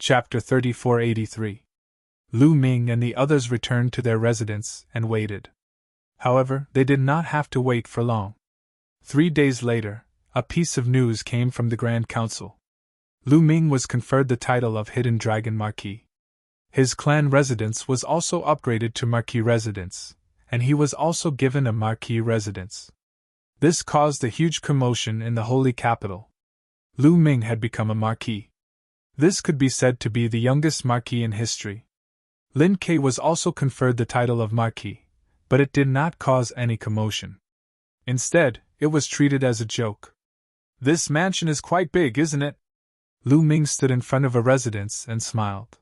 Chapter 3483. Lu Ming and the others returned to their residence and waited. However, they did not have to wait for long. 3 days later, a piece of news came from the Grand Council. Lu Ming was conferred the title of Hidden Dragon Marquis. His clan residence was also upgraded to Marquis residence, and he was also given a Marquis residence. This caused a huge commotion in the holy capital. Lu Ming had become a Marquis. This could be said to be the youngest Marquis in history. Lin Ke was also conferred the title of Marquis, but it did not cause any commotion. Instead, it was treated as a joke. "This mansion is quite big, isn't it?" Lu Ming stood in front of a residence and smiled.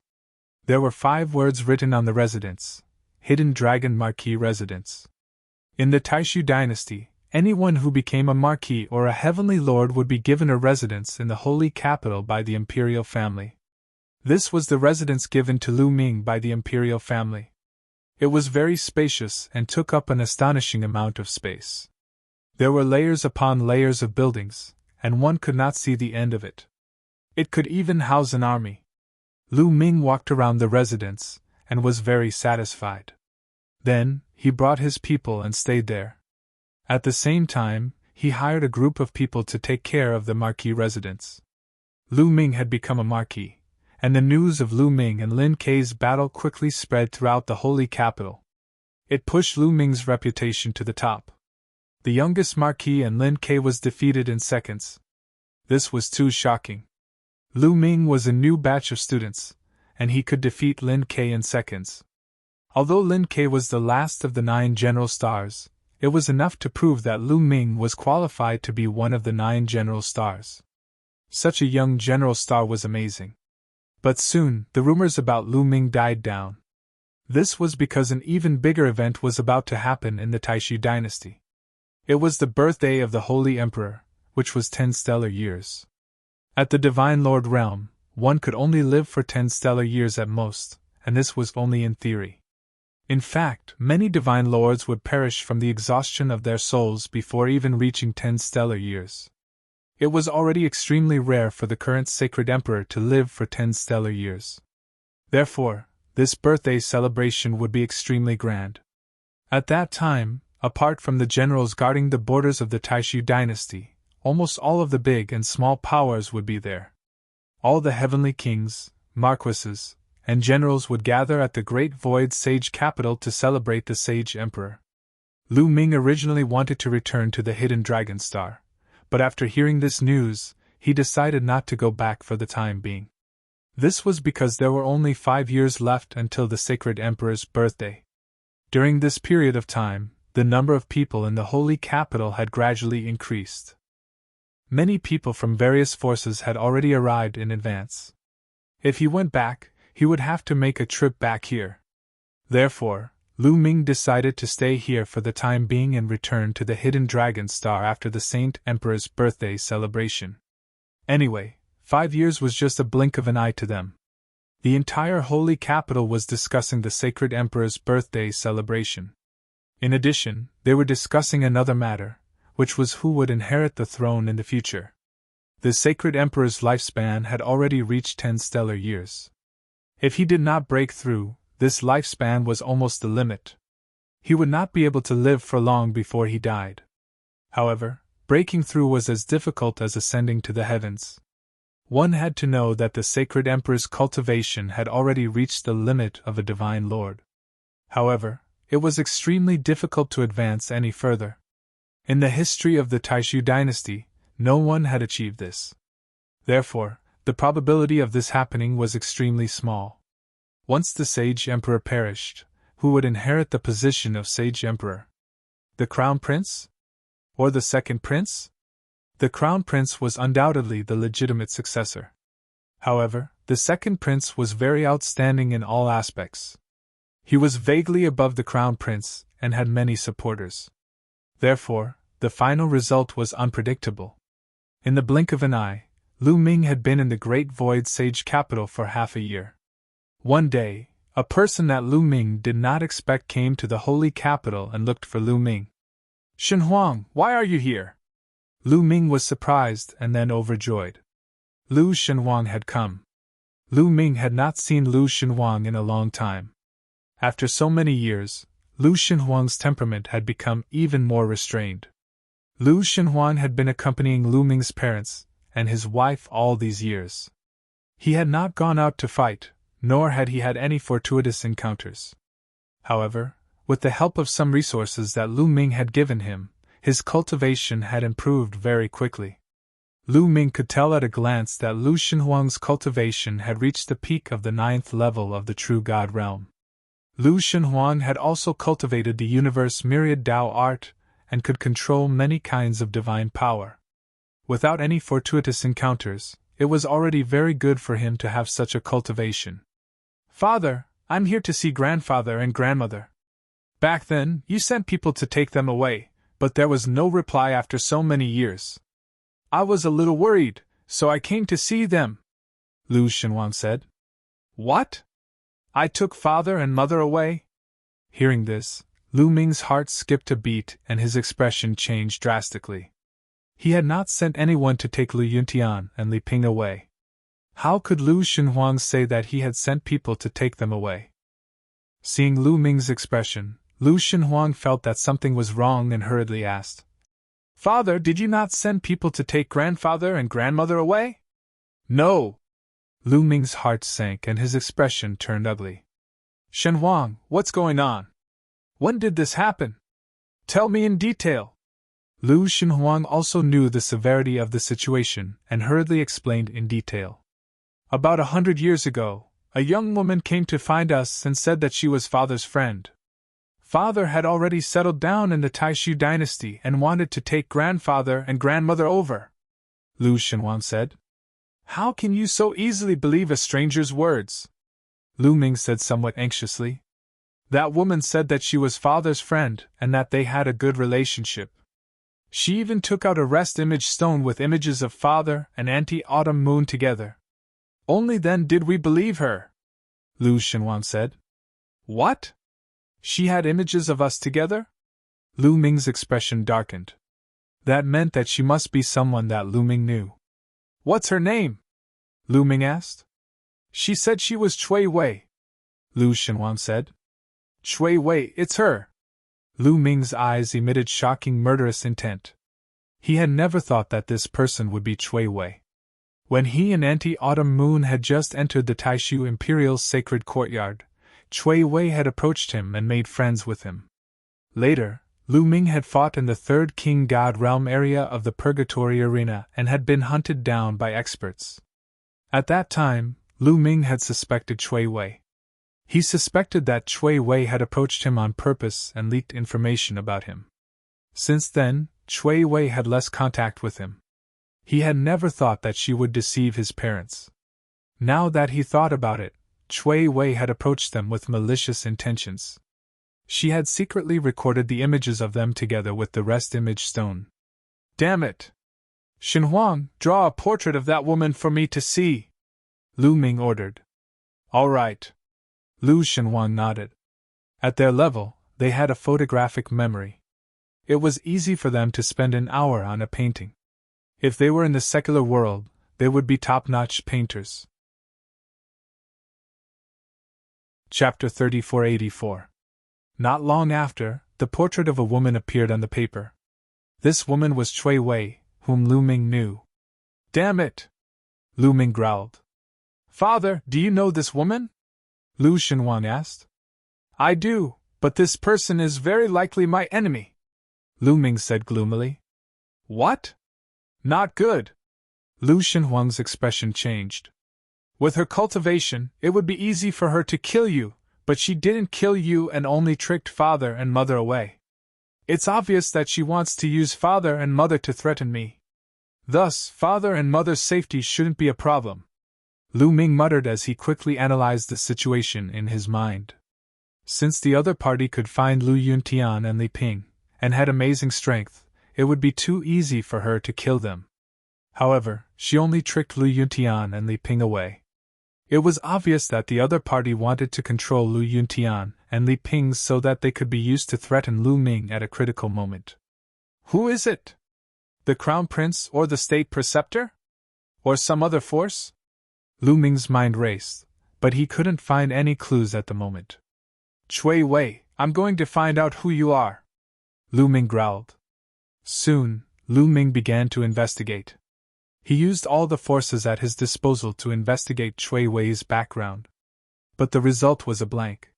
There were 5 words written on the residence: Hidden Dragon Marquis Residence. In the Taishu dynasty, anyone who became a Marquis or a Heavenly Lord would be given a residence in the holy capital by the imperial family. This was the residence given to Lu Ming by the imperial family. It was very spacious and took up an astonishing amount of space. There were layers upon layers of buildings, and one could not see the end of it. It could even house an army. Lu Ming walked around the residence and was very satisfied. Then, he brought his people and stayed there. At the same time, he hired a group of people to take care of the Marquis residence. Lu Ming had become a Marquis, and the news of Lu Ming and Lin Ke's battle quickly spread throughout the holy capital. It pushed Lu Ming's reputation to the top. The youngest Marquis and Lin Ke was defeated in seconds. This was too shocking. Lu Ming was a new batch of students, and he could defeat Lin Ke in seconds. Although Lin Ke was the last of the 9 general stars, it was enough to prove that Lu Ming was qualified to be one of the 9 general stars. Such a young general star was amazing. But soon, the rumors about Lu Ming died down. This was because an even bigger event was about to happen in the Taishu dynasty. It was the birthday of the Holy Emperor, which was 10 stellar years. At the Divine Lord realm, one could only live for 10 stellar years at most, and this was only in theory. In fact, many Divine Lords would perish from the exhaustion of their souls before even reaching 10 stellar years. It was already extremely rare for the current Sacred Emperor to live for 10 stellar years. Therefore, this birthday celebration would be extremely grand. At that time, apart from the generals guarding the borders of the Taishu dynasty, almost all of the big and small powers would be there. All the heavenly kings, marquises, and generals would gather at the Great Void Sage capital to celebrate the Sage Emperor. Lu Ming originally wanted to return to the Hidden Dragon Star, but after hearing this news, he decided not to go back for the time being. This was because there were only 5 years left until the Sacred Emperor's birthday. During this period of time, the number of people in the holy capital had gradually increased. Many people from various forces had already arrived in advance. If he went back, he would have to make a trip back here. Therefore, Lu Ming decided to stay here for the time being and return to the Hidden Dragon Star after the Saint Emperor's birthday celebration. Anyway, 5 years was just a blink of an eye to them. The entire holy capital was discussing the Sacred Emperor's birthday celebration. In addition, they were discussing another matter, which was who would inherit the throne in the future. The Sacred Emperor's lifespan had already reached 10 stellar years. If he did not break through, this lifespan was almost the limit. He would not be able to live for long before he died. However, breaking through was as difficult as ascending to the heavens. One had to know that the Sacred Emperor's cultivation had already reached the limit of a Divine Lord. However, it was extremely difficult to advance any further. In the history of the Taishu dynasty, no one had achieved this. Therefore, the probability of this happening was extremely small. Once the Sage Emperor perished, who would inherit the position of Sage Emperor? The Crown Prince? Or the Second Prince? The Crown Prince was undoubtedly the legitimate successor. However, the Second Prince was very outstanding in all aspects. He was vaguely above the Crown Prince and had many supporters. Therefore, the final result was unpredictable. In the blink of an eye, Lu Ming had been in the Great Void Sage capital for half a year. One day, a person that Lu Ming did not expect came to the holy capital and looked for Lu Ming. "Shen Huang, why are you here?" Lu Ming was surprised and then overjoyed. Lu Shenhuang had come. Lu Ming had not seen Lu Xinhuang in a long time. After so many years, Lu Xinhuang's temperament had become even more restrained. Lu Xinhuang had been accompanying Lu Ming's parents and his wife all these years. He had not gone out to fight, nor had he had any fortuitous encounters. However, with the help of some resources that Lu Ming had given him, his cultivation had improved very quickly. Lu Ming could tell at a glance that Lu Xinhuang's cultivation had reached the peak of the 9th level of the True God realm. Lu Xinhuang had also cultivated the universe myriad Tao art and could control many kinds of divine power. Without any fortuitous encounters, it was already very good for him to have such a cultivation. "Father, I'm here to see grandfather and grandmother. Back then, you sent people to take them away, but there was no reply after so many years. I was a little worried, so I came to see them," Lu Xinhuang said. "What? I took father and mother away?" Hearing this, Lu Ming's heart skipped a beat and his expression changed drastically. He had not sent anyone to take Lu Yuntian and Li Ping away. How could Lu Xinhuang say that he had sent people to take them away? Seeing Lu Ming's expression, Lu Xinhuang felt that something was wrong and hurriedly asked, "Father, did you not send people to take grandfather and grandmother away?" "No." Lu Ming's heart sank and his expression turned ugly. "Xinhuang, what's going on? When did this happen? Tell me in detail." Lu Xinhuang also knew the severity of the situation and hurriedly explained in detail. "About 100 years ago, a young woman came to find us and said that she was father's friend. Father had already settled down in the Taishu dynasty and wanted to take grandfather and grandmother over," Lu Xinhuang said. "How can you so easily believe a stranger's words?" Lu Ming said somewhat anxiously. "That woman said that she was father's friend and that they had a good relationship. She even took out a rest image stone with images of father and Auntie Autumn Moon together. Only then did we believe her," Lu Xinhuang said. "What? She had images of us together?" Lu Ming's expression darkened. That meant that she must be someone that Lu Ming knew. "What's her name?" Lu Ming asked. "She said she was Cui Wei," Lu Xinhuang said. "Cui Wei, it's her." Lu Ming's eyes emitted shocking murderous intent. He had never thought that this person would be Cui Wei. When he and Auntie Autumn Moon had just entered the Taishu Imperial's sacred courtyard, Cui Wei had approached him and made friends with him. Later, Lu Ming had fought in the Third King God Realm area of the Purgatory Arena and had been hunted down by experts. At that time, Lu Ming had suspected Cui Wei. He suspected that Cui Wei had approached him on purpose and leaked information about him. Since then, Cui Wei had less contact with him. He had never thought that she would deceive his parents. Now that he thought about it, Cui Wei had approached them with malicious intentions. She had secretly recorded the images of them together with the rest image stone. "Damn it! Xinhuang, draw a portrait of that woman for me to see," Lu Ming ordered. "All right." Lu Xinhuang nodded. At their level, they had a photographic memory. It was easy for them to spend an hour on a painting. If they were in the secular world, they would be top-notch painters. Chapter 3484. Not long after, the portrait of a woman appeared on the paper. This woman was Cui Wei, whom Lu Ming knew. "Damn it!" Lu Ming growled. "Father, do you know this woman?" Lu Xinhuang asked. "I do, but this person is very likely my enemy," Lu Ming said gloomily. "What? Not good." Lu Xinhuang's expression changed. "With her cultivation, it would be easy for her to kill you, but she didn't kill you and only tricked father and mother away. It's obvious that she wants to use father and mother to threaten me. Thus, father and mother's safety shouldn't be a problem," Lu Ming muttered as he quickly analyzed the situation in his mind. Since the other party could find Lu Yuntian and Li Ping, and had amazing strength, it would be too easy for her to kill them. However, she only tricked Lu Yuntian and Li Ping away. It was obvious that the other party wanted to control Lu Yuntian and Li Ping so that they could be used to threaten Lu Ming at a critical moment. Who is it? The Crown Prince or the State Preceptor? Or some other force? Lu Ming's mind raced, but he couldn't find any clues at the moment. Chui Wei, I'm going to find out who you are, Lu Ming growled. Soon, Lu Ming began to investigate. He used all the forces at his disposal to investigate Chui Wei's background. But the result was a blank.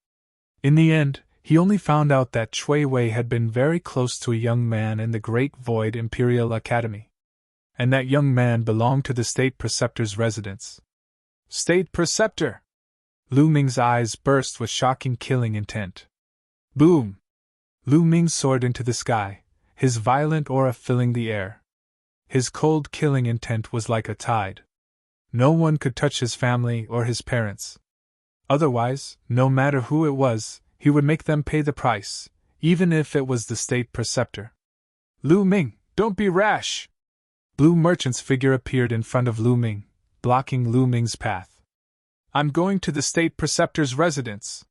In the end, he only found out that Chui Wei had been very close to a young man in the Great Void Imperial Academy. And that young man belonged to the State Preceptor's residence. State Preceptor! Lu Ming's eyes burst with shocking killing intent. Boom! Lu Ming soared into the sky, his violent aura filling the air. His cold killing intent was like a tide. No one could touch his family or his parents. Otherwise, no matter who it was, he would make them pay the price, even if it was the State Preceptor. Lu Ming, don't be rash! Blue Merchant's figure appeared in front of Lu Ming, blocking Lu Ming's path. I'm going to the State Preceptor's residence,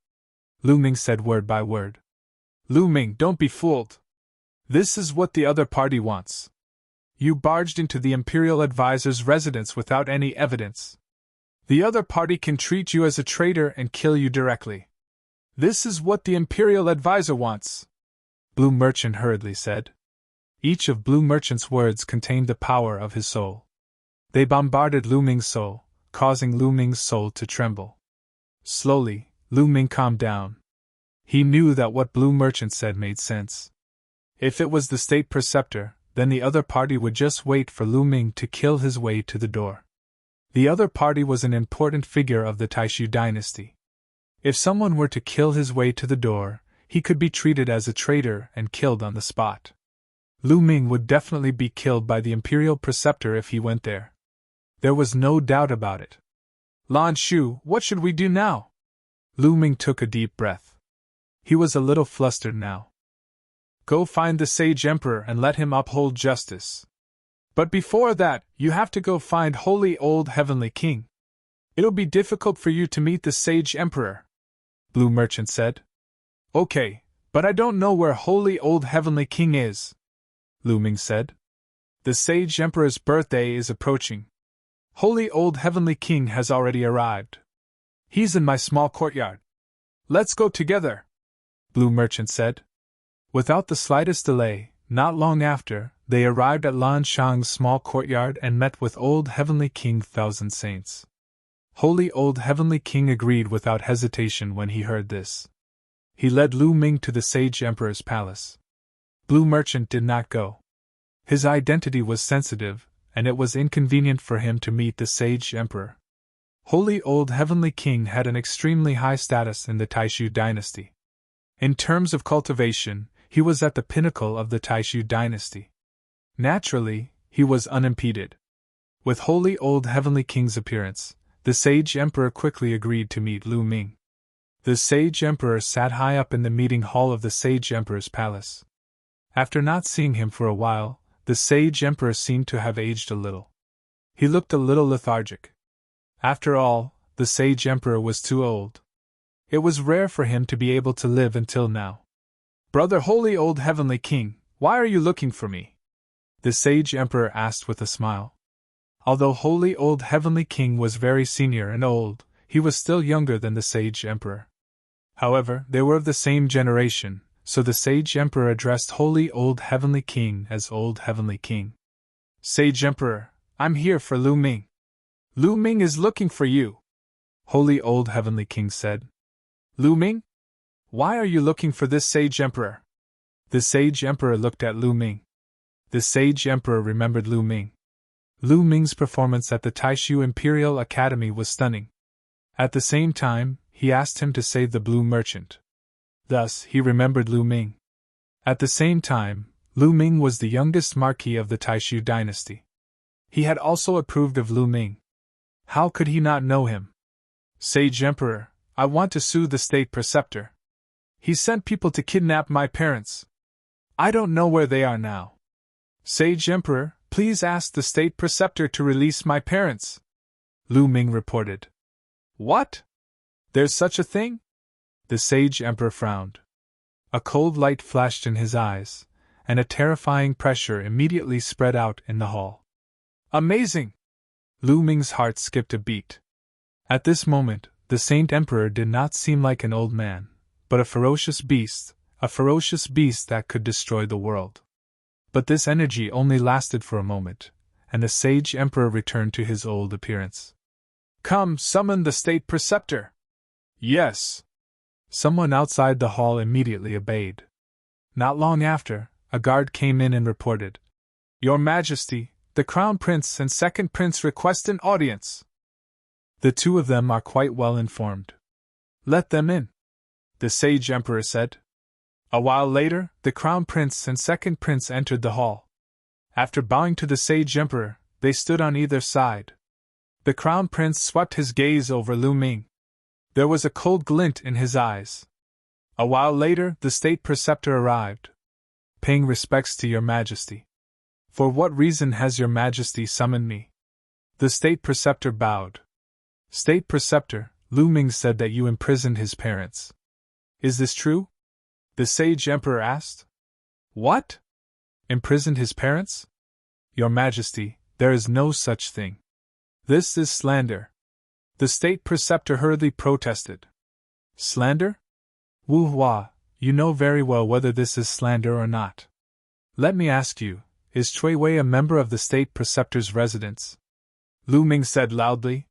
Lu Ming said word by word. Lu Ming, don't be fooled. This is what the other party wants. You barged into the Imperial Advisor's residence without any evidence. The other party can treat you as a traitor and kill you directly. This is what the Imperial Advisor wants, Blue Merchant hurriedly said. Each of Blue Merchant's words contained the power of his soul. They bombarded Lu Ming's soul, causing Lu Ming's soul to tremble. Slowly, Lu Ming calmed down. He knew that what Blue Merchant said made sense. If it was the State Preceptor, then the other party would just wait for Lu Ming to kill his way to the door. The other party was an important figure of the Taishu dynasty. If someone were to kill his way to the door, he could be treated as a traitor and killed on the spot. Lu Ming would definitely be killed by the Imperial Preceptor if he went there. There was no doubt about it. Lan Shu, what should we do now? Lu Ming took a deep breath. He was a little flustered now. Go find the Sage Emperor and let him uphold justice. But before that, you have to go find Holy Old Heavenly King. It'll be difficult for you to meet the Sage Emperor, Blue Merchant said. Okay, but I don't know where Holy Old Heavenly King is, Lu Ming said. The Sage Emperor's birthday is approaching. Holy Old Heavenly King has already arrived. He's in my small courtyard. Let's go together, Blue Merchant said. Without the slightest delay, not long after, they arrived at Lan Shang's small courtyard and met with Old Heavenly King Thousand Saints. Holy Old Heavenly King agreed without hesitation when he heard this. He led Lu Ming to the Sage Emperor's palace. Blue Merchant did not go. His identity was sensitive, and it was inconvenient for him to meet the Sage Emperor. Holy Old Heavenly King had an extremely high status in the Taishu dynasty. In terms of cultivation, he was at the pinnacle of the Taishu dynasty. Naturally, he was unimpeded. With Holy Old Heavenly King's appearance, the Sage Emperor quickly agreed to meet Lu Ming. The Sage Emperor sat high up in the meeting hall of the Sage Emperor's palace. After not seeing him for a while, the Sage Emperor seemed to have aged a little. He looked a little lethargic. After all, the Sage Emperor was too old. It was rare for him to be able to live until now. Brother Holy Old Heavenly King, why are you looking for me? The Sage Emperor asked with a smile. Although Holy Old Heavenly King was very senior and old, he was still younger than the Sage Emperor. However, they were of the same generation, so the Sage Emperor addressed Holy Old Heavenly King as Old Heavenly King. Sage Emperor, I'm here for Lu Ming. Lu Ming is looking for you, Holy Old Heavenly King said. Lu Ming? Why are you looking for this Sage Emperor? The Sage Emperor looked at Lu Ming. The Sage Emperor remembered Lu Ming. Lu Ming's performance at the Taishu Imperial Academy was stunning. At the same time, he asked him to save the Blue Merchant. Thus, he remembered Lu Ming. At the same time, Lu Ming was the youngest marquis of the Taishu dynasty. He had also approved of Lu Ming. How could he not know him? Sage Emperor, I want to sue the State Preceptor. He sent people to kidnap my parents. I don't know where they are now. Sage Emperor, please ask the State Preceptor to release my parents, Lu Ming reported. What? There's such a thing? The Sage Emperor frowned. A cold light flashed in his eyes, and a terrifying pressure immediately spread out in the hall. Amazing! Lu Ming's heart skipped a beat. At this moment, the Saint Emperor did not seem like an old man, but a ferocious beast that could destroy the world. But this energy only lasted for a moment, and the sage emperor returned to his old appearance. "Come, summon the state preceptor!" "Yes." Someone outside the hall immediately obeyed. Not long after, a guard came in and reported, "Your Majesty, the Crown Prince and Second Prince request an audience." "The two of them are quite well informed. Let them in," the sage emperor said. A while later, the Crown Prince and Second Prince entered the hall. After bowing to the sage emperor, they stood on either side. The Crown Prince swept his gaze over Lu Ming. There was a cold glint in his eyes. A while later, the state preceptor arrived. "Paying respects to your Majesty." "For what reason has your Majesty summoned me?" The state preceptor bowed. "State preceptor, Lu Ming said that you imprisoned his parents. Is this true?" the sage emperor asked. "What? Imprisoned his parents?" "Your Majesty, there is no such thing. This is slander," the state preceptor hurriedly protested. "Slander? Wu Hua, you know very well whether this is slander or not. Let me ask you, is Chui Wei a member of the state preceptor's residence?" Lu Ming said loudly.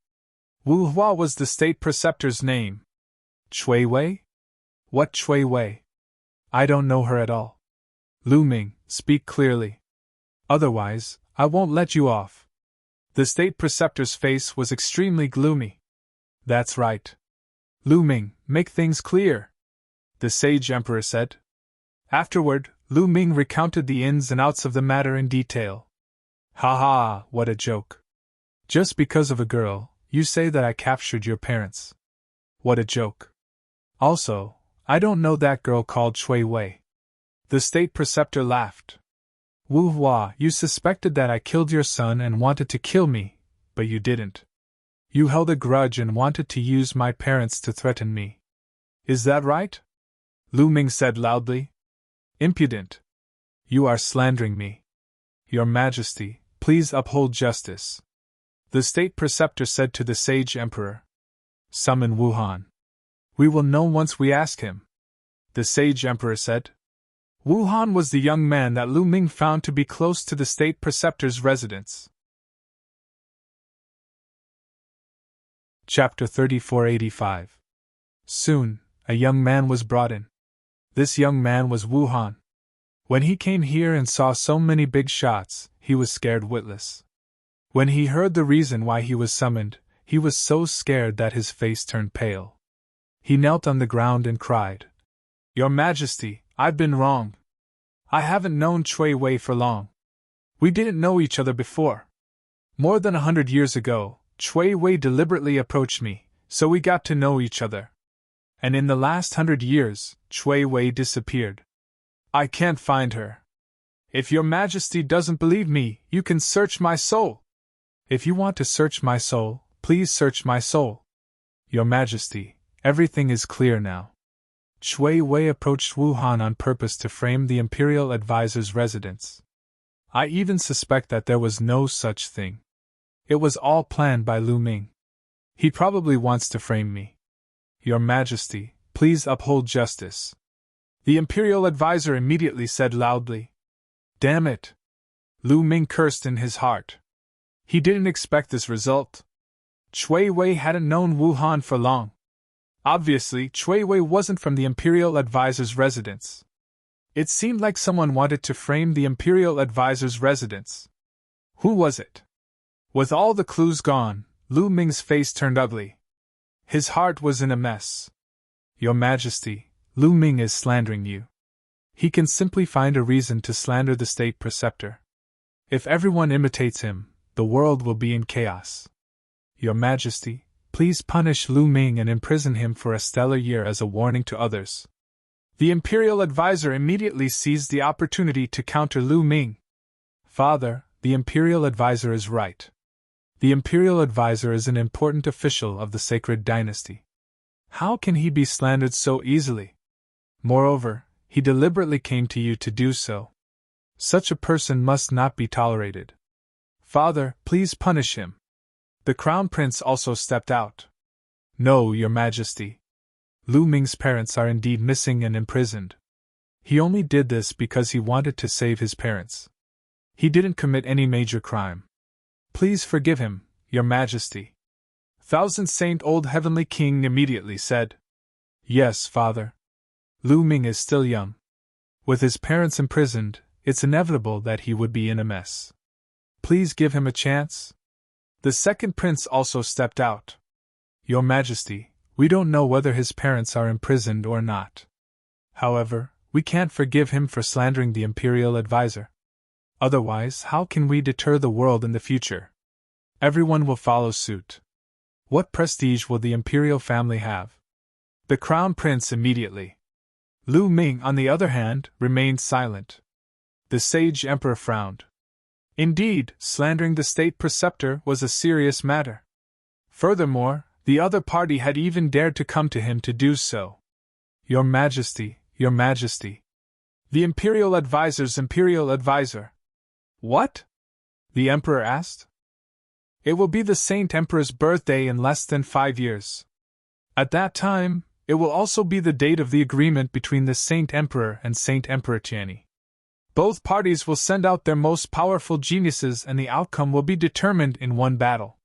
Wu Hua was the state preceptor's name. "Chui Wei? What Chui Wei? I don't know her at all." "Lu Ming, speak clearly. Otherwise, I won't let you off." The state preceptor's face was extremely gloomy. "That's right. Lu Ming, make things clear," the sage emperor said. Afterward, Lu Ming recounted the ins and outs of the matter in detail. "Ha ha, what a joke. Just because of a girl, you say that I captured your parents. What a joke. Also, I don't know that girl called Chui Wei." The state preceptor laughed. "Wu Hua, you suspected that I killed your son and wanted to kill me, but you didn't. You held a grudge and wanted to use my parents to threaten me. Is that right?" Lu Ming said loudly. "Impudent. You are slandering me. Your Majesty, please uphold justice," the state preceptor said to the sage emperor. "Summon Wuhan. We will know once we ask him," the sage emperor said. Wuhan was the young man that Lu Ming found to be close to the state preceptor's residence. Chapter 3485. Soon, a young man was brought in. This young man was Wuhan. When he came here and saw so many big shots, he was scared witless. When he heard the reason why he was summoned, he was so scared that his face turned pale. He knelt on the ground and cried, "Your Majesty, I've been wrong. I haven't known Chui Wei for long. We didn't know each other before. More than 100 years ago, Chui Wei deliberately approached me, so we got to know each other. And in the last 100 years, Chui Wei disappeared. I can't find her. If your Majesty doesn't believe me, you can search my soul. If you want to search my soul, please search my soul. Your Majesty, everything is clear now. Chui Wei approached Wuhan on purpose to frame the imperial advisor's residence. I even suspect that there was no such thing. It was all planned by Lu Ming. He probably wants to frame me. Your Majesty, please uphold justice," the imperial advisor immediately said loudly. "Damn it!" Lu Ming cursed in his heart. He didn't expect this result. Chui Wei hadn't known Wuhan for long. Obviously, Chui Wei wasn't from the imperial advisor's residence. It seemed like someone wanted to frame the imperial advisor's residence. Who was it? With all the clues gone, Lu Ming's face turned ugly. His heart was in a mess. Your Majesty, Lu Ming is slandering you. He can simply find a reason to slander the state preceptor. If everyone imitates him, the world will be in chaos. Your Majesty, please punish Lu Ming and imprison him for a stellar year as a warning to others. The imperial advisor immediately seized the opportunity to counter Lu Ming. Father, the imperial advisor is right. The imperial advisor is an important official of the sacred dynasty. How can he be slandered so easily? Moreover, he deliberately came to you to do so. Such a person must not be tolerated. Father, please punish him. The Crown Prince also stepped out. No, Your Majesty. Lu Ming's parents are indeed missing and imprisoned. He only did this because he wanted to save his parents. He didn't commit any major crime. Please forgive him, Your Majesty. Thousand Saint Old Heavenly King immediately said. Yes, Father. Lu Ming is still young. With his parents imprisoned, it's inevitable that he would be in a mess. Please give him a chance. The second prince also stepped out. Your Majesty, we don't know whether his parents are imprisoned or not. However, we can't forgive him for slandering the imperial advisor. Otherwise, how can we deter the world in the future? Everyone will follow suit. What prestige will the imperial family have? The crown prince immediately. Lu Ming, on the other hand, remained silent. The sage emperor frowned. Indeed, slandering the state preceptor was a serious matter. Furthermore, the other party had even dared to come to him to do so. Your Majesty, Your Majesty. The imperial advisor's imperial advisor. What? The emperor asked. It will be the Saint Emperor's birthday in less than 5 years. At that time, it will also be the date of the agreement between the Saint Emperor and Saint Emperor Tianyi. Both parties will send out their most powerful geniuses and the outcome will be determined in one battle.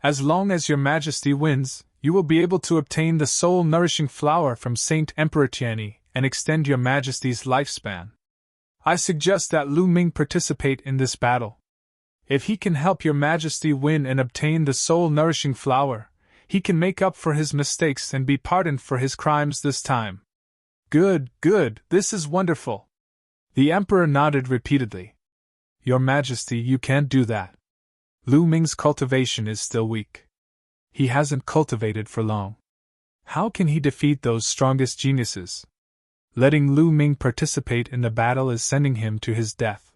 As long as Your Majesty wins, you will be able to obtain the soul-nourishing flower from Saint Emperor Tianyi and extend Your Majesty's lifespan. I suggest that Lu Ming participate in this battle. If he can help Your Majesty win and obtain the soul-nourishing flower, he can make up for his mistakes and be pardoned for his crimes this time. Good, good, this is wonderful. The Emperor nodded repeatedly. Your Majesty, you can't do that. Lu Ming's cultivation is still weak. He hasn't cultivated for long. How can he defeat those strongest geniuses? Letting Lu Ming participate in the battle is sending him to his death.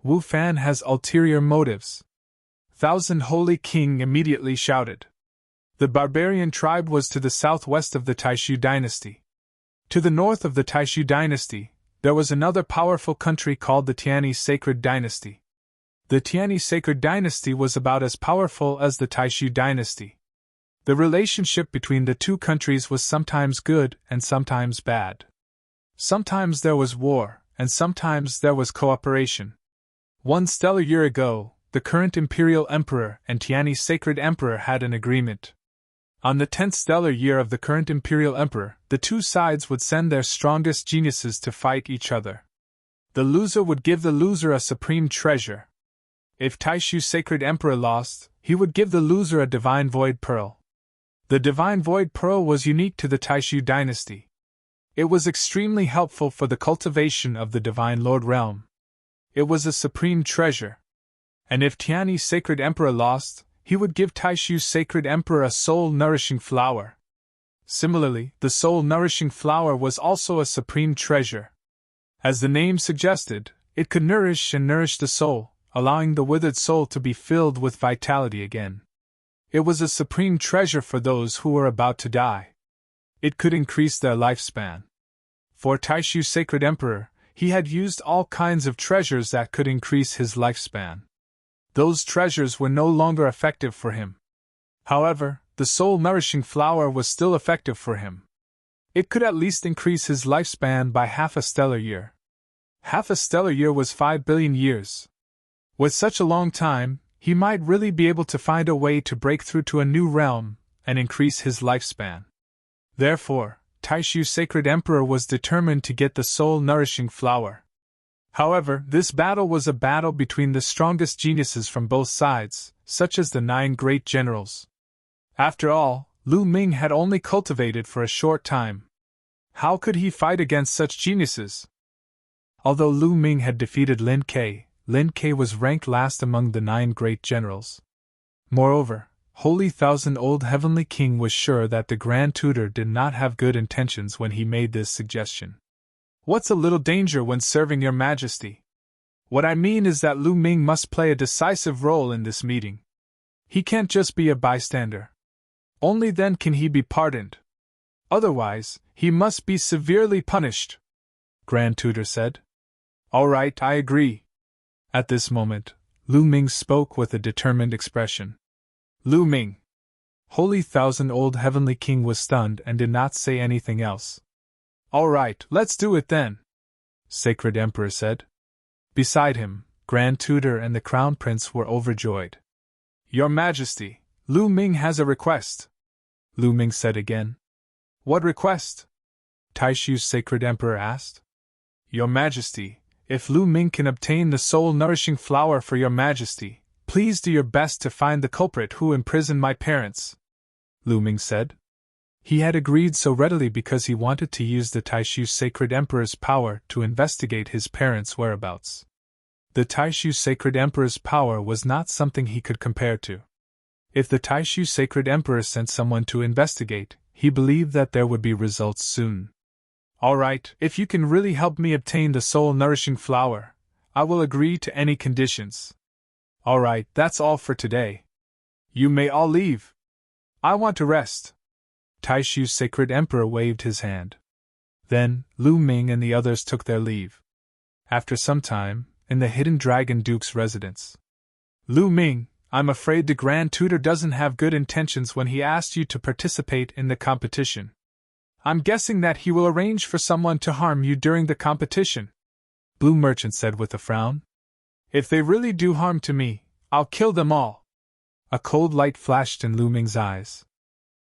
Wu Fan has ulterior motives. Thousand Holy King immediately shouted. The barbarian tribe was to the southwest of the Taishu dynasty. To the north of the Taishu dynasty, there was another powerful country called the Tianyi Sacred Dynasty. The Tianyi Sacred Dynasty was about as powerful as the Taishu dynasty. The relationship between the two countries was sometimes good and sometimes bad. Sometimes there was war, and sometimes there was cooperation. One stellar year ago, the current imperial emperor and Tianyi Sacred Emperor had an agreement. On the 10th stellar year of the current imperial emperor, the two sides would send their strongest geniuses to fight each other. The loser would give the loser a supreme treasure. If Taishu Sacred Emperor lost, he would give the loser a divine void pearl. The divine void pearl was unique to the Taishu dynasty. It was extremely helpful for the cultivation of the divine lord realm. It was a supreme treasure. And if Tianyi Sacred Emperor lost, he would give Taishu Sacred Emperor a soul-nourishing flower. Similarly, the soul-nourishing flower was also a supreme treasure. As the name suggested, it could nourish the soul, allowing the withered soul to be filled with vitality again. It was a supreme treasure for those who were about to die. It could increase their lifespan. For Taishu Sacred Emperor, he had used all kinds of treasures that could increase his lifespan. Those treasures were no longer effective for him. However, the soul-nourishing flower was still effective for him. It could at least increase his lifespan by half a stellar year. Half a stellar year was 5 billion years. With such a long time, he might really be able to find a way to break through to a new realm and increase his lifespan. Therefore, Taishu Sacred Emperor was determined to get the soul-nourishing flower. However, this battle was a battle between the strongest geniuses from both sides, such as the 9 great generals. After all, Lu Ming had only cultivated for a short time. How could he fight against such geniuses? Although Lu Ming had defeated Lin Ke was ranked last among the 9 great generals. Moreover, Holy Thousand Old Heavenly King was sure that the Grand Tutor did not have good intentions when he made this suggestion. What's a little danger when serving Your Majesty? What I mean is that Lu Ming must play a decisive role in this meeting. He can't just be a bystander. Only then can he be pardoned. Otherwise, he must be severely punished, Grand Tutor said. All right, I agree. At this moment, Lu Ming spoke with a determined expression. Lu Ming. Holy Thousand-Old Heavenly King was stunned and did not say anything else. All right, let's do it then, Sacred Emperor said. Beside him, Grand Tutor and the Crown Prince were overjoyed. Your Majesty, Lu Ming has a request, Lu Ming said again. What request? Taishu's Sacred Emperor asked. Your Majesty, if Lu Ming can obtain the soul-nourishing flower for your Majesty, please do your best to find the culprit who imprisoned my parents, Lu Ming said. He had agreed so readily because he wanted to use the Taishu Sacred Emperor's power to investigate his parents' whereabouts. The Taishu Sacred Emperor's power was not something he could compare to. If the Taishu Sacred Emperor sent someone to investigate, he believed that there would be results soon. All right, if you can really help me obtain the soul-nourishing flower, I will agree to any conditions. All right, that's all for today. You may all leave. I want to rest. Taishu's Sacred Emperor waved his hand. Then, Lu Ming and the others took their leave. After some time, in the Hidden Dragon Duke's residence. Lu Ming, I'm afraid the Grand Tutor doesn't have good intentions when he asked you to participate in the competition. I'm guessing that he will arrange for someone to harm you during the competition, Blue Merchant said with a frown. If they really do harm to me, I'll kill them all. A cold light flashed in Lu Ming's eyes.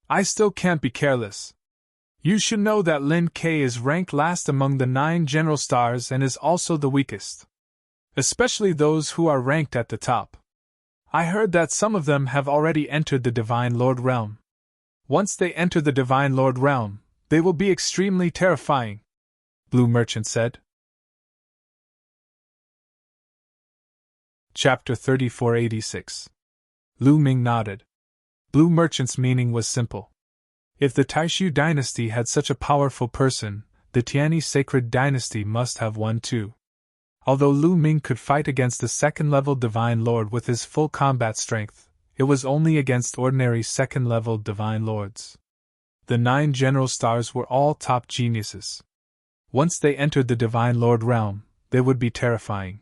I still can't be careless. You should know that Lin K is ranked last among the 9 general stars and is also the weakest. Especially those who are ranked at the top. I heard that some of them have already entered the Divine Lord Realm. Once they enter the Divine Lord Realm, they will be extremely terrifying, Blue Merchant said. Chapter 3486. Lu Ming nodded. Blue Merchant's meaning was simple. If the Taishu dynasty had such a powerful person, the Tianyi Sacred Dynasty must have one too. Although Lu Ming could fight against the second-level Divine Lord with his full combat strength, it was only against ordinary second-level Divine Lords. The 9 general stars were all top geniuses. Once they entered the Divine Lord realm, they would be terrifying.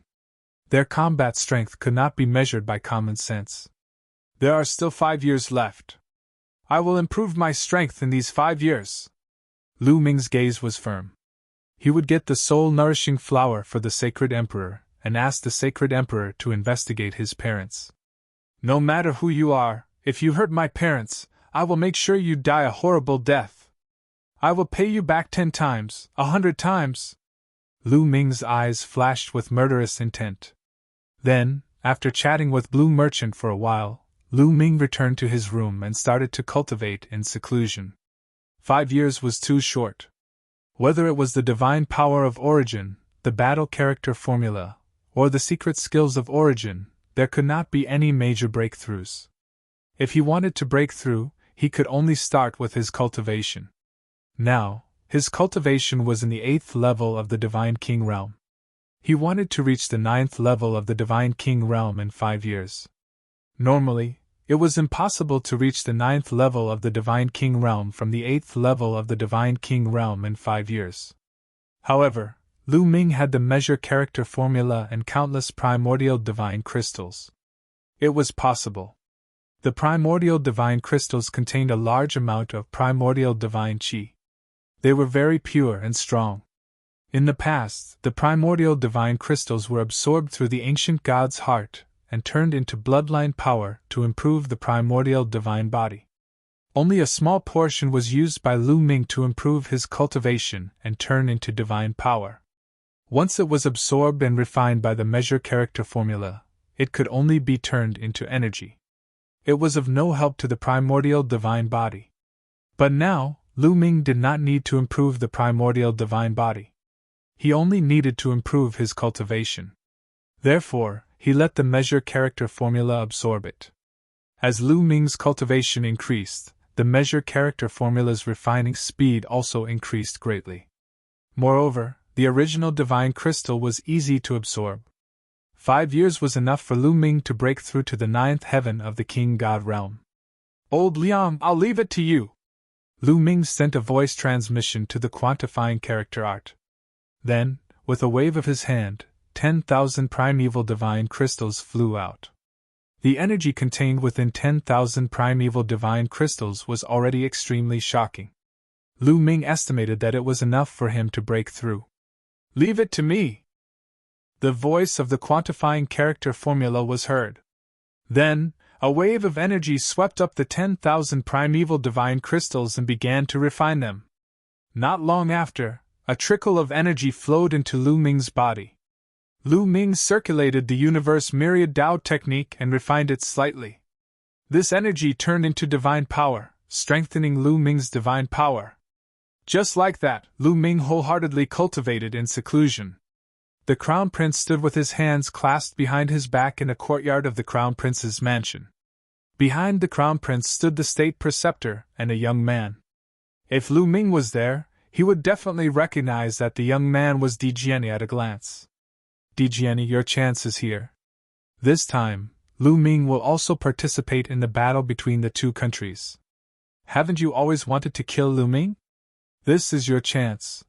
Their combat strength could not be measured by common sense. There are still 5 years left. I will improve my strength in these 5 years. Lu Ming's gaze was firm. He would get the soul-nourishing flower for the Sacred Emperor, and ask the Sacred Emperor to investigate his parents. No matter who you are, if you hurt my parents, I will make sure you die a horrible death. I will pay you back 10 times, 100 times. Lu Ming's eyes flashed with murderous intent. Then, after chatting with Blue Merchant for a while, Lu Ming returned to his room and started to cultivate in seclusion. 5 years was too short. Whether it was the divine power of origin, the battle character formula, or the secret skills of origin, there could not be any major breakthroughs. If he wanted to break through, he could only start with his cultivation. Now, his cultivation was in the 8th level of the Divine King realm. He wanted to reach the 9th level of the Divine King realm in 5 years. Normally, it was impossible to reach the 9th level of the Divine King realm from the 8th level of the Divine King realm in 5 years. However, Lu Ming had the measure character formula and countless primordial divine crystals. It was possible. The primordial divine crystals contained a large amount of primordial divine qi. They were very pure and strong. In the past, the primordial divine crystals were absorbed through the ancient god's heart and turned into bloodline power to improve the primordial divine body. Only a small portion was used by Lu Ming to improve his cultivation and turn into divine power. Once it was absorbed and refined by the measure character formula, it could only be turned into energy. It was of no help to the primordial divine body. But now, Lu Ming did not need to improve the primordial divine body. He only needed to improve his cultivation. Therefore, he let the measure character formula absorb it. As Lu Ming's cultivation increased, the measure character formula's refining speed also increased greatly. Moreover, the original divine crystal was easy to absorb. 5 years was enough for Lu Ming to break through to the 9th heaven of the King God realm. Old Liang, I'll leave it to you. Lu Ming sent a voice transmission to the quantifying character art. Then, with a wave of his hand, 10,000 primeval divine crystals flew out. The energy contained within 10,000 primeval divine crystals was already extremely shocking. Lu Ming estimated that it was enough for him to break through. "Leave it to me!" The voice of the quantifying character formula was heard. Then, a wave of energy swept up the 10,000 primeval divine crystals and began to refine them. Not long after, a trickle of energy flowed into Lu Ming's body. Lu Ming circulated the universe myriad Tao technique and refined it slightly. This energy turned into divine power, strengthening Lu Ming's divine power. Just like that, Lu Ming wholeheartedly cultivated in seclusion. The Crown Prince stood with his hands clasped behind his back in a courtyard of the Crown Prince's mansion. Behind the Crown Prince stood the State Preceptor and a young man. If Lu Ming was there, he would definitely recognize that the young man was Dijiani at a glance. "Dijiani, your chance is here. This time, Lu Ming will also participate in the battle between the two countries. Haven't you always wanted to kill Lu Ming? This is your chance,"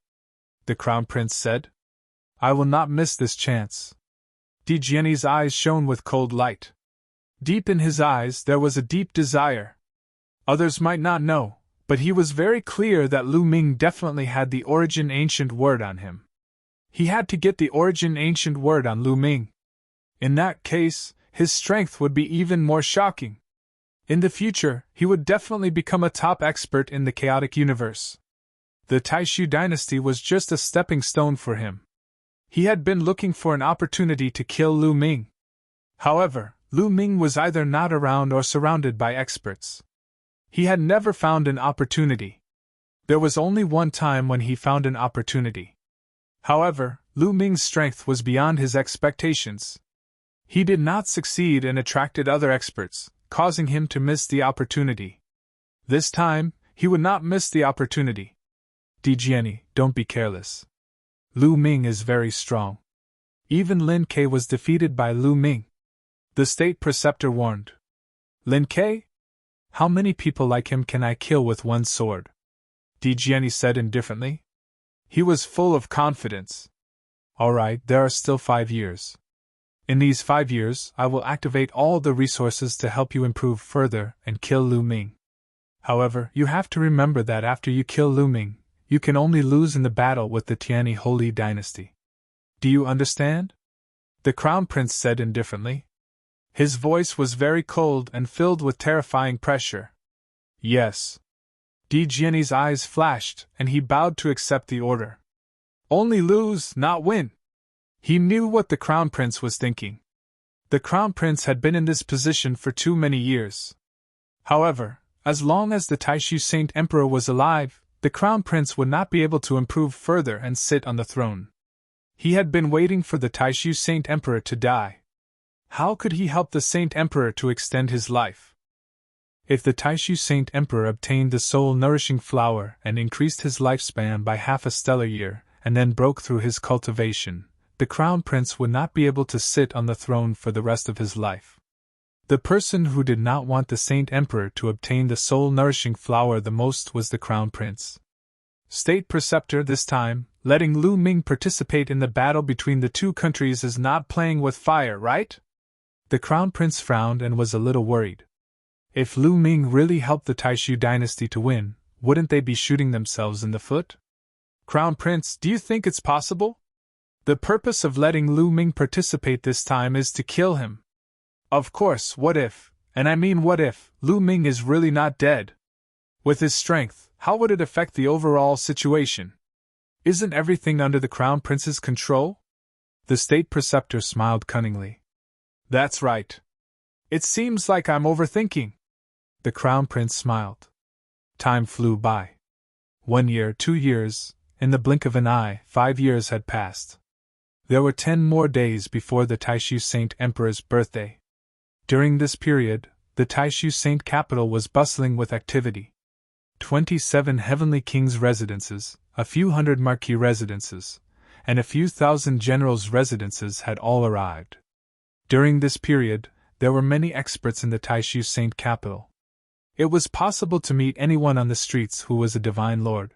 the Crown Prince said. "I will not miss this chance." Dijiani's eyes shone with cold light. Deep in his eyes there was a deep desire. Others might not know, but he was very clear that Lu Ming definitely had the origin ancient word on him. He had to get the origin ancient word on Lu Ming. In that case, his strength would be even more shocking. In the future, he would definitely become a top expert in the chaotic universe. The Taishu dynasty was just a stepping stone for him. He had been looking for an opportunity to kill Lu Ming. However, Lu Ming was either not around or surrounded by experts. He had never found an opportunity. There was only one time when he found an opportunity. However, Lu Ming's strength was beyond his expectations. He did not succeed and attracted other experts, causing him to miss the opportunity. This time, he would not miss the opportunity. "Dijiani, don't be careless. Lu Ming is very strong. Even Lin Ke was defeated by Lu Ming," the State Preceptor warned. "Lin Ke? How many people like him can I kill with one sword?" Dijiani said indifferently. He was full of confidence. "All right, there are still 5 years. In these 5 years, I will activate all the resources to help you improve further and kill Lu Ming. However, you have to remember that after you kill Lu Ming, you can only lose in the battle with the Tiani Holy Dynasty. Do you understand?" the Crown Prince said indifferently. His voice was very cold and filled with terrifying pressure. "Yes." Dijiani's eyes flashed, and he bowed to accept the order. Only lose, not win. He knew what the Crown Prince was thinking. The Crown Prince had been in this position for too many years. However, as long as the Taishu Saint Emperor was alive, the Crown Prince would not be able to improve further and sit on the throne. He had been waiting for the Taishu Saint Emperor to die. How could he help the Saint Emperor to extend his life? If the Taishu Saint Emperor obtained the soul-nourishing flower and increased his lifespan by half a stellar year, and then broke through his cultivation, the Crown Prince would not be able to sit on the throne for the rest of his life. The person who did not want the Saint Emperor to obtain the soul-nourishing flower the most was the Crown Prince. State Preceptor, this time, letting Lu Ming participate in the battle between the two countries is not playing with fire, right? The Crown Prince frowned and was a little worried. If Lu Ming really helped the Taishu dynasty to win, wouldn't they be shooting themselves in the foot? "Crown Prince, do you think it's possible? The purpose of letting Lu Ming participate this time is to kill him. Of course, what if, and I mean what if, Lu Ming is really not dead? With his strength, how would it affect the overall situation? Isn't everything under the Crown Prince's control?" The State Preceptor smiled cunningly. "That's right. It seems like I'm overthinking." The Crown Prince smiled. Time flew by. 1 year, 2 years, in the blink of an eye, 5 years had passed. There were 10 more days before the Taishu Saint Emperor's birthday. During this period, the Taishu Saint capital was bustling with activity. 27 Heavenly Kings' residences, a few hundred Marquis residences, and a few thousand generals' residences had all arrived. During this period, there were many experts in the Taishu Saint capital. It was possible to meet anyone on the streets who was a divine lord.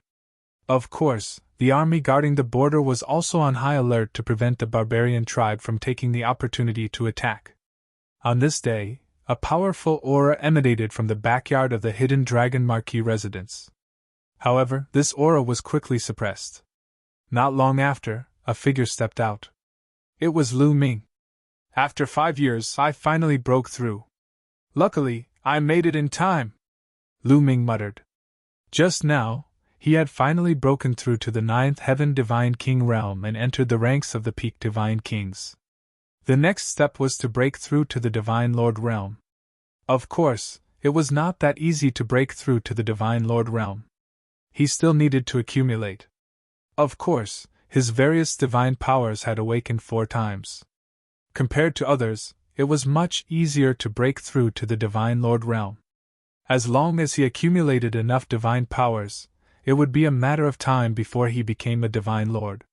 Of course, the army guarding the border was also on high alert to prevent the barbarian tribe from taking the opportunity to attack. On this day, A powerful aura emanated from the backyard of the hidden Dragon Marquis residence. However, this aura was quickly suppressed. Not long after, a figure stepped out. It was Lu Ming. After 5 years, I finally broke through. Luckily, I made it in time, Lu Ming muttered. Just now, he had finally broken through to the 9th Heaven Divine King realm and entered the ranks of the Peak Divine Kings. The next step was to break through to the Divine Lord realm. Of course, it was not that easy to break through to the Divine Lord realm. He still needed to accumulate. Of course, his various divine powers had awakened 4 times. Compared to others, it was much easier to break through to the Divine Lord realm. As long as he accumulated enough divine powers, it would be a matter of time before he became a Divine Lord.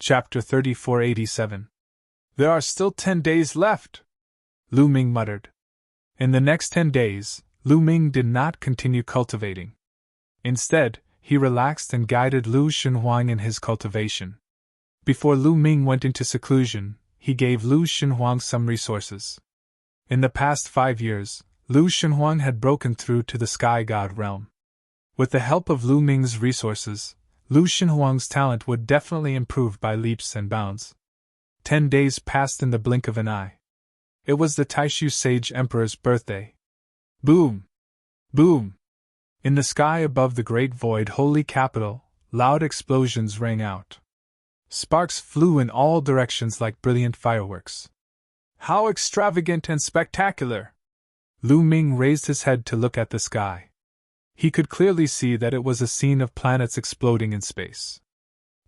Chapter 3487. There are still 10 days left, Lu Ming muttered. In the next 10 days, Lu Ming did not continue cultivating. Instead, he relaxed and guided Lu Xinhuang in his cultivation. Before Lu Ming went into seclusion, he gave Lu Xinhuang some resources. In the past 5 years, Lu Xinhuang had broken through to the Sky God realm. With the help of Lu Ming's resources, Lu Xinhuang's talent would definitely improve by leaps and bounds. 10 days passed in the blink of an eye. It was the Taishu Sage Emperor's birthday. Boom! Boom! In the sky above the great void holy capital, loud explosions rang out. Sparks flew in all directions like brilliant fireworks. How extravagant and spectacular! Lu Ming raised his head to look at the sky. He could clearly see that it was a scene of planets exploding in space.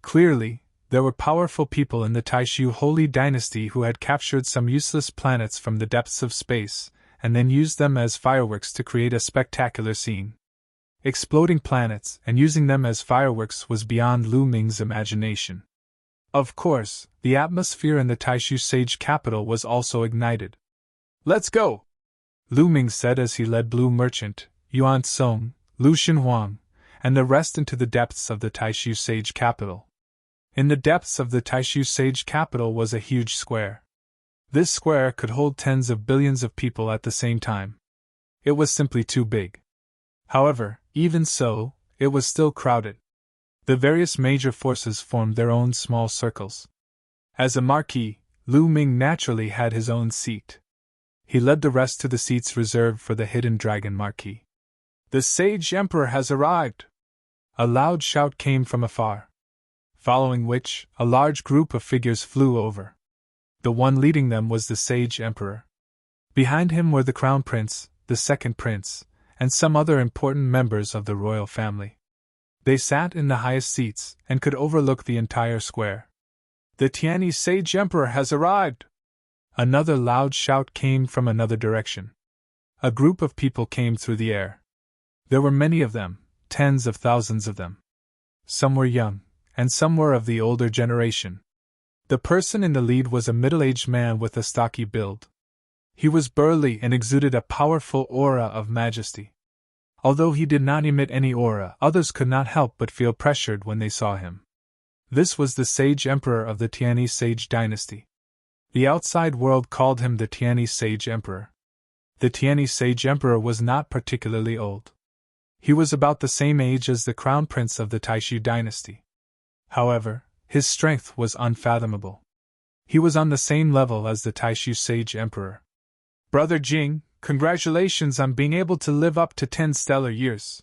Clearly, there were powerful people in the Taishu Holy Dynasty who had captured some useless planets from the depths of space, and then used them as fireworks to create a spectacular scene. Exploding planets and using them as fireworks was beyond Lu Ming's imagination. Of course, the atmosphere in the Taishu Sage capital was also ignited. Let's go! Lu Ming said as he led Blue Merchant, Yuan Song, Lu Xinhuang, and the rest into the depths of the Taishu Sage capital. In the depths of the Taishu Sage capital was a huge square. This square could hold tens of billions of people at the same time. It was simply too big. However, even so, it was still crowded. The various major forces formed their own small circles. As a marquis, Lu Ming naturally had his own seat. He led the rest to the seats reserved for the hidden Dragon Marquis. The Sage Emperor has arrived! A loud shout came from afar. Following which, a large group of figures flew over. The one leading them was the Sage Emperor. Behind him were the Crown Prince, the Second Prince, and some other important members of the royal family. They sat in the highest seats and could overlook the entire square. The Tianyi Sage Emperor has arrived! Another loud shout came from another direction. A group of people came through the air. There were many of them, tens of thousands of them. Some were young, and some were of the older generation. The person in the lead was a middle-aged man with a stocky build. He was burly and exuded a powerful aura of majesty. Although he did not emit any aura, others could not help but feel pressured when they saw him. This was the Sage Emperor of the Tianyi Sage dynasty. The outside world called him the Tianyi Sage Emperor. The Tianyi Sage Emperor was not particularly old. He was about the same age as the Crown Prince of the Taishu dynasty. However, his strength was unfathomable. He was on the same level as the Taishu Sage Emperor. Brother Jing, congratulations on being able to live up to 10 stellar years.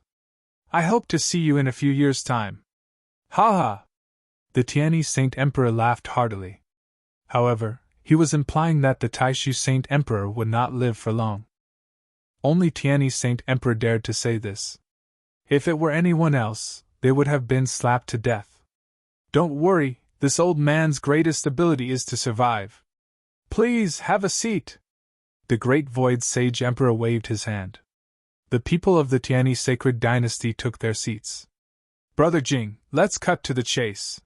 I hope to see you in a few years' time. Ha ha! The Tianyi Saint Emperor laughed heartily. However, he was implying that the Taishu Saint Emperor would not live for long. Only Tianyi Saint Emperor dared to say this. If it were anyone else, they would have been slapped to death. Don't worry, this old man's greatest ability is to survive. Please have a seat. The Great Void Sage Emperor waved his hand. The people of the Tianyi Sacred Dynasty took their seats. Brother Jing, let's cut to the chase.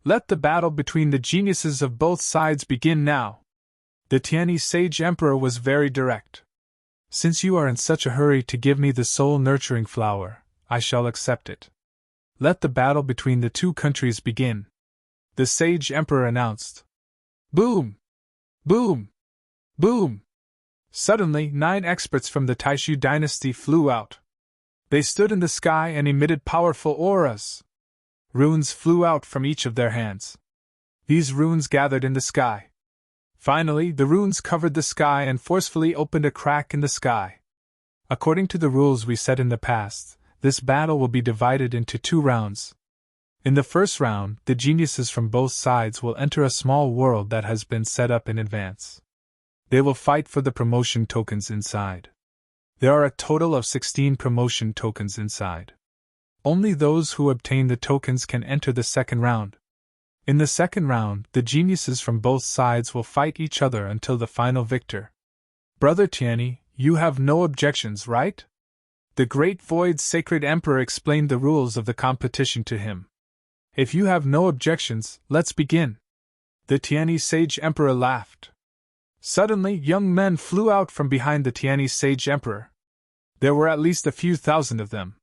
Let the battle between the geniuses of both sides begin now. The Tianyi Sage Emperor was very direct. Since you are in such a hurry to give me the soul-nurturing flower, I shall accept it. Let the battle between the two countries begin. The Sage Emperor announced. Boom! Boom! Boom! Suddenly, 9 experts from the Taishu dynasty flew out. They stood in the sky and emitted powerful auras. Runes flew out from each of their hands. These runes gathered in the sky. Finally, the runes covered the sky and forcefully opened a crack in the sky. According to the rules we set in the past, this battle will be divided into 2 rounds. In the first round, the geniuses from both sides will enter a small world that has been set up in advance. They will fight for the promotion tokens inside. There are a total of 16 promotion tokens inside. Only those who obtain the tokens can enter the second round. In the second round, the geniuses from both sides will fight each other until the final victor. Brother Tianyi, you have no objections, right? The Great Void's Sacred Emperor explained the rules of the competition to him. If you have no objections, let's begin. The Tianyi Sage Emperor laughed. Suddenly, young men flew out from behind the Tianyi Sage Emperor. There were at least a few thousand of them.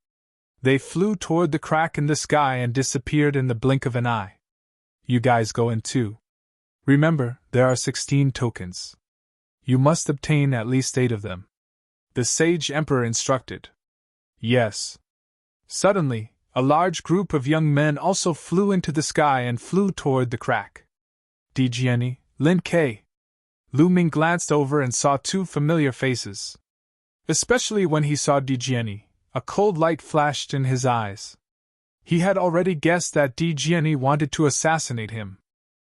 They flew toward the crack in the sky and disappeared in the blink of an eye. You guys go in too. Remember, there are 16 tokens. You must obtain at least 8 of them. The Sage Emperor instructed. Yes. Suddenly, a large group of young men also flew into the sky and flew toward the crack. Dijiani, Lin Ke. Lu Ming glanced over and saw 2 familiar faces. Especially when he saw Dijiani, a cold light flashed in his eyes. He had already guessed that Dijiani wanted to assassinate him.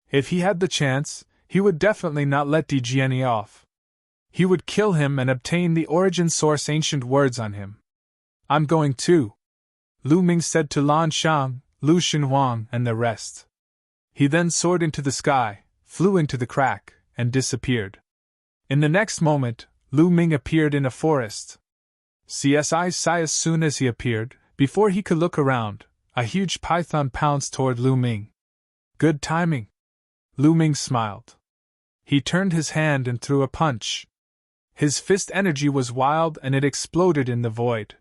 If he had the chance, he would definitely not let Dijiani off. He would kill him and obtain the origin source ancient words on him. I'm going too, Lu Ming said to Lan Shang, Lu Xinhuang, and the rest. He then soared into the sky, flew into the crack, and disappeared. In the next moment, Lu Ming appeared in a forest. As soon as he appeared, before he could look around, a huge python pounced toward Lu Ming. Good timing. Lu Ming smiled. He turned his hand and threw a punch. His fist energy was wild and it exploded in the void.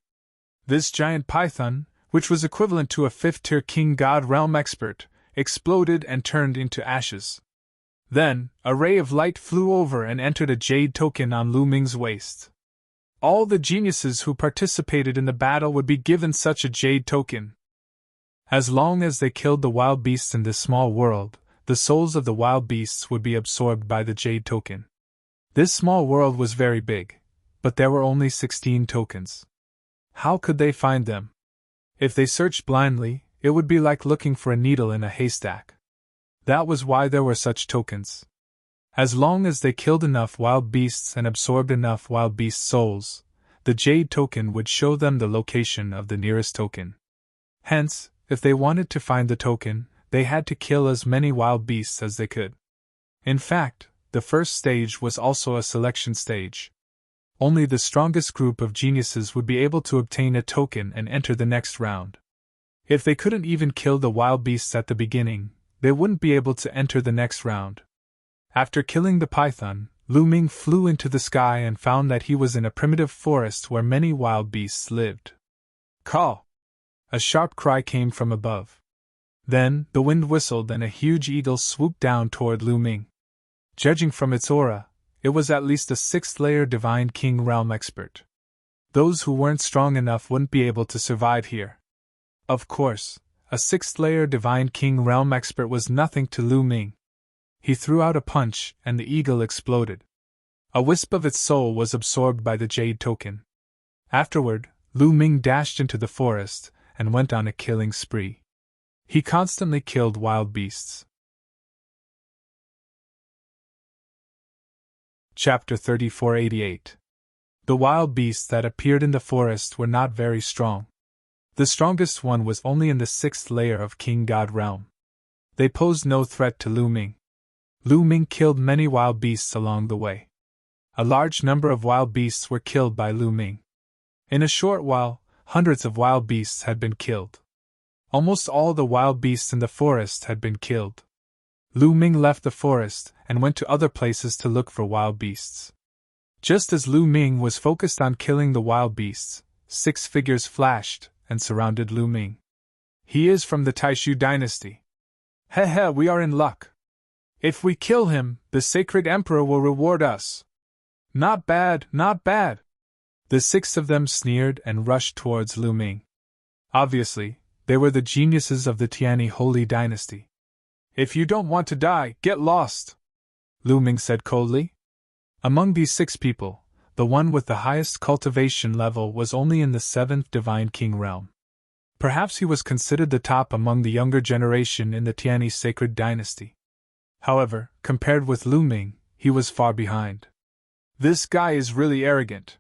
This giant python, which was equivalent to a 5th-tier King God Realm expert, exploded and turned into ashes. Then, a ray of light flew over and entered a jade token on Lu Ming's waist. All the geniuses who participated in the battle would be given such a jade token. As long as they killed the wild beasts in this small world, the souls of the wild beasts would be absorbed by the jade token. This small world was very big, but there were only 16 tokens. How could they find them? If they searched blindly, it would be like looking for a needle in a haystack. That was why there were such tokens. As long as they killed enough wild beasts and absorbed enough wild beast souls, the jade token would show them the location of the nearest token. Hence, if they wanted to find the token, they had to kill as many wild beasts as they could. In fact, the first stage was also a selection stage. Only the strongest group of geniuses would be able to obtain a token and enter the next round. If they couldn't even kill the wild beasts at the beginning, they wouldn't be able to enter the next round. After killing the python, Lu Ming flew into the sky and found that he was in a primitive forest where many wild beasts lived. Caw! A sharp cry came from above. Then, the wind whistled and a huge eagle swooped down toward Lu Ming. Judging from its aura, it was at least a 6th-layer Divine King Realm expert. Those who weren't strong enough wouldn't be able to survive here. Of course, a 6th-layer Divine King Realm expert was nothing to Lu Ming. He threw out a punch and the eagle exploded. A wisp of its soul was absorbed by the jade token. Afterward, Lu Ming dashed into the forest and went on a killing spree. He constantly killed wild beasts. Chapter 3488. The wild beasts that appeared in the forest were not very strong. The strongest one was only in the 6th layer of King God Realm. They posed no threat to Lu Ming. Lu Ming killed many wild beasts along the way. A large number of wild beasts were killed by Lu Ming. In a short while, hundreds of wild beasts had been killed. Almost all the wild beasts in the forest had been killed. Lu Ming left the forest and went to other places to look for wild beasts. Just as Lu Ming was focused on killing the wild beasts, 6 figures flashed and surrounded Lu Ming. He is from the Taishu dynasty. We are in luck. If we kill him, the sacred emperor will reward us. Not bad, not bad. The 6 of them sneered and rushed towards Lu Ming. Obviously, they were the geniuses of the Tianyi Holy Dynasty. If you don't want to die, get lost, Lu Ming said coldly. Among these 6 people, the one with the highest cultivation level was only in the 7th Divine King realm. Perhaps he was considered the top among the younger generation in the Tianyi Sacred Dynasty. However, compared with Lu Ming, he was far behind. This guy is really arrogant.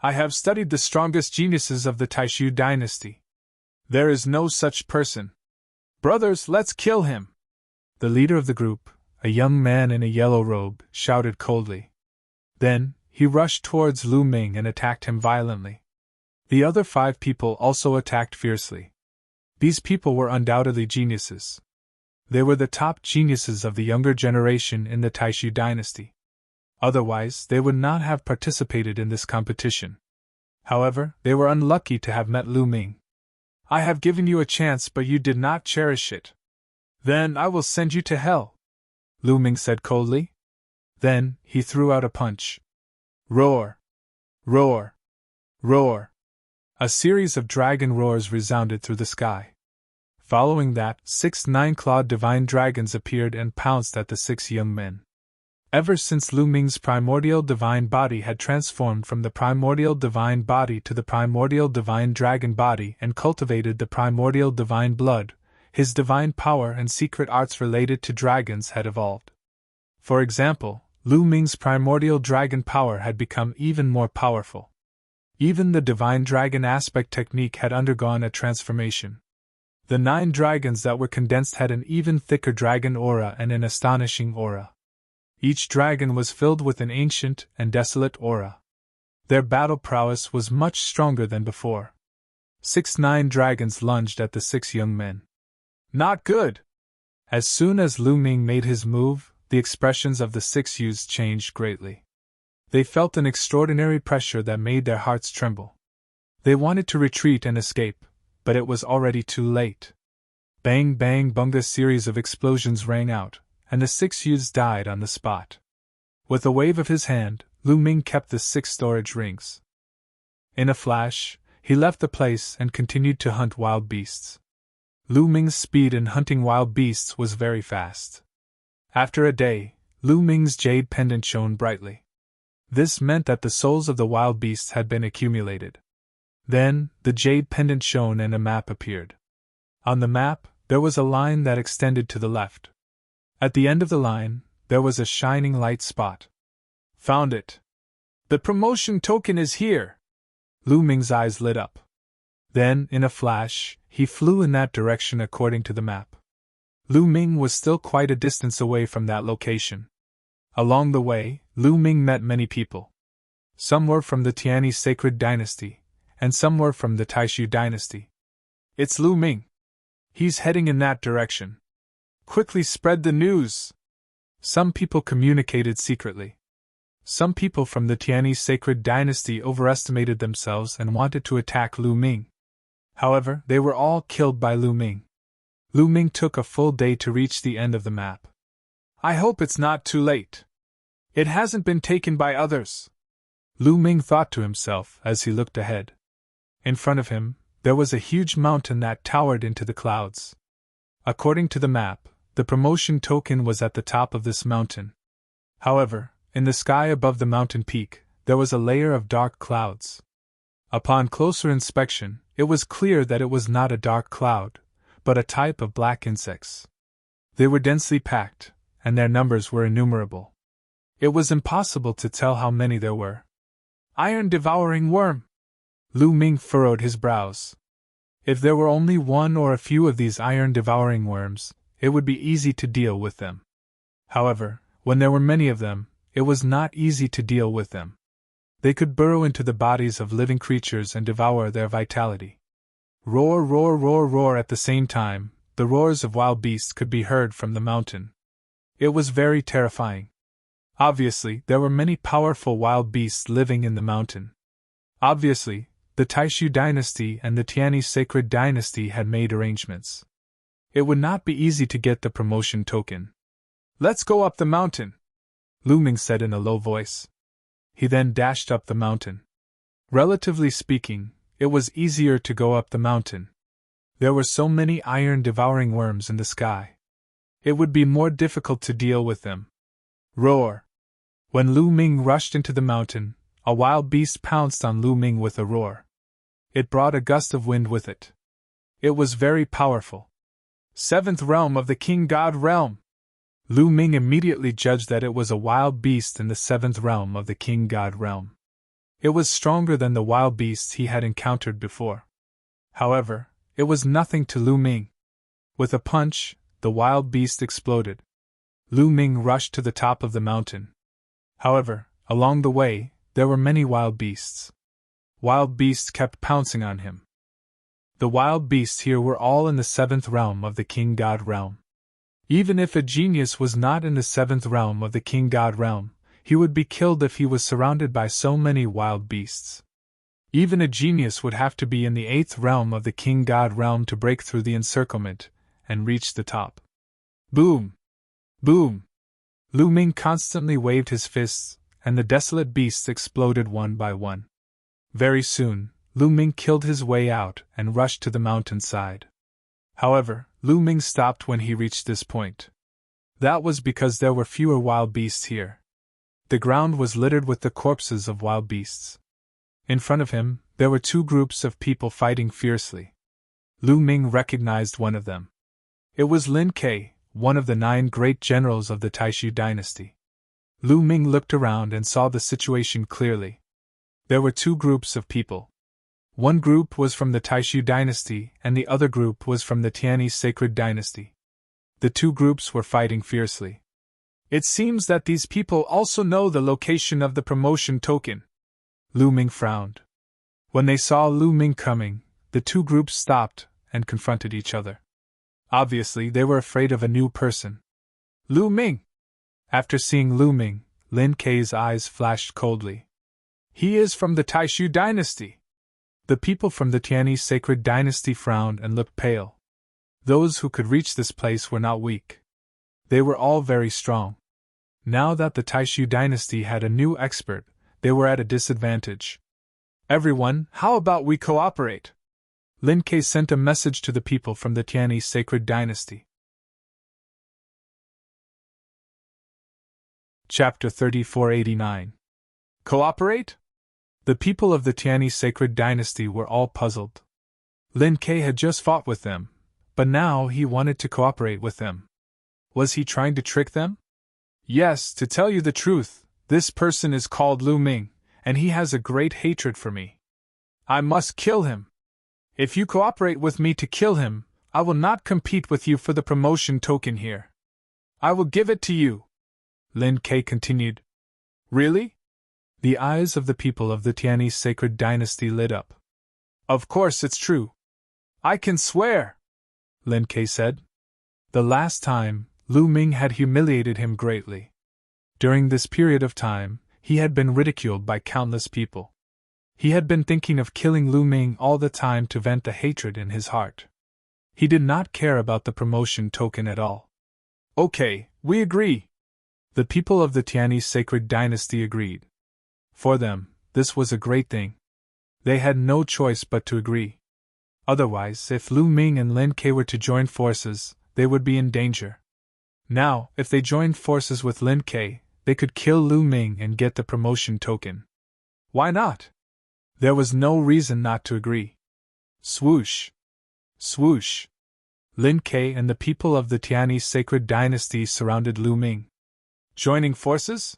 I have studied the strongest geniuses of the Taishu dynasty. There is no such person. Brothers, let's kill him! The leader of the group, a young man in a yellow robe, shouted coldly. Then, he rushed towards Lu Ming and attacked him violently. The other 5 people also attacked fiercely. These people were undoubtedly geniuses. They were the top geniuses of the younger generation in the Taishu dynasty. Otherwise, they would not have participated in this competition. However, they were unlucky to have met Lu Ming. I have given you a chance, but you did not cherish it. Then I will send you to hell, Lu Ming said coldly. Then, he threw out a punch. Roar! Roar! Roar! A series of dragon roars resounded through the sky. Following that, 6 9-clawed divine dragons appeared and pounced at the 6 young men. Ever since Lu Ming's primordial divine body had transformed from the primordial divine body to the primordial divine dragon body and cultivated the primordial divine blood, his divine power and secret arts related to dragons had evolved. For example, Lu Ming's primordial dragon power had become even more powerful. Even the divine dragon aspect technique had undergone a transformation. The 9 dragons that were condensed had an even thicker dragon aura and an astonishing aura. Each dragon was filled with an ancient and desolate aura. Their battle prowess was much stronger than before. 6 9 dragons lunged at the 6 young men. Not good! As soon as Lu Ming made his move, the expressions of the 6 youths changed greatly. They felt an extraordinary pressure that made their hearts tremble. They wanted to retreat and escape, but it was already too late. Bang bang bung, a series of explosions rang out, and the 6 youths died on the spot. With a wave of his hand, Lu Ming kept the 6 storage rings. In a flash, he left the place and continued to hunt wild beasts. Lu Ming's speed in hunting wild beasts was very fast. After a day, Lu Ming's jade pendant shone brightly. This meant that the souls of the wild beasts had been accumulated. Then, the jade pendant shone and a map appeared. On the map, there was a line that extended to the left. At the end of the line, there was a shining light spot. Found it! The promotion token is here! Lu Ming's eyes lit up. Then, in a flash, he flew in that direction according to the map. Lu Ming was still quite a distance away from that location. Along the way, Lu Ming met many people. Some were from the Tianyi Sacred Dynasty, and some were from the Taishu Dynasty. It's Lu Ming. He's heading in that direction. Quickly spread the news! Some people communicated secretly. Some people from the Tianyi Sacred Dynasty overestimated themselves and wanted to attack Lu Ming. However, they were all killed by Lu Ming. Lu Ming took a full day to reach the end of the map. I hope it's not too late. It hasn't been taken by others, Lu Ming thought to himself as he looked ahead. In front of him, there was a huge mountain that towered into the clouds. According to the map, the promotion token was at the top of this mountain. However, in the sky above the mountain peak, there was a layer of dark clouds. Upon closer inspection, it was clear that it was not a dark cloud, but a type of black insects. They were densely packed, and their numbers were innumerable. It was impossible to tell how many there were. Iron-devouring worm! Lu Ming furrowed his brows. If there were only one or a few of these iron-devouring worms, it would be easy to deal with them. However, when there were many of them, it was not easy to deal with them. They could burrow into the bodies of living creatures and devour their vitality. Roar, roar, roar, roar! At the same time, the roars of wild beasts could be heard from the mountain. It was very terrifying. Obviously, there were many powerful wild beasts living in the mountain. Obviously, the Taishu dynasty and the Tianyi Sacred Dynasty had made arrangements. It would not be easy to get the promotion token. Let's go up the mountain, Lu Ming said in a low voice. He then dashed up the mountain. Relatively speaking, it was easier to go up the mountain. There were so many iron-devouring worms in the sky. It would be more difficult to deal with them. Roar! When Lu Ming rushed into the mountain, a wild beast pounced on Lu Ming with a roar. It brought a gust of wind with it. It was very powerful. Seventh realm of the King God realm! Lu Ming immediately judged that it was a wild beast in the seventh realm of the King God realm. It was stronger than the wild beasts he had encountered before. However, it was nothing to Lu Ming. With a punch, the wild beast exploded. Lu Ming rushed to the top of the mountain. However, along the way, there were many wild beasts. Wild beasts kept pouncing on him. The wild beasts here were all in the seventh realm of the King God realm. Even if a genius was not in the seventh realm of the King God realm, he would be killed if he was surrounded by so many wild beasts. Even a genius would have to be in the eighth realm of the King God realm to break through the encirclement and reach the top. Boom! Boom! Lu Ming constantly waved his fists, and the desolate beasts exploded one by one. Very soon, Lu Ming killed his way out and rushed to the mountainside. However, Lu Ming stopped when he reached this point. That was because there were fewer wild beasts here. The ground was littered with the corpses of wild beasts. In front of him, there were two groups of people fighting fiercely. Lu Ming recognized one of them. It was Lin Ke, one of the 9 great generals of the Taishu dynasty. Lu Ming looked around and saw the situation clearly. There were two groups of people. One group was from the Taishu dynasty and the other group was from the Tianyi sacred dynasty. The two groups were fighting fiercely. It seems that these people also know the location of the promotion token. Lu Ming frowned. When they saw Lu Ming coming, the two groups stopped and confronted each other. Obviously, they were afraid of a new person. Lu Ming! After seeing Lu Ming, Lin Ke's eyes flashed coldly. He is from the Taishu dynasty. The people from the Tianyi sacred dynasty frowned and looked pale. Those who could reach this place were not weak. They were all very strong. Now that the Taishu dynasty had a new expert, they were at a disadvantage. Everyone, how about we cooperate? Lin Ke sent a message to the people from the Tianyi sacred dynasty. Chapter 3489. Cooperate? The people of the Tianyi sacred dynasty were all puzzled. Lin Ke had just fought with them, but now he wanted to cooperate with them. Was he trying to trick them? Yes, to tell you the truth, this person is called Lu Ming, and he has a great hatred for me. I must kill him. If you cooperate with me to kill him, I will not compete with you for the promotion token here. I will give it to you. Lin Ke continued. Really? The eyes of the people of the Tianyi sacred dynasty lit up. Of course it's true. I can swear, Lin Ke said. The last time, Lu Ming had humiliated him greatly. During this period of time, he had been ridiculed by countless people. He had been thinking of killing Lu Ming all the time to vent the hatred in his heart. He did not care about the promotion token at all. Okay, we agree. The people of the Tianyi sacred dynasty agreed. For them, this was a great thing. They had no choice but to agree. Otherwise, if Lu Ming and Lin Ke were to join forces, they would be in danger. Now, if they joined forces with Lin Ke, they could kill Lu Ming and get the promotion token. Why not? There was no reason not to agree. Swoosh! Swoosh! Lin Ke and the people of the Tianyi sacred dynasty surrounded Lu Ming. Joining forces?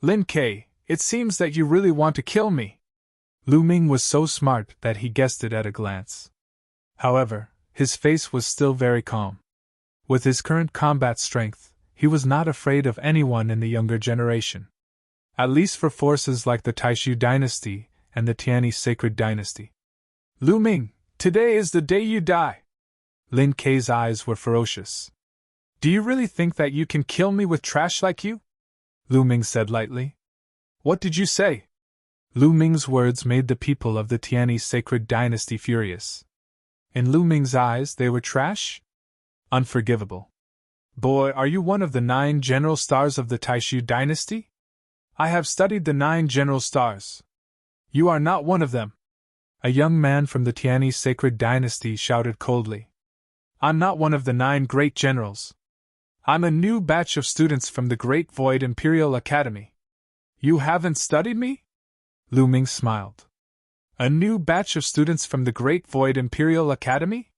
Lin Ke, it seems that you really want to kill me. Lu Ming was so smart that he guessed it at a glance. However, his face was still very calm. With his current combat strength, he was not afraid of anyone in the younger generation. At least for forces like the Taishu dynasty and the Tianyi sacred dynasty. Lu Ming, today is the day you die. Lin Ke's eyes were ferocious. Do you really think that you can kill me with trash like you? Lu Ming said lightly. What did you say? Lu Ming's words made the people of the Tianyi sacred dynasty furious. In Lu Ming's eyes, they were trash? Unforgivable. Boy, are you one of the 9 general stars of the Taishu dynasty? I have studied the 9 general stars. You are not one of them. A young man from the Tiani sacred dynasty shouted coldly. I'm not one of the 9 great generals. I'm a new batch of students from the Great Void Imperial Academy. You haven't studied me? Lu Ming smiled. A new batch of students from the Great Void Imperial Academy?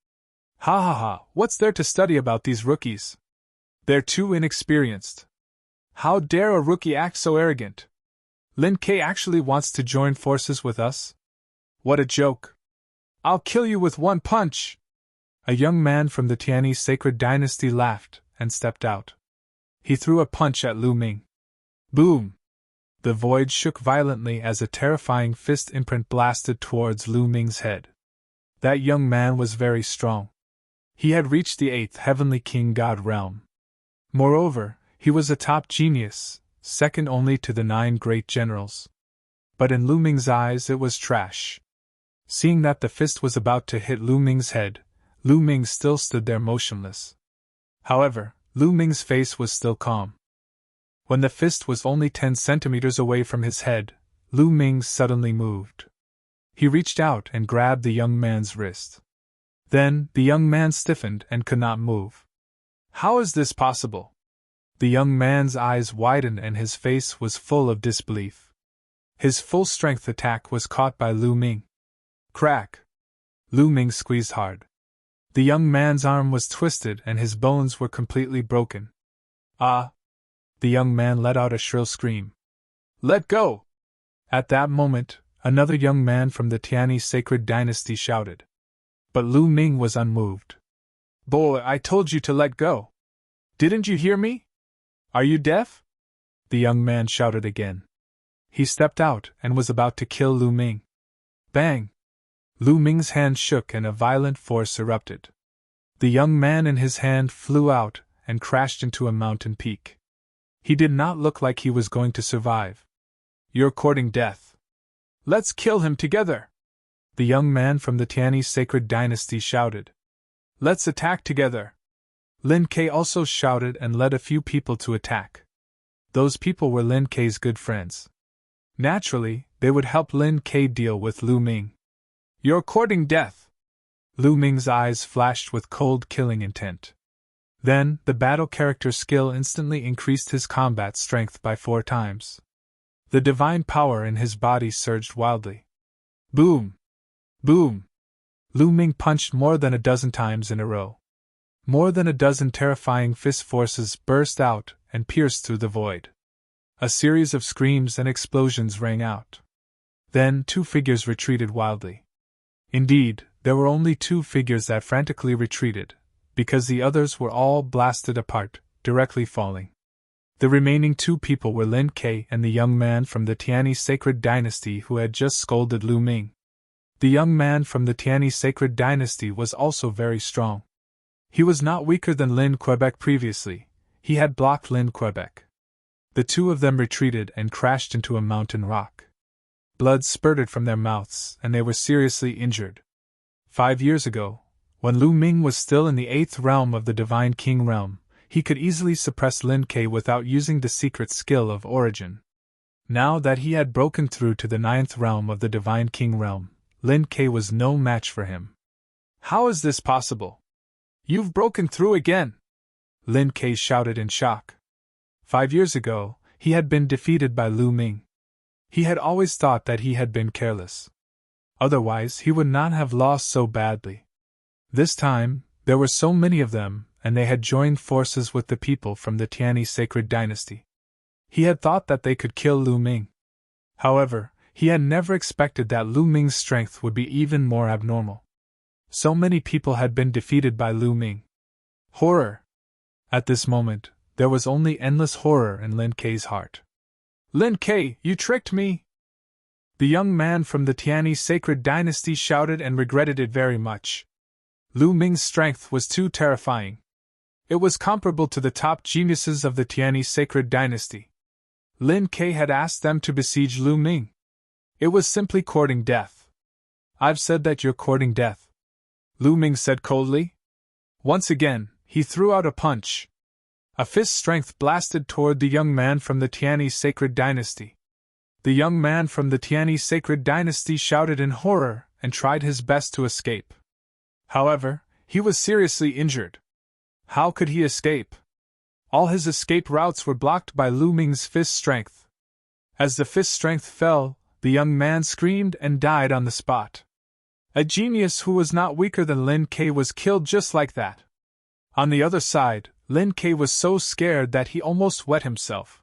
Ha ha ha, what's there to study about these rookies? They're too inexperienced. How dare a rookie act so arrogant? Lin Kei actually wants to join forces with us? What a joke. I'll kill you with one punch! A young man from the Tiani sacred dynasty laughed and stepped out. He threw a punch at Lu Ming. Boom! The void shook violently as a terrifying fist imprint blasted towards Lu Ming's head. That young man was very strong. He had reached the 8th heavenly king god realm. Moreover, he was a top genius, second only to the 9 great generals. But in Lu Ming's eyes it was trash. Seeing that the fist was about to hit Lu Ming's head, Lu Ming still stood there motionless. However, Lu Ming's face was still calm. When the fist was only 10 centimeters away from his head, Lu Ming suddenly moved. He reached out and grabbed the young man's wrist. Then, the young man stiffened and could not move. How is this possible? The young man's eyes widened and his face was full of disbelief. His full-strength attack was caught by Lu Ming. Crack! Lu Ming squeezed hard. The young man's arm was twisted and his bones were completely broken. Ah! The young man let out a shrill scream. Let go! At that moment, another young man from the Tiani sacred dynasty shouted. But Lu Ming was unmoved. Boy, I told you to let go. Didn't you hear me? Are you deaf? The young man shouted again. He stepped out and was about to kill Lu Ming. Bang! Lu Ming's hand shook and a violent force erupted. The young man in his hand flew out and crashed into a mountain peak. He did not look like he was going to survive. You're courting death. Let's kill him together! The young man from the Tiani sacred dynasty shouted. Let's attack together! Lin Kei also shouted and led a few people to attack. Those people were Lin Kei's good friends. Naturally, they would help Lin Kei deal with Lu Ming. You're courting death! Lu Ming's eyes flashed with cold killing intent. Then, the battle character's skill instantly increased his combat strength by 4 times. The divine power in his body surged wildly. Boom! Boom! Lu Ming punched more than a dozen times in a row. More than a dozen terrifying fist forces burst out and pierced through the void. A series of screams and explosions rang out. Then 2 figures retreated wildly. Indeed, there were only 2 figures that frantically retreated, because the others were all blasted apart, directly falling. The remaining 2 people were Lin Kei and the young man from the Tiani sacred dynasty who had just scolded Lu Ming. The young man from the Tiani sacred dynasty was also very strong. He was not weaker than Lin Quebec previously, he had blocked Lin Quebec. The 2 of them retreated and crashed into a mountain rock. Blood spurted from their mouths and they were seriously injured. 5 years ago, when Lu Ming was still in the 8th realm of the Divine King realm, he could easily suppress Lin Kei without using the secret skill of origin. Now that he had broken through to the 9th realm of the Divine King realm, Lin Kei was no match for him. How is this possible? You've broken through again! Lin Kei shouted in shock. 5 years ago, he had been defeated by Lu Ming. He had always thought that he had been careless. Otherwise, he would not have lost so badly. This time, there were so many of them, and they had joined forces with the people from the Tiani sacred dynasty. He had thought that they could kill Lu Ming. However, he had never expected that Lu Ming's strength would be even more abnormal. So many people had been defeated by Lu Ming. Horror! At this moment, there was only endless horror in Lin Kei's heart. Lin Kei, you tricked me! The young man from the Tiani sacred dynasty shouted and regretted it very much. Lu Ming's strength was too terrifying. It was comparable to the top geniuses of the Tiani sacred dynasty. Lin Kei had asked them to besiege Lu Ming. It was simply courting death. I've said that you're courting death, Lu Ming said coldly. Once again, he threw out a punch. A fist strength blasted toward the young man from the Tiani sacred dynasty. The young man from the Tiani sacred dynasty shouted in horror and tried his best to escape. However, he was seriously injured. How could he escape? All his escape routes were blocked by Lu Ming's fist strength. As the fist strength fell, the young man screamed and died on the spot. A genius who was not weaker than Lin Ke was killed just like that. On the other side, Lin Ke was so scared that he almost wet himself.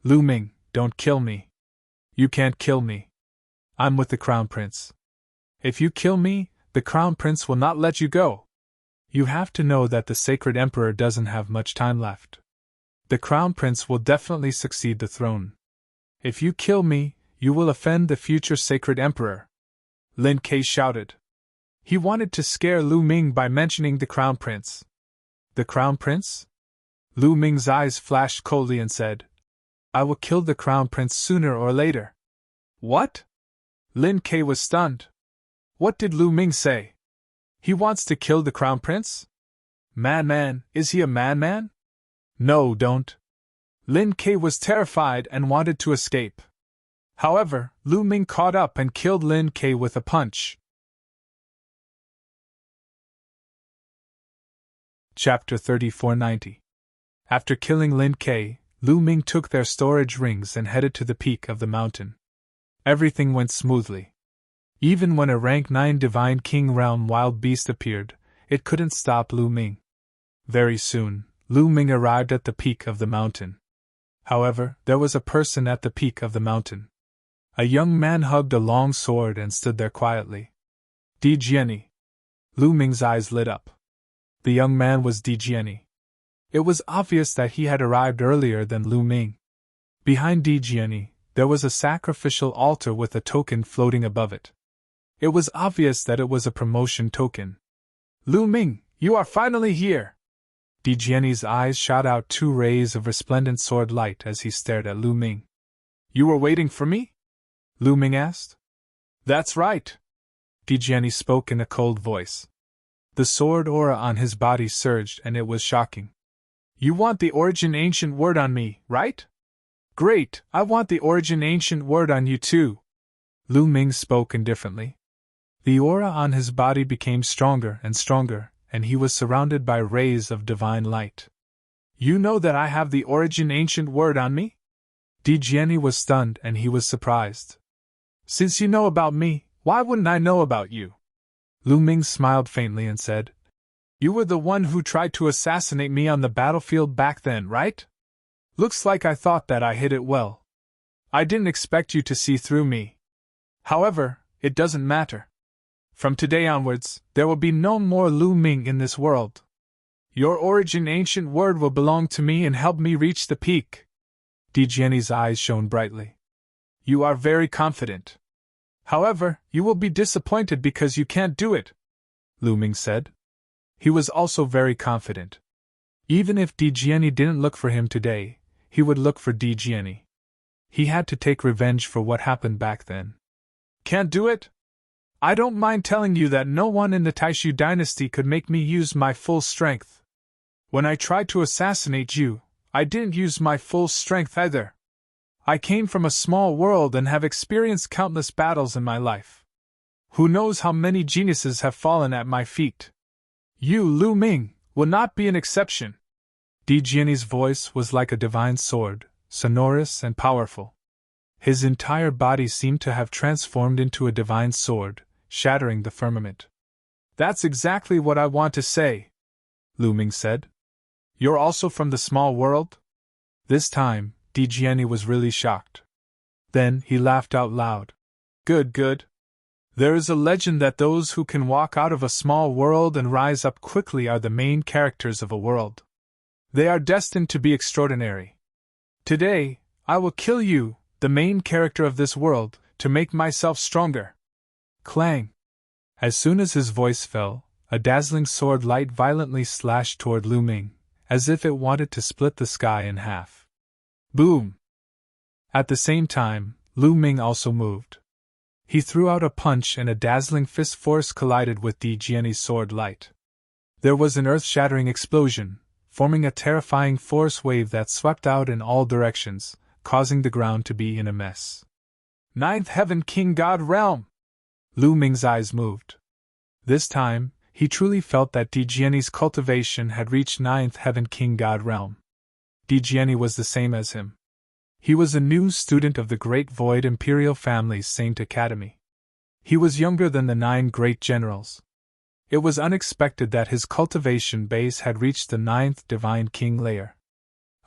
Lu Ming, don't kill me. You can't kill me. I'm with the Crown Prince. If you kill me, the Crown Prince will not let you go. You have to know that the Sacred Emperor doesn't have much time left. The Crown Prince will definitely succeed the throne. If you kill me, you will offend the future Sacred Emperor. Lin Ke shouted. He wanted to scare Lu Ming by mentioning the Crown Prince. The Crown Prince? Lu Ming's eyes flashed coldly and said, I will kill the Crown Prince sooner or later. What? Lin Ke was stunned. What did Lu Ming say? He wants to kill the Crown Prince? Madman, is he a madman? No, don't. Lin Ke was terrified and wanted to escape. However, Lu Ming caught up and killed Lin Ke with a punch. Chapter 3490. After killing Lin Ke, Lu Ming took their storage rings and headed to the peak of the mountain. Everything went smoothly. Even when a rank 9 Divine King realm wild beast appeared, it couldn't stop Lu Ming. Very soon, Lu Ming arrived at the peak of the mountain. However, there was a person at the peak of the mountain. A young man hugged a long sword and stood there quietly. Di Jiani. Lu Ming's eyes lit up. The young man was Di Jiani. It was obvious that he had arrived earlier than Lu Ming. Behind Di Jiani, there was a sacrificial altar with a token floating above it. It was obvious that it was a promotion token. Lu Ming, you are finally here! Di Jiani's eyes shot out 2 rays of resplendent sword light as he stared at Lu Ming. You were waiting for me? Lu Ming asked. That's right. Di Jiani spoke in a cold voice. The sword aura on his body surged and it was shocking. You want the origin ancient word on me, right? Great, I want the origin ancient word on you too. Lu Ming spoke indifferently. The aura on his body became stronger and stronger, and he was surrounded by rays of divine light. You know that I have the origin ancient word on me? Di Jiani was stunned and he was surprised. Since you know about me, why wouldn't I know about you? Lu Ming smiled faintly and said, You were the one who tried to assassinate me on the battlefield back then, right? Looks like I thought that I hid it well. I didn't expect you to see through me. However, it doesn't matter. From today onwards, there will be no more Lu Ming in this world. Your origin ancient word will belong to me and help me reach the peak. Di Jiani's eyes shone brightly. You are very confident. However, you will be disappointed because you can't do it, Lu Ming said. He was also very confident. Even if Di Jiani didn't look for him today, he would look for Di Jiani. He had to take revenge for what happened back then. Can't do it? I don't mind telling you that no one in the Taishu dynasty could make me use my full strength. When I tried to assassinate you, I didn't use my full strength either. I came from a small world and have experienced countless battles in my life. Who knows how many geniuses have fallen at my feet? You, Lu Ming, will not be an exception. Di Jiani's voice was like a divine sword, sonorous and powerful. His entire body seemed to have transformed into a divine sword, shattering the firmament. That's exactly what I want to say, Lu Ming said. You're also from the small world? This time, Di Jiani was really shocked. Then he laughed out loud. Good, good. There is a legend that those who can walk out of a small world and rise up quickly are the main characters of a world. They are destined to be extraordinary. Today, I will kill you, the main character of this world, to make myself stronger. Clang! As soon as his voice fell, a dazzling sword light violently slashed toward Lu Ming, as if it wanted to split the sky in half. Boom! At the same time, Lu Ming also moved. He threw out a punch and a dazzling fist force collided with Di Jiani's sword light. There was an earth-shattering explosion, forming a terrifying force wave that swept out in all directions, causing the ground to be in a mess. Ninth Heaven King God Realm! Lu Ming's eyes moved. This time, he truly felt that Dijiani's cultivation had reached Ninth Heaven King God Realm. Dijiani was the same as him. He was a new student of the Great Void Imperial Family's Saint Academy. He was younger than the 9 great generals. It was unexpected that his cultivation base had reached the 9th Divine King layer.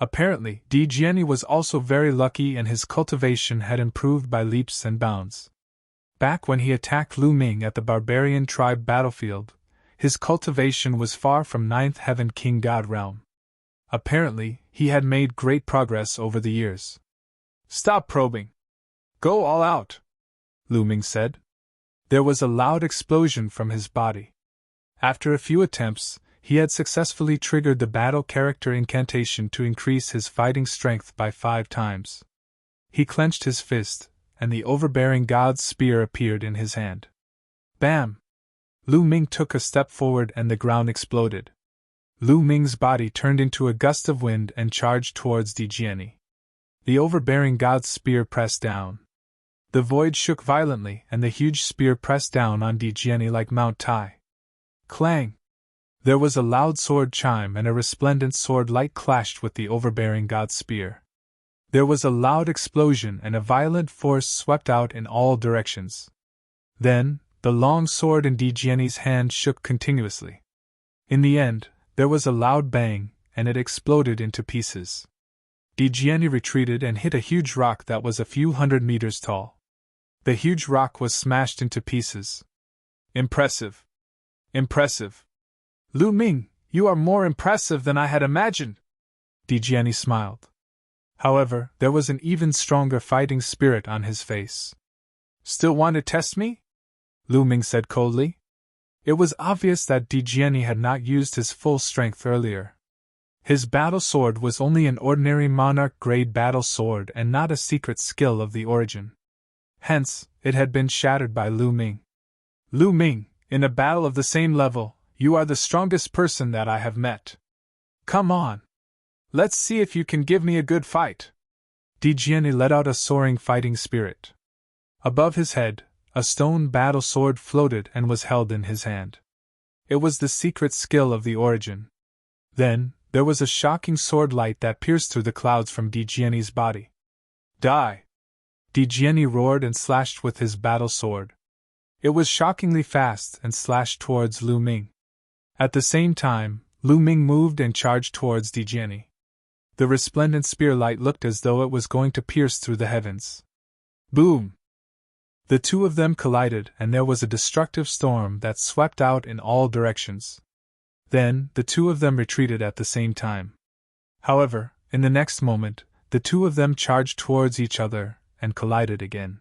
Apparently, Dijiani was also very lucky and his cultivation had improved by leaps and bounds. Back when he attacked Lu Ming at the barbarian tribe battlefield, his cultivation was far from 9th Heaven King God Realm. Apparently, he had made great progress over the years. Stop probing. Go all out, Lu Ming said. There was a loud explosion from his body. After a few attempts, he had successfully triggered the battle character incantation to increase his fighting strength by 5 times. He clenched his fist, and the overbearing god's spear appeared in his hand. Bam! Lu Ming took a step forward and the ground exploded. Lu Ming's body turned into a gust of wind and charged towards Dijiani. The overbearing god's spear pressed down. The void shook violently and the huge spear pressed down on Dijiani like Mount Tai. Clang! There was a loud sword chime and a resplendent sword light clashed with the overbearing god's spear. There was a loud explosion and a violent force swept out in all directions. Then, the long sword in Dijiani's hand shook continuously. In the end, there was a loud bang, and it exploded into pieces. Dijiani retreated and hit a huge rock that was a few hundred meters tall. The huge rock was smashed into pieces. Impressive. Impressive. Lu Ming, you are more impressive than I had imagined. Dijiani smiled. However, there was an even stronger fighting spirit on his face. Still want to test me? Lu Ming said coldly. It was obvious that Dijiani had not used his full strength earlier. His battle sword was only an ordinary monarch-grade battle sword and not a secret skill of the origin. Hence, it had been shattered by Lu Ming. Lu Ming, in a battle of the same level, you are the strongest person that I have met. Come on. Let's see if you can give me a good fight. Dijiani let out a soaring fighting spirit. Above his head, a stone battle sword floated and was held in his hand. It was the secret skill of the origin. Then, there was a shocking sword light that pierced through the clouds from Dijiani's body. Die! Dijiani roared and slashed with his battle sword. It was shockingly fast and slashed towards Lu Ming. At the same time, Lu Ming moved and charged towards Dijiani. The resplendent spear light looked as though it was going to pierce through the heavens. Boom! The two of them collided and there was a destructive storm that swept out in all directions. Then, the two of them retreated at the same time. However, in the next moment, the two of them charged towards each other and collided again.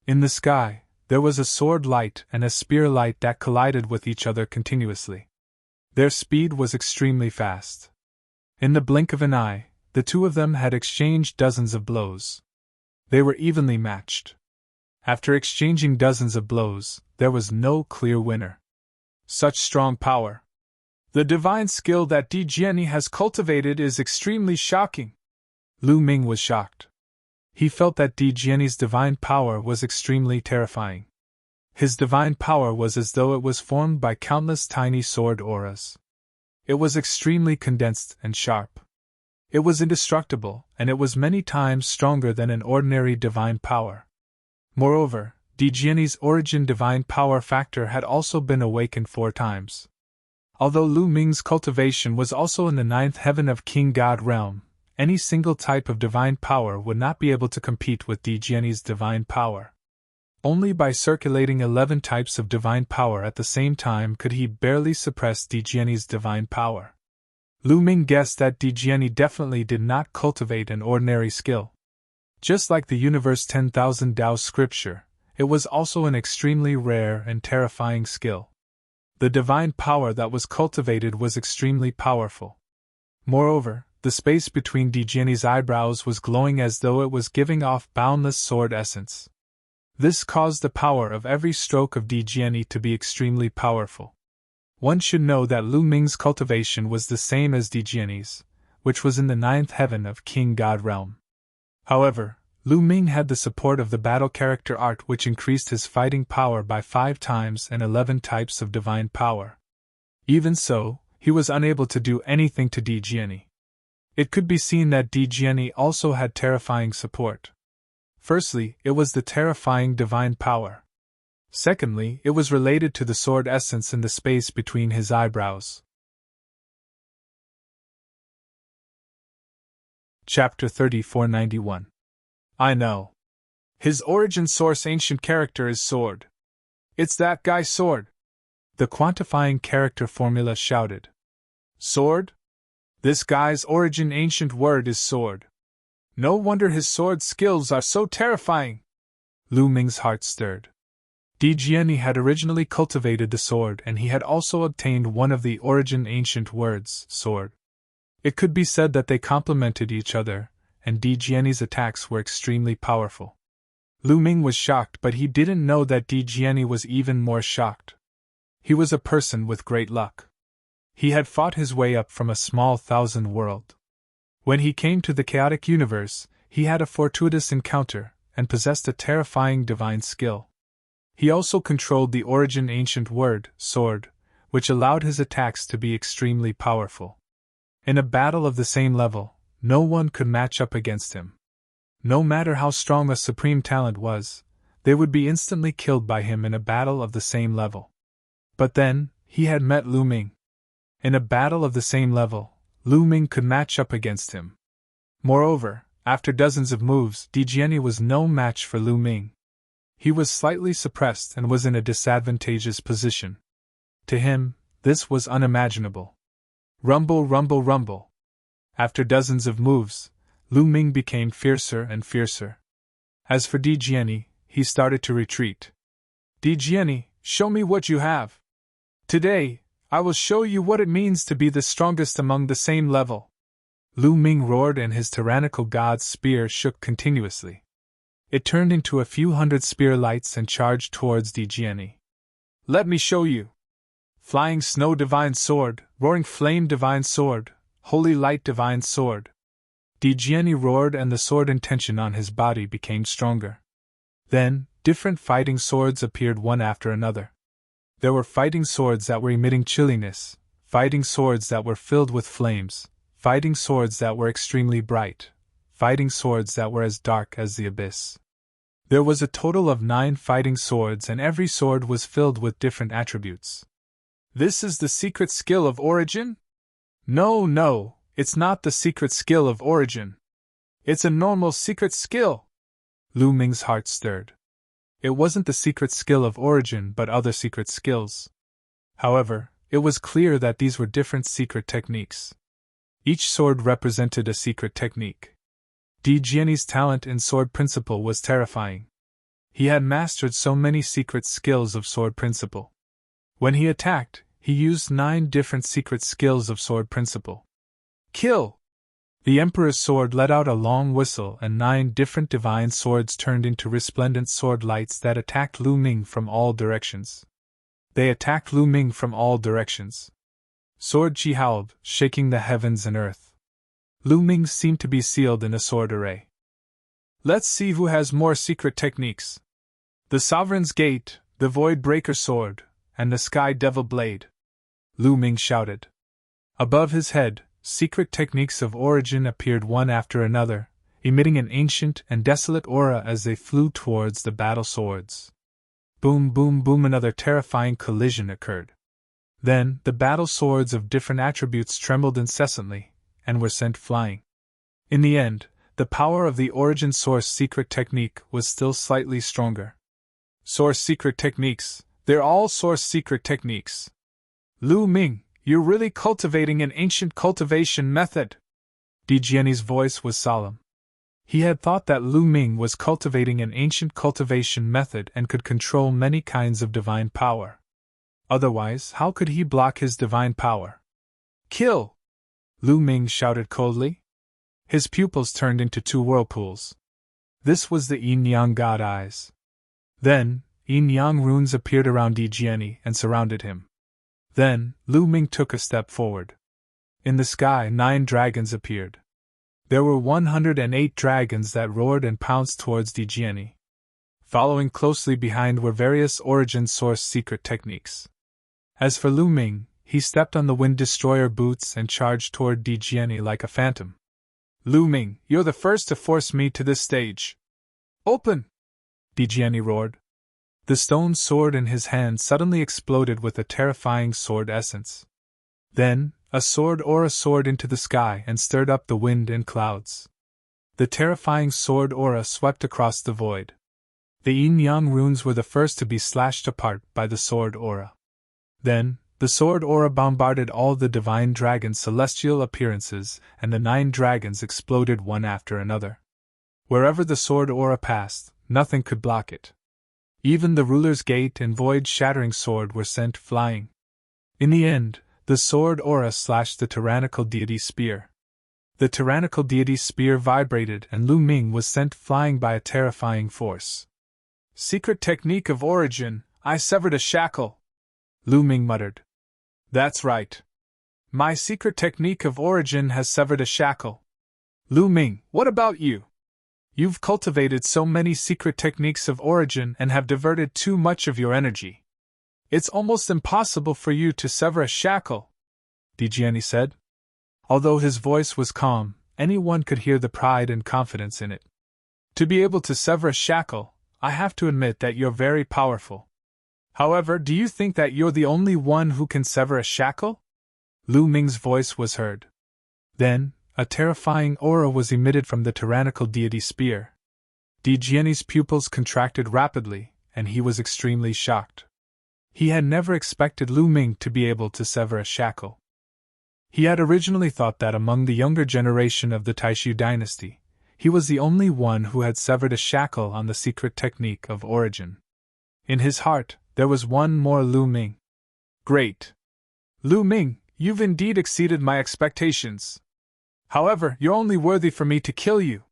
In the sky, there was a sword light and a spear light that collided with each other continuously. Their speed was extremely fast. In the blink of an eye, the two of them had exchanged dozens of blows. They were evenly matched. After exchanging dozens of blows, there was no clear winner. Such strong power! The divine skill that Dijiani has cultivated is extremely shocking. Lu Ming was shocked. He felt that Dijiani's divine power was extremely terrifying. His divine power was as though it was formed by countless tiny sword auras. It was extremely condensed and sharp. It was indestructible, and it was many times stronger than an ordinary divine power. Moreover, Dijiani's origin divine power factor had also been awakened 4 times. Although Lu Ming's cultivation was also in the 9th heaven of King God Realm, any single type of divine power would not be able to compete with Dijiani's divine power. Only by circulating 11 types of divine power at the same time could he barely suppress Dijiani's divine power. Lu Ming guessed that Dijiani definitely did not cultivate an ordinary skill. Just like the Universe 10,000 Tao scripture, it was also an extremely rare and terrifying skill. The divine power that was cultivated was extremely powerful. Moreover, the space between Dijiani's eyebrows was glowing as though it was giving off boundless sword essence. This caused the power of every stroke of Dijiani to be extremely powerful. One should know that Lu Ming's cultivation was the same as Dijiani's, which was in the 9th heaven of King God realm. However, Lu Ming had the support of the battle character art, which increased his fighting power by 5 times and 11 types of divine power. Even so, he was unable to do anything to Dijiani. It could be seen that Dijiani also had terrifying support. Firstly, it was the terrifying divine power. Secondly, it was related to the sword essence in the space between his eyebrows. Chapter 3491. I know. His origin source ancient character is sword. It's that guy's sword. The quantifying character formula shouted. Sword? This guy's origin ancient word is sword. No wonder his sword skills are so terrifying. Lu Ming's heart stirred. Dijiani had originally cultivated the sword, and he had also obtained one of the origin ancient words, sword. It could be said that they complemented each other, and Dijiani's attacks were extremely powerful. Lu Ming was shocked, but he didn't know that Dijiani was even more shocked. He was a person with great luck. He had fought his way up from a small 1,000 world. When he came to the chaotic universe, he had a fortuitous encounter, and possessed a terrifying divine skill. He also controlled the origin ancient word, sword, which allowed his attacks to be extremely powerful. In a battle of the same level, no one could match up against him. No matter how strong a supreme talent was, they would be instantly killed by him in a battle of the same level. But then, he had met Lu Ming. In a battle of the same level, Lu Ming could match up against him. Moreover, after dozens of moves, Dijiani was no match for Lu Ming. He was slightly suppressed and was in a disadvantageous position. To him, this was unimaginable. Rumble, rumble, rumble. After dozens of moves, Lu Ming became fiercer and fiercer. As for Dijiani, he started to retreat. Dijiani, show me what you have. Today, I will show you what it means to be the strongest among the same level. Lu Ming roared, and his tyrannical god's spear shook continuously. It turned into a few hundred spear lights and charged towards Dijiani. Let me show you. Flying snow divine sword, roaring flame divine sword, holy light divine sword. Dijiani roared, and the sword intention on his body became stronger. Then, different fighting swords appeared one after another. There were fighting swords that were emitting chilliness, fighting swords that were filled with flames, fighting swords that were extremely bright, fighting swords that were as dark as the abyss. There was a total of 9 fighting swords, and every sword was filled with different attributes. This is the secret skill of origin? No, it's not the secret skill of origin. It's a normal secret skill. Lu Ming's heart stirred. It wasn't the secret skill of origin, but other secret skills. However, it was clear that these were different secret techniques. Each sword represented a secret technique. Dijiani's talent in sword principle was terrifying. He had mastered so many secret skills of sword principle. When he attacked, he used 9 different secret skills of sword principle. Kill! The Emperor's sword let out a long whistle, and 9 different divine swords turned into resplendent sword lights that attacked Lu Ming from all directions. They attacked Lu Ming from all directions. Sword Chi howled, shaking the heavens and earth. Lu Ming seemed to be sealed in a sword array. Let's see who has more secret techniques. The Sovereign's Gate, the Void Breaker Sword, and the Sky Devil Blade. Lu Ming shouted. Above his head, secret techniques of origin appeared one after another, emitting an ancient and desolate aura as they flew towards the battle swords. Boom, boom, boom, another terrifying collision occurred. Then, the battle swords of different attributes trembled incessantly, and were sent flying. In the end, the power of the origin source secret technique was still slightly stronger. Source secret techniques, they're all source secret techniques. Lu Ming, you're really cultivating an ancient cultivation method. Dijiani's voice was solemn. He had thought that Lu Ming was cultivating an ancient cultivation method and could control many kinds of divine power. Otherwise, how could he block his divine power? Kill! Lu Ming shouted coldly. His pupils turned into 2 whirlpools. This was the yin-yang god eyes. Then, yin-yang runes appeared around Dijiani and surrounded him. Then, Lu Ming took a step forward. In the sky, 9 dragons appeared. There were 108 dragons that roared and pounced towards Dijiani. Following closely behind were various origin source secret techniques. As for Lu Ming, he stepped on the Wind Destroyer boots and charged toward Dijiani like a phantom. Lu Ming, you're the first to force me to this stage. Open! Dijiani roared. The stone sword in his hand suddenly exploded with a terrifying sword essence. Then, a sword aura soared into the sky and stirred up the wind and clouds. The terrifying sword aura swept across the void. The yin-yang runes were the first to be slashed apart by the sword aura. Then, the sword aura bombarded all the divine dragon's celestial appearances, and the 9 dragons exploded one after another. Wherever the sword aura passed, nothing could block it. Even the ruler's gate and void-shattering sword were sent flying. In the end, the sword aura slashed the tyrannical deity spear. The tyrannical deity spear vibrated and Lu Ming was sent flying by a terrifying force. Secret technique of origin, I severed a shackle, Lu Ming muttered. That's right. My secret technique of origin has severed a shackle. Lu Ming, what about you? You've cultivated so many secret techniques of origin and have diverted too much of your energy. It's almost impossible for you to sever a shackle, Dijiani said. Although his voice was calm, anyone could hear the pride and confidence in it. To be able to sever a shackle, I have to admit that you're very powerful. However, do you think that you're the only one who can sever a shackle? Lu Ming's voice was heard. Then, a terrifying aura was emitted from the tyrannical deity spear. Dijiani's pupils contracted rapidly, and he was extremely shocked. He had never expected Lu Ming to be able to sever a shackle. He had originally thought that among the younger generation of the Taishu dynasty, he was the only one who had severed a shackle on the secret technique of origin. In his heart, there was one more Lu Ming. Great! Lu Ming, you've indeed exceeded my expectations. However, you're only worthy for me to kill you.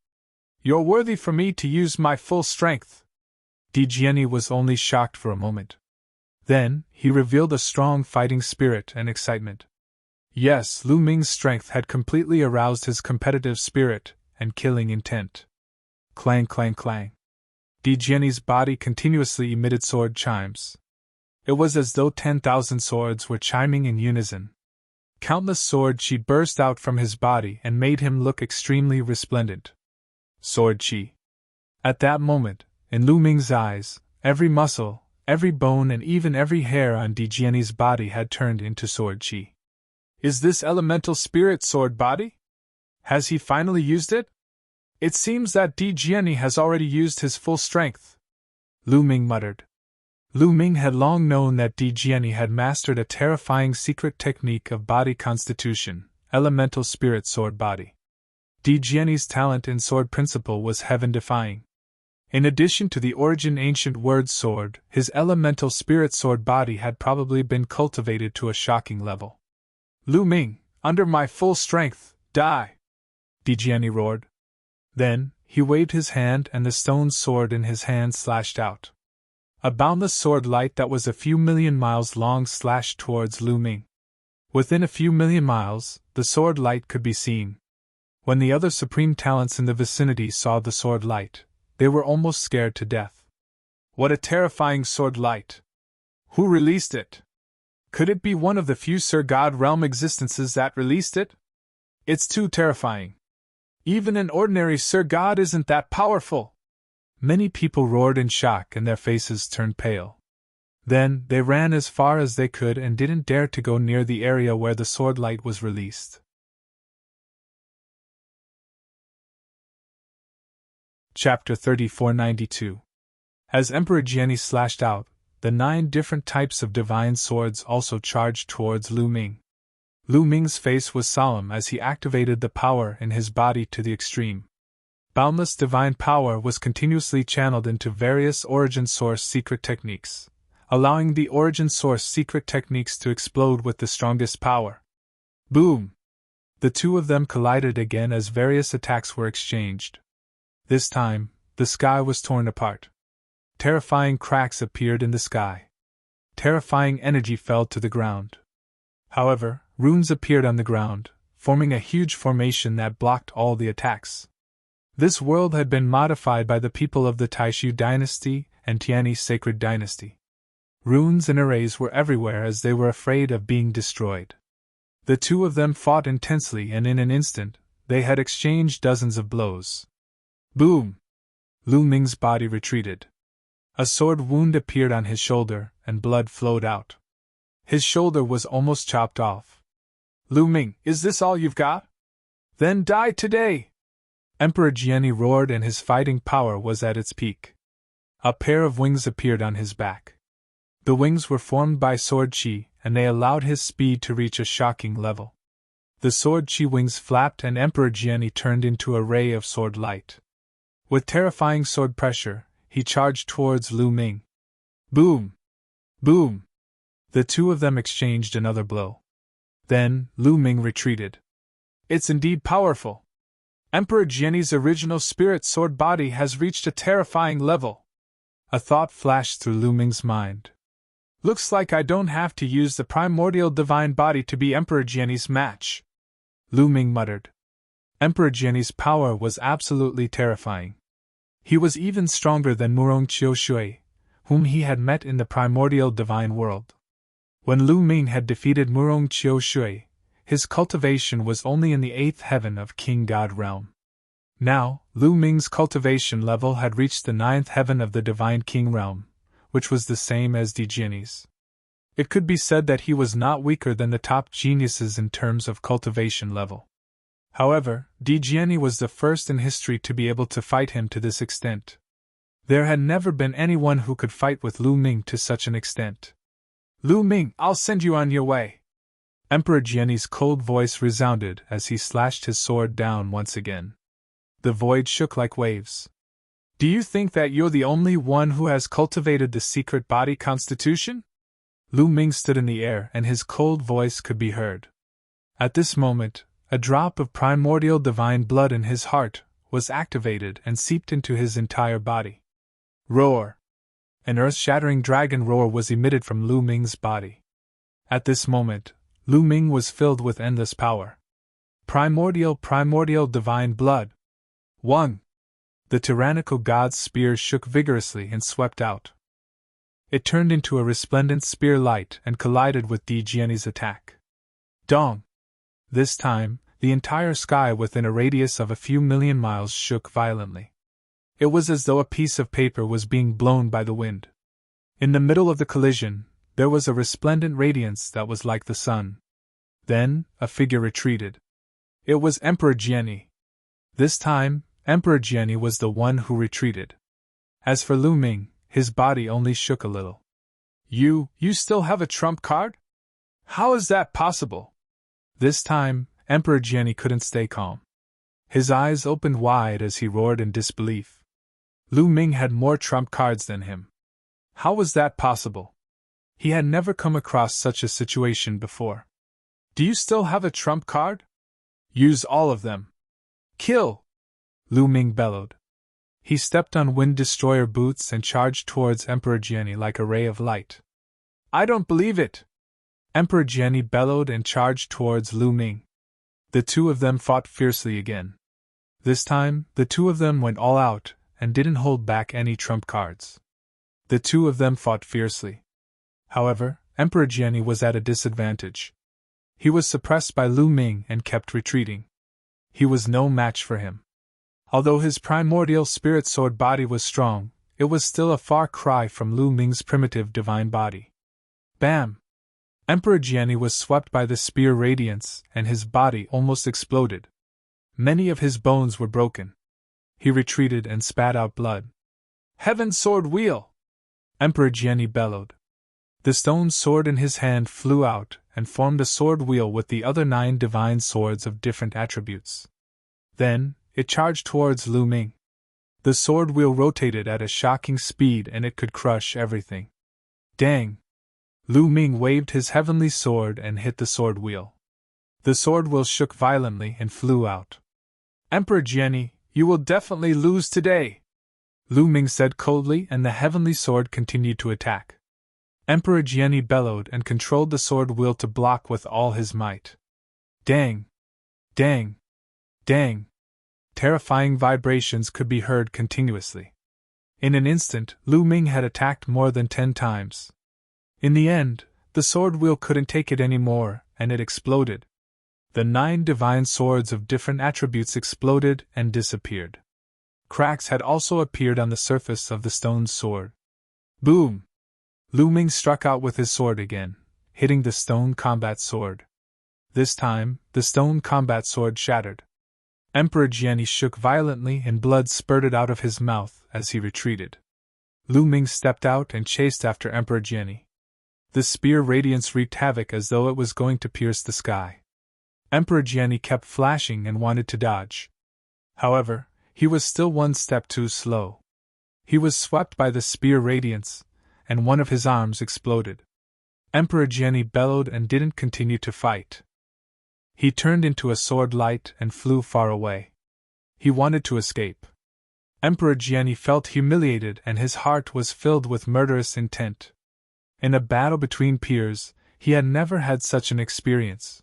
You're worthy for me to use my full strength. Dijiani was only shocked for a moment. Then, he revealed a strong fighting spirit and excitement. Yes, Lu Ming's strength had completely aroused his competitive spirit and killing intent. Clang, clang, clang. Dijiani's body continuously emitted sword chimes. It was as though 10,000 swords were chiming in unison. Countless sword chi burst out from his body and made him look extremely resplendent. Sword chi. At that moment, in Lu Ming's eyes, every muscle, every bone and even every hair on Dijiani's body had turned into sword chi. Is this elemental spirit sword body? Has he finally used it? It seems that Dijiani has already used his full strength, Lu Ming muttered. Lu Ming had long known that Dijiani had mastered a terrifying secret technique of body constitution, elemental spirit sword body. Dijiani's talent in sword principle was heaven-defying. In addition to the origin ancient word sword, his elemental spirit sword body had probably been cultivated to a shocking level. Lu Ming, under my full strength, die! Dijiani roared. Then, he waved his hand and the stone sword in his hand slashed out. A boundless sword light that was a few million miles long slashed towards Lu Ming. Within a few million miles, the sword light could be seen. When the other supreme talents in the vicinity saw the sword light, they were almost scared to death. What a terrifying sword light! Who released it? Could it be one of the few Sir God realm existences that released it? It's too terrifying. Even an ordinary Sir God isn't that powerful. Many people roared in shock and their faces turned pale. Then, they ran as far as they could and didn't dare to go near the area where the sword light was released. Chapter 3492. As Emperor Jiani slashed out, the 9 different types of divine swords also charged towards Lu Ming. Lu Ming's face was solemn as he activated the power in his body to the extreme. Boundless divine power was continuously channeled into various origin source secret techniques, allowing the origin source secret techniques to explode with the strongest power. Boom! The two of them collided again as various attacks were exchanged. This time, the sky was torn apart. Terrifying cracks appeared in the sky. Terrifying energy fell to the ground. However, runes appeared on the ground, forming a huge formation that blocked all the attacks. This world had been modified by the people of the Taishu dynasty and Tianyi sacred dynasty. Runes and arrays were everywhere as they were afraid of being destroyed. The two of them fought intensely, and in an instant, they had exchanged dozens of blows. Boom! Lu Ming's body retreated. A sword wound appeared on his shoulder, and blood flowed out. His shoulder was almost chopped off. Lu Ming, is this all you've got? Then die today! Emperor Jianni roared, and his fighting power was at its peak. A pair of wings appeared on his back. The wings were formed by sword chi, and they allowed his speed to reach a shocking level. The sword chi wings flapped, and Emperor Jianni turned into a ray of sword light. With terrifying sword pressure, he charged towards Lu Ming. Boom! Boom! The two of them exchanged another blow. Then, Lu Ming retreated. It's indeed powerful. Emperor Jianni's original spirit sword body has reached a terrifying level. A thought flashed through Lu Ming's mind. Looks like I don't have to use the primordial divine body to be Emperor Jianni's match. Lu Ming muttered. Emperor Jianni's power was absolutely terrifying. He was even stronger than Murong Qiushui, whom he had met in the primordial divine world. When Lu Ming had defeated Murong Qiushui, his cultivation was only in the 8th heaven of King God realm. Now, Lu Ming's cultivation level had reached the 9th heaven of the divine king realm, which was the same as Di Jianni's. It could be said that he was not weaker than the top geniuses in terms of cultivation level. However, Di Jianni was the first in history to be able to fight him to this extent. There had never been anyone who could fight with Lu Ming to such an extent. Lu Ming, I'll send you on your way. Emperor Jianni's cold voice resounded as he slashed his sword down once again. The void shook like waves. Do you think that you're the only one who has cultivated the secret body constitution? Lu Ming stood in the air, and his cold voice could be heard. At this moment, a drop of primordial divine blood in his heart was activated and seeped into his entire body. Roar! An earth-shattering dragon roar was emitted from Lu Ming's body. At this moment, Lu Ming was filled with endless power. Primordial divine blood. 1. The tyrannical god's spear shook vigorously and swept out. It turned into a resplendent spear light and collided with Di Jianni's attack. Dong! This time, the entire sky within a radius of a few million miles shook violently. It was as though a piece of paper was being blown by the wind. In the middle of the collision, there was a resplendent radiance that was like the sun. Then, a figure retreated. It was Emperor Jianni. This time, Emperor Jianni was the one who retreated. As for Lu Ming, his body only shook a little. You still have a trump card? How is that possible? This time, Emperor Jianni couldn't stay calm. His eyes opened wide as he roared in disbelief. Lu Ming had more trump cards than him. How was that possible? He had never come across such a situation before. Do you still have a trump card? Use all of them. Kill! Lu Ming bellowed. He stepped on Wind Destroyer boots and charged towards Emperor Jianni like a ray of light. I don't believe it! Emperor Jianni bellowed and charged towards Lu Ming. The two of them fought fiercely again. This time, the two of them went all out and didn't hold back any trump cards. The two of them fought fiercely. However, Emperor Jianni was at a disadvantage. He was suppressed by Lu Ming and kept retreating. He was no match for him. Although his primordial spirit sword body was strong, it was still a far cry from Lu Ming's primitive divine body. Bam! Emperor Jianni was swept by the spear radiance, and his body almost exploded. Many of his bones were broken. He retreated and spat out blood. Heaven Sword Wheel! Emperor Jianni bellowed. The stone sword in his hand flew out and formed a sword wheel with the other 9 divine swords of different attributes. Then, it charged towards Lu Ming. The sword wheel rotated at a shocking speed and it could crush everything. Dang! Lu Ming waved his heavenly sword and hit the sword wheel. The sword wheel shook violently and flew out. Emperor Jianni, you will definitely lose today, Lu Ming said coldly, and the heavenly sword continued to attack. Emperor Jiani bellowed and controlled the sword wheel to block with all his might. Dang! Dang! Dang! Terrifying vibrations could be heard continuously. In an instant, Lu Ming had attacked more than 10 times. In the end, the sword wheel couldn't take it anymore, and it exploded. The 9 divine swords of different attributes exploded and disappeared. Cracks had also appeared on the surface of the stone sword. Boom! Lu Ming struck out with his sword again, hitting the stone combat sword. This time, the stone combat sword shattered. Emperor Jiani shook violently and blood spurted out of his mouth as he retreated. Lu Ming stepped out and chased after Emperor Jiani. The spear radiance wreaked havoc as though it was going to pierce the sky. Emperor Jiani kept flashing and wanted to dodge. However, he was still one step too slow. He was swept by the spear radiance, and one of his arms exploded. Emperor Jiani bellowed and didn't continue to fight. He turned into a sword light and flew far away. He wanted to escape. Emperor Jiani felt humiliated and his heart was filled with murderous intent. In a battle between peers, he had never had such an experience.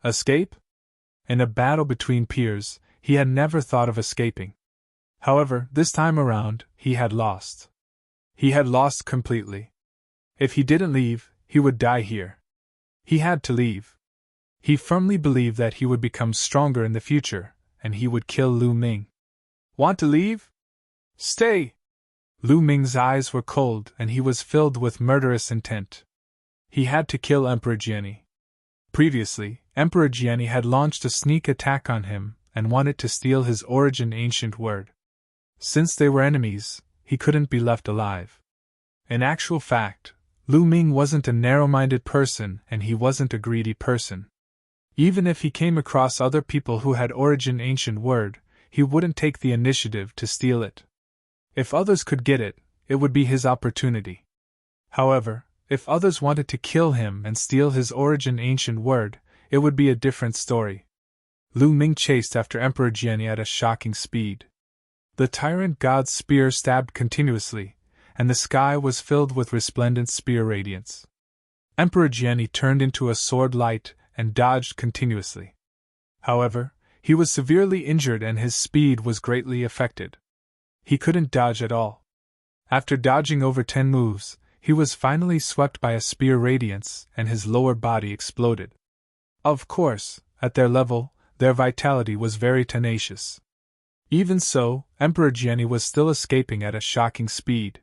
Escape? In a battle between peers, he had never thought of escaping. However, this time around, he had lost. He had lost completely. If he didn't leave, he would die here. He had to leave. He firmly believed that he would become stronger in the future, and he would kill Lu Ming. Want to leave? Stay! Lu Ming's eyes were cold and he was filled with murderous intent. He had to kill Emperor Jiani. Previously, Emperor Jiani had launched a sneak attack on him and wanted to steal his origin ancient word. Since they were enemies, he couldn't be left alive. In actual fact, Lu Ming wasn't a narrow-minded person and he wasn't a greedy person. Even if he came across other people who had origin ancient word, he wouldn't take the initiative to steal it. If others could get it, it would be his opportunity. However, if others wanted to kill him and steal his origin ancient word, it would be a different story. Lu Ming chased after Emperor Jiani at a shocking speed. The tyrant god's spear stabbed continuously, and the sky was filled with resplendent spear radiance. Emperor Jiani turned into a sword light and dodged continuously. However, he was severely injured and his speed was greatly affected. He couldn't dodge at all. After dodging over 10 moves, he was finally swept by a spear radiance and his lower body exploded. Of course, at their level, their vitality was very tenacious. Even so, Emperor Jiani was still escaping at a shocking speed.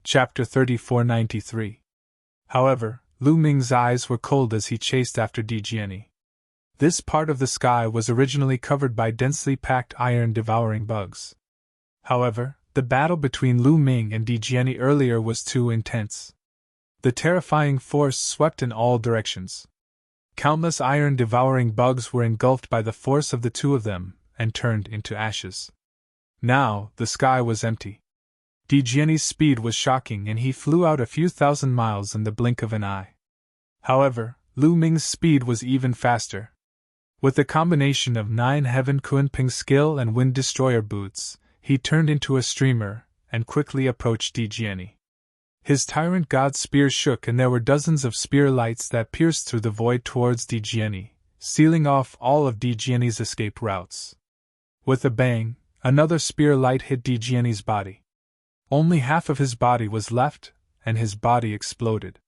Chapter 3493. However, Lu Ming's eyes were cold as he chased after Jiani. This part of the sky was originally covered by densely packed iron-devouring bugs. However, the battle between Lu Ming and Jiani earlier was too intense. The terrifying force swept in all directions. Countless iron-devouring bugs were engulfed by the force of the two of them and turned into ashes. Now, the sky was empty. Jiani's speed was shocking and he flew out a few thousand miles in the blink of an eye. However, Lu Ming's speed was even faster. With a combination of 9 Heaven Kunping skill and Wind Destroyer boots, he turned into a streamer and quickly approached Jiani. His tyrant god spear shook and there were dozens of spear lights that pierced through the void towards Jiani, sealing off all of Jiani's escape routes. With a bang, another spear light hit Jiani's body. Only half of his body was left, and his body exploded.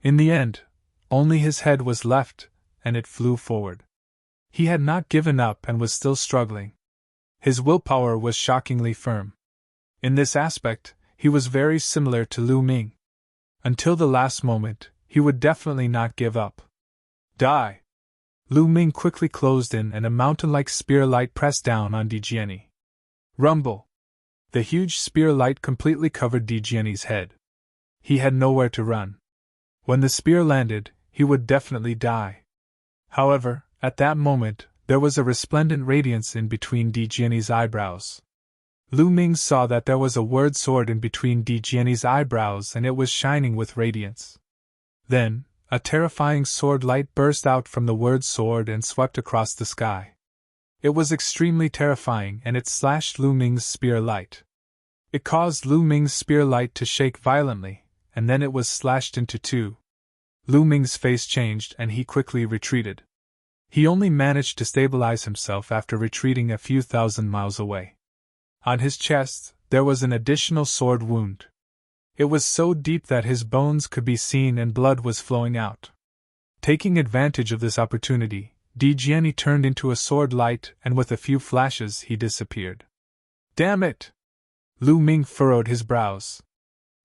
In the end, only his head was left, and it flew forward. He had not given up and was still struggling. His willpower was shockingly firm. In this aspect, he was very similar to Lu Ming. Until the last moment, he would definitely not give up. Die! Lu Ming quickly closed in and a mountain-like spear light pressed down on Jiani. Rumble! The huge spear light completely covered Jiani's head. He had nowhere to run. When the spear landed, he would definitely die. However, at that moment, there was a resplendent radiance in between Jiani's eyebrows. Lu Ming saw that there was a word sword in between Jiani's eyebrows and it was shining with radiance. Then, a terrifying sword light burst out from the word sword and swept across the sky. It was extremely terrifying and it slashed Lu Ming's spear light. It caused Lu Ming's spear light to shake violently, and then it was slashed into two. Lu Ming's face changed and he quickly retreated. He only managed to stabilize himself after retreating a few thousand miles away. On his chest, there was an additional sword wound. It was so deep that his bones could be seen and blood was flowing out. Taking advantage of this opportunity, Di Jiani turned into a sword light and with a few flashes he disappeared. Damn it! Lu Ming furrowed his brows.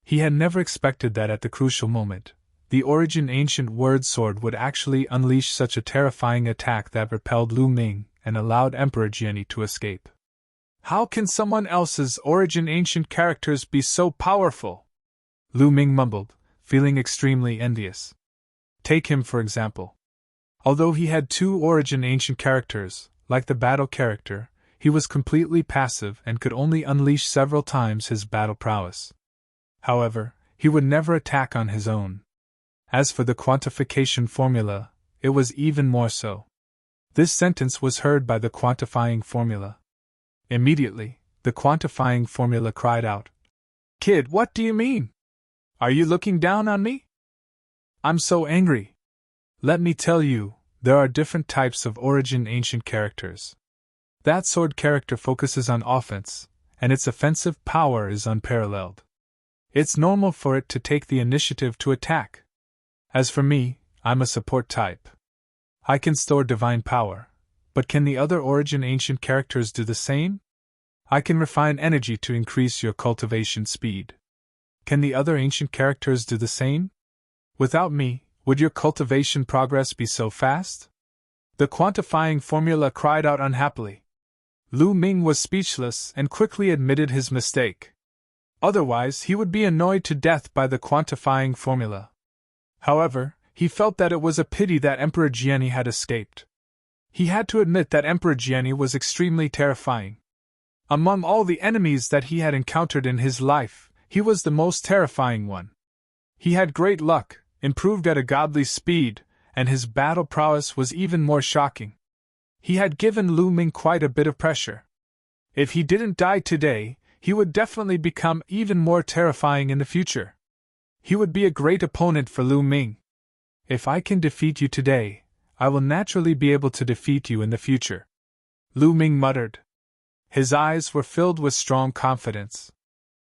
He had never expected that at the crucial moment, the Origin Ancient Word Sword would actually unleash such a terrifying attack that repelled Lu Ming and allowed Emperor Jiani to escape. How can someone else's Origin Ancient characters be so powerful? Lu Ming mumbled, feeling extremely envious. Take him for example. Although he had two Origin Ancient characters, like the battle character, he was completely passive and could only unleash several times his battle prowess. However, he would never attack on his own. As for the quantification formula, it was even more so. This sentence was heard by the quantifying formula. Immediately, the quantifying formula cried out, "Kid, what do you mean? Are you looking down on me? I'm so angry. Let me tell you, there are different types of Origin Ancient characters. That sword character focuses on offense, and its offensive power is unparalleled. It's normal for it to take the initiative to attack. As for me, I'm a support type. I can store divine power, but can the other Origin Ancient characters do the same? I can refine energy to increase your cultivation speed. Can the other ancient characters do the same? Without me, would your cultivation progress be so fast?" The quantifying formula cried out unhappily. Lu Ming was speechless and quickly admitted his mistake. Otherwise, he would be annoyed to death by the quantifying formula. However, he felt that it was a pity that Emperor Jiani had escaped. He had to admit that Emperor Jiani was extremely terrifying. Among all the enemies that he had encountered in his life, he was the most terrifying one. He had great luck, improved at a godly speed, and his battle prowess was even more shocking. He had given Lu Ming quite a bit of pressure. If he didn't die today, he would definitely become even more terrifying in the future. He would be a great opponent for Lu Ming. If I can defeat you today, I will naturally be able to defeat you in the future, Lu Ming muttered. His eyes were filled with strong confidence.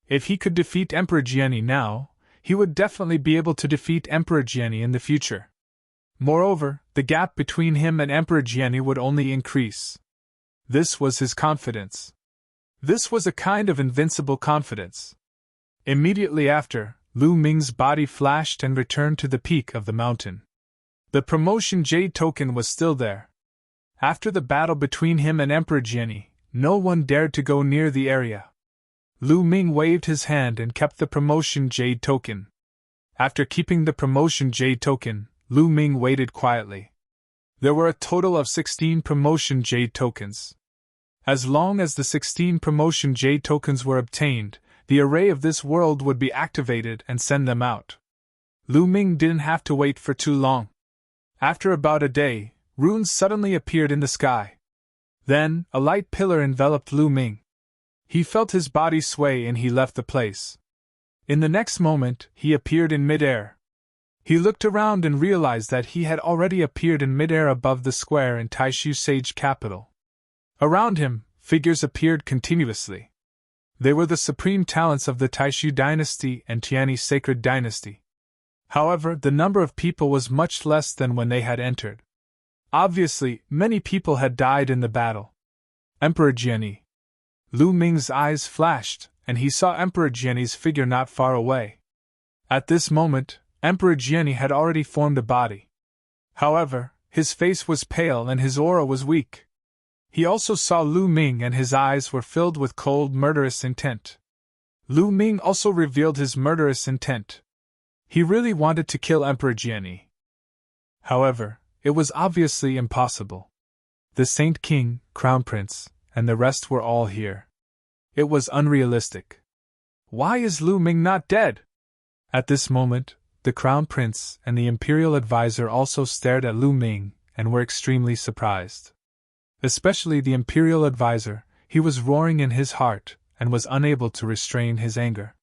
If he could defeat Emperor Jiani now, he would definitely be able to defeat Emperor Jiani in the future. Moreover, the gap between him and Emperor Jiani would only increase. This was his confidence. This was a kind of invincible confidence. Immediately after, Lu Ming's body flashed and returned to the peak of the mountain. The promotion jade token was still there. After the battle between him and Emperor Jiani, no one dared to go near the area. Lu Ming waved his hand and kept the promotion jade token. After keeping the promotion jade token, Lu Ming waited quietly. There were a total of 16 promotion jade tokens. As long as the 16 promotion jade tokens were obtained, the array of this world would be activated and send them out. Lu Ming didn't have to wait for too long. After about a day, runes suddenly appeared in the sky. Then, a light pillar enveloped Lu Ming. He felt his body sway and he left the place. In the next moment, he appeared in midair. He looked around and realized that he had already appeared in midair above the square in Taishu Sage Capital. Around him, figures appeared continuously. They were the supreme talents of the Taishu dynasty and Tiani sacred dynasty. However, the number of people was much less than when they had entered. Obviously, many people had died in the battle. Emperor Jiani. Lu Ming's eyes flashed, and he saw Emperor Jiani's figure not far away. At this moment, Emperor Jiani had already formed a body. However, his face was pale and his aura was weak. He also saw Lu Ming and his eyes were filled with cold, murderous intent. Lu Ming also revealed his murderous intent. He really wanted to kill Emperor Jiani. However, it was obviously impossible. The Saint King, Crown Prince, and the rest were all here. It was unrealistic. Why is Lu Ming not dead? At this moment, the Crown Prince and the Imperial Advisor also stared at Lu Ming and were extremely surprised. Especially the Imperial Advisor, he was roaring in his heart, and was unable to restrain his anger.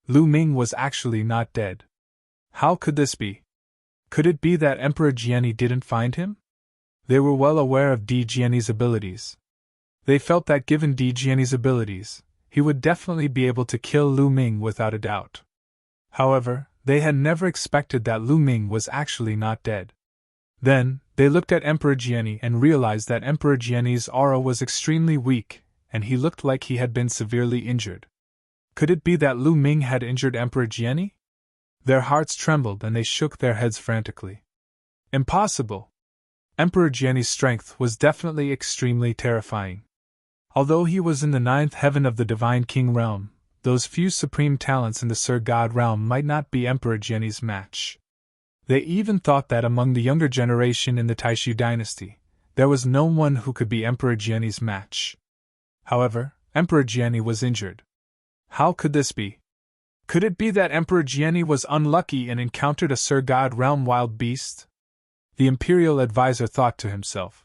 Lu Ming was actually not dead. How could this be? Could it be that Emperor Jiani didn't find him? They were well aware of Di Jiani's abilities. They felt that given Di Jiani's abilities, he would definitely be able to kill Lu Ming without a doubt. However, they had never expected that Lu Ming was actually not dead. Then, they looked at Emperor Jiani and realized that Emperor Jiani's aura was extremely weak, and he looked like he had been severely injured. Could it be that Lu Ming had injured Emperor Jiani? Their hearts trembled and they shook their heads frantically. Impossible! Emperor Jiani's strength was definitely extremely terrifying. Although he was in the 9th heaven of the Divine King realm, those few supreme talents in the Sir God realm might not be Emperor Jiani's match. They even thought that among the younger generation in the Taishu dynasty, there was no one who could be Emperor Jiani's match. However, Emperor Jiani was injured. How could this be? Could it be that Emperor Jiani was unlucky and encountered a Sir God realm wild beast? The imperial advisor thought to himself.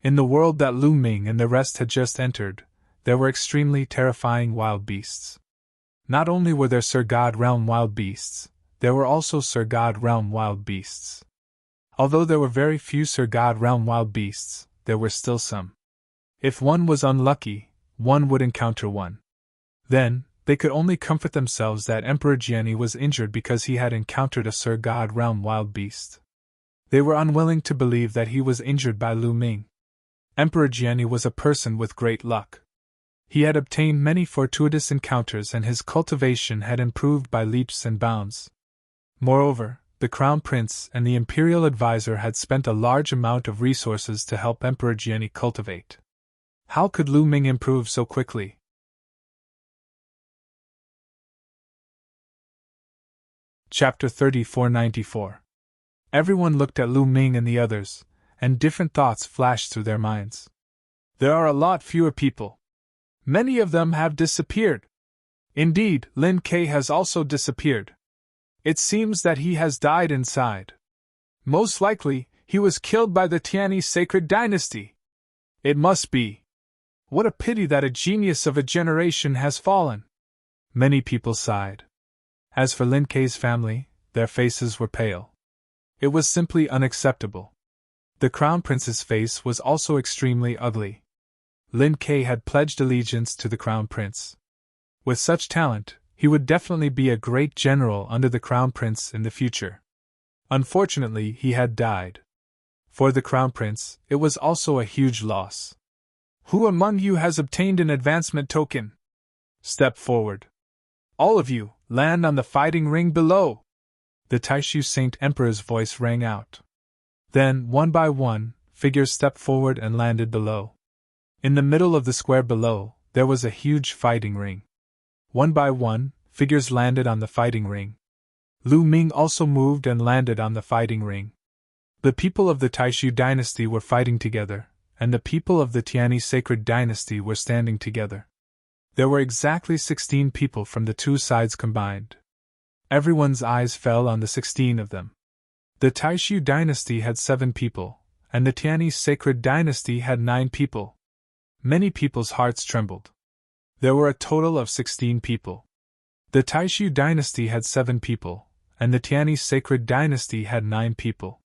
In the world that Lu Ming and the rest had just entered, there were extremely terrifying wild beasts. Not only were there Sir God realm wild beasts, there were also Sir God realm wild beasts. Although there were very few Sir God realm wild beasts, there were still some. If one was unlucky, one would encounter one. Then, they could only comfort themselves that Emperor Jiani was injured because he had encountered a Sir God realm wild beast. They were unwilling to believe that he was injured by Lu Ming. Emperor Jiani was a person with great luck. He had obtained many fortuitous encounters and his cultivation had improved by leaps and bounds. Moreover, the Crown Prince and the Imperial Advisor had spent a large amount of resources to help Emperor Jiani cultivate. How could Lu Ming improve so quickly? Chapter 3494. Everyone looked at Lu Ming and the others, and different thoughts flashed through their minds. There are a lot fewer people. Many of them have disappeared. Indeed, Lin Ke has also disappeared. It seems that he has died inside. Most likely, he was killed by the Tiani sacred dynasty. It must be. What a pity that a genius of a generation has fallen. Many people sighed. As for Lin Ke's family, their faces were pale. It was simply unacceptable. The Crown Prince's face was also extremely ugly. Lin Ke had pledged allegiance to the Crown Prince. With such talent, he would definitely be a great general under the Crown Prince in the future. Unfortunately, he had died. For the Crown Prince, it was also a huge loss. Who among you has obtained an advancement token? Step forward. All of you, land on the fighting ring below. The Taishu Saint Emperor's voice rang out. Then, one by one, figures stepped forward and landed below. In the middle of the square below, there was a huge fighting ring. One by one, figures landed on the fighting ring. Lu Ming also moved and landed on the fighting ring. The people of the Taishu dynasty were fighting together, and the people of the Tiani sacred dynasty were standing together. There were exactly 16 people from the two sides combined. Everyone's eyes fell on the 16 of them. The Taishu dynasty had 7 people, and the Tiani sacred dynasty had 9 people. Many people's hearts trembled. There were a total of 16 people. The Taishu dynasty had 7 people, and the Tiani sacred dynasty had 9 people.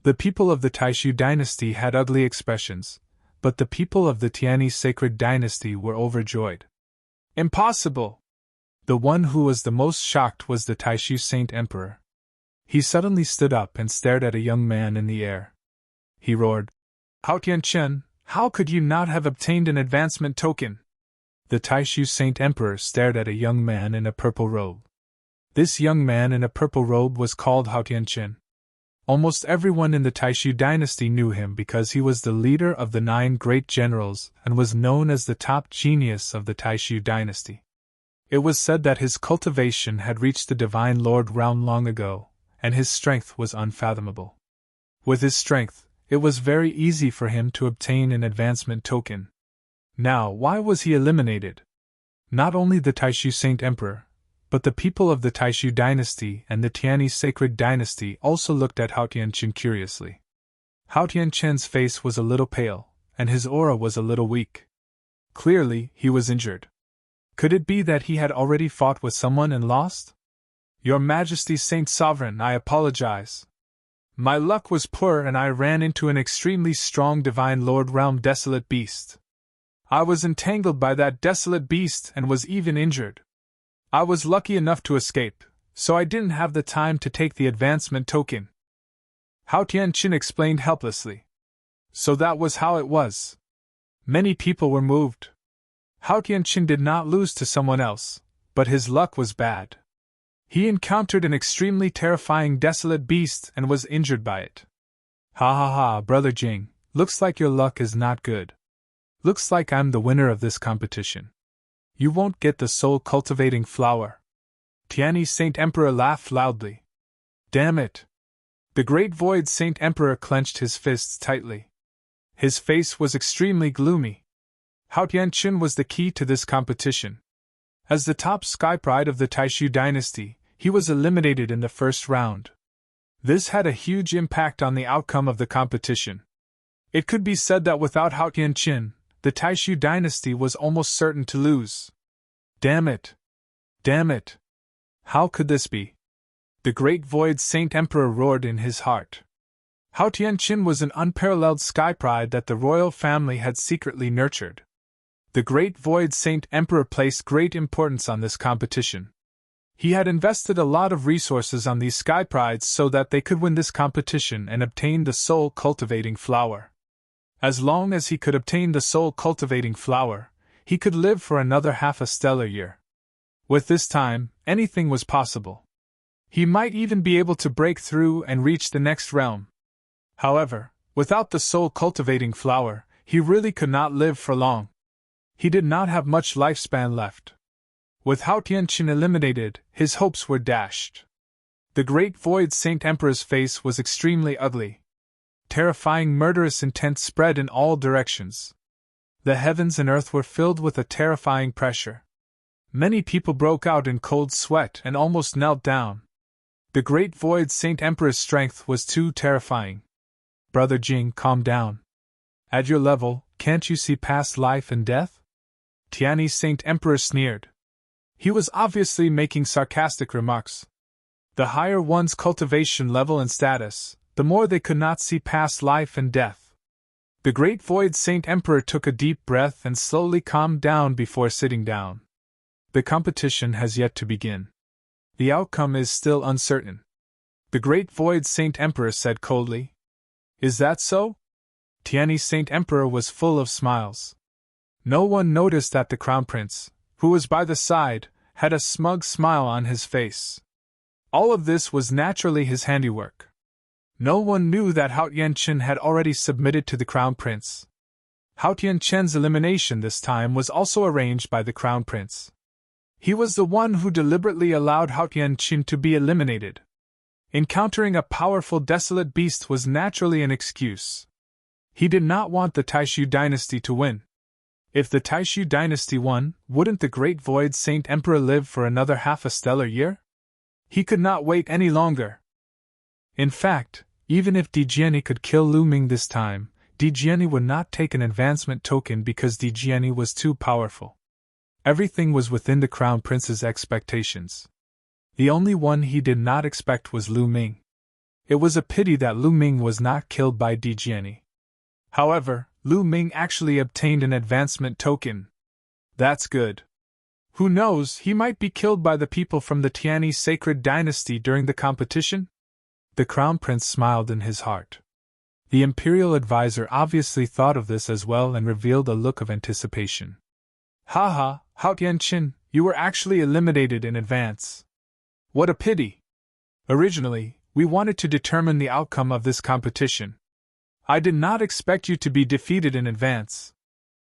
The people of the Taishu dynasty had ugly expressions, but the people of the Tiani sacred dynasty were overjoyed. Impossible! The one who was the most shocked was the Taishu Saint Emperor. He suddenly stood up and stared at a young man in the air. He roared, "Hao Tianchen, how could you not have obtained an advancement token?" The Taishu Saint Emperor stared at a young man in a purple robe. This young man in a purple robe was called Hao Tianchen. Almost everyone in the Taishu dynasty knew him because he was the leader of the 9 great generals and was known as the top genius of the Taishu dynasty. It was said that his cultivation had reached the Divine Lord realm long ago, and his strength was unfathomable. With his strength, it was very easy for him to obtain an advancement token. Now, why was he eliminated? Not only the Taishu Saint Emperor, but the people of the Taishu dynasty and the Tiani sacred dynasty also looked at Hao Tianchen curiously. Hao Tianchen's face was a little pale, and his aura was a little weak. Clearly, he was injured. Could it be that he had already fought with someone and lost? Your Majesty Saint Sovereign, I apologize. My luck was poor and I ran into an extremely strong divine Lord Realm desolate beast. I was entangled by that desolate beast and was even injured. I was lucky enough to escape, so I didn't have the time to take the advancement token. Hao Tianqin explained helplessly. So that was how it was. Many people were moved. Hao Tianqin did not lose to someone else, but his luck was bad. He encountered an extremely terrifying desolate beast and was injured by it. Ha ha ha, Brother Jing, looks like your luck is not good. Looks like I'm the winner of this competition. You won't get the soul-cultivating flower. Tianyi Saint Emperor laughed loudly. Damn it! The Great Void Saint Emperor clenched his fists tightly. His face was extremely gloomy. Hao Tianqin was the key to this competition. As the top sky pride of the Taishu dynasty, he was eliminated in the first round. This had a huge impact on the outcome of the competition. It could be said that without Hao Tianqin, the Taishu dynasty was almost certain to lose. Damn it! Damn it! How could this be? The Great Void Saint Emperor roared in his heart. Hao Tianqin was an unparalleled sky pride that the royal family had secretly nurtured. The Great Void Saint Emperor placed great importance on this competition. He had invested a lot of resources on these sky prides so that they could win this competition and obtain the soul-cultivating flower. As long as he could obtain the soul-cultivating flower, he could live for another half a stellar year. With this time, anything was possible. He might even be able to break through and reach the next realm. However, without the soul-cultivating flower, he really could not live for long. He did not have much lifespan left. With Hao Tianqin eliminated, his hopes were dashed. The Great Void Saint Emperor's face was extremely ugly. Terrifying murderous intent spread in all directions. The heavens and earth were filled with a terrifying pressure. Many people broke out in cold sweat and almost knelt down. The Great Void Saint Emperor's strength was too terrifying. Brother Jing, calm down. At your level, can't you see past life and death? Tianyi Saint Emperor sneered. He was obviously making sarcastic remarks. The higher one's cultivation level and status, the more they could not see past life and death. The Great Void Saint Emperor took a deep breath and slowly calmed down before sitting down. The competition has yet to begin. The outcome is still uncertain. The Great Void Saint Emperor said coldly. Is that so? Tianyi Saint Emperor was full of smiles. No one noticed that the Crown Prince, who was by the side, had a smug smile on his face. All of this was naturally his handiwork. No one knew that Hao Tianqin had already submitted to the Crown Prince. Hao Tianqin's elimination this time was also arranged by the Crown Prince. He was the one who deliberately allowed Hao Tianqin to be eliminated. Encountering a powerful desolate beast was naturally an excuse. He did not want the Taishu dynasty to win. If the Taishu dynasty won, wouldn't the Great Void Saint Emperor live for another half a stellar year? He could not wait any longer. In fact, even if Dijiani could kill Lu Ming this time, Dijiani would not take an advancement token because Dijiani was too powerful. Everything was within the Crown Prince's expectations. The only one he did not expect was Lu Ming. It was a pity that Lu Ming was not killed by Dijiani. However, Lu Ming actually obtained an advancement token. That's good. Who knows, he might be killed by the people from the Tianyi Sacred Dynasty during the competition? The Crown Prince smiled in his heart. The Imperial Advisor obviously thought of this as well and revealed a look of anticipation. Haha, Hao Tianqin, you were actually eliminated in advance. What a pity! Originally, we wanted to determine the outcome of this competition. I did not expect you to be defeated in advance.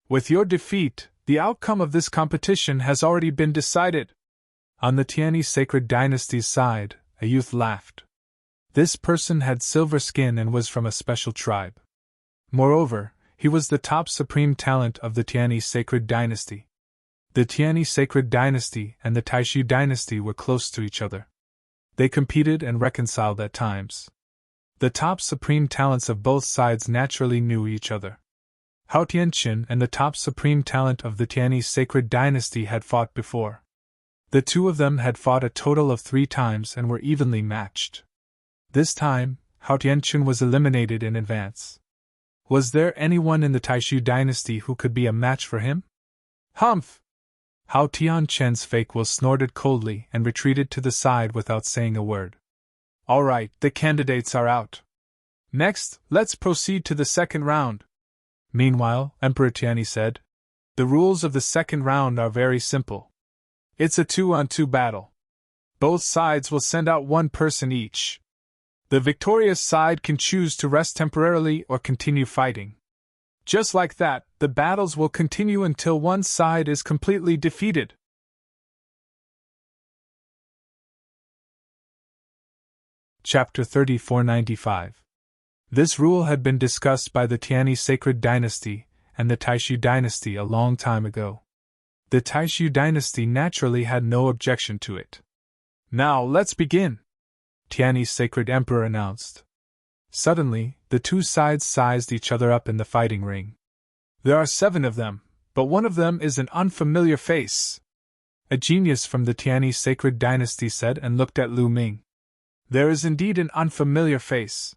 With your defeat, the outcome of this competition has already been decided. On the Tianyi Sacred Dynasty's side, a youth laughed. This person had silver skin and was from a special tribe. Moreover, he was the top supreme talent of the Tianyi Sacred Dynasty. The Tianyi Sacred Dynasty and the Taishu Dynasty were close to each other. They competed and reconciled at times. The top supreme talents of both sides naturally knew each other. Hao Tianqin and the top supreme talent of the Tianyi sacred dynasty had fought before. The two of them had fought a total of 3 times and were evenly matched. This time, Hao Tianqin was eliminated in advance. Was there anyone in the Taishu dynasty who could be a match for him? Humph! Hao Tianqin's fake will snorted coldly and retreated to the side without saying a word. All right, the candidates are out. Next, let's proceed to the second round. Meanwhile, Emperor Tianyi said, the rules of the second round are very simple. It's a 2-on-2 battle. Both sides will send out 1 person each. The victorious side can choose to rest temporarily or continue fighting. Just like that, the battles will continue until one side is completely defeated. Chapter 3495. This rule had been discussed by the Tianyi sacred dynasty and the Taishu dynasty a long time ago. The Taishu dynasty naturally had no objection to it. Now let's begin, Tianyi's sacred emperor announced. Suddenly, the two sides sized each other up in the fighting ring. There are 7 of them, but one of them is an unfamiliar face, a genius from the Tianyi sacred dynasty said and looked at Lu Ming. There is indeed an unfamiliar face.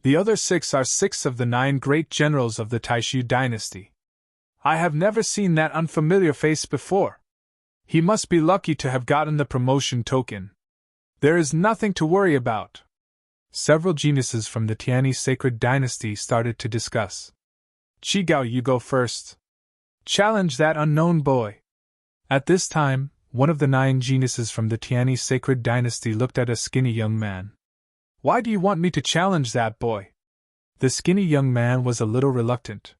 The other 6 are 6 of the 9 great generals of the Taishu dynasty. I have never seen that unfamiliar face before. He must be lucky to have gotten the promotion token. There is nothing to worry about. Several geniuses from the Tianyi sacred dynasty started to discuss. Qigao, you go first. Challenge that unknown boy. At this time, one of the 9 geniuses from the Tianyi sacred dynasty looked at a skinny young man. Why do you want me to challenge that boy? The skinny young man was a little reluctant.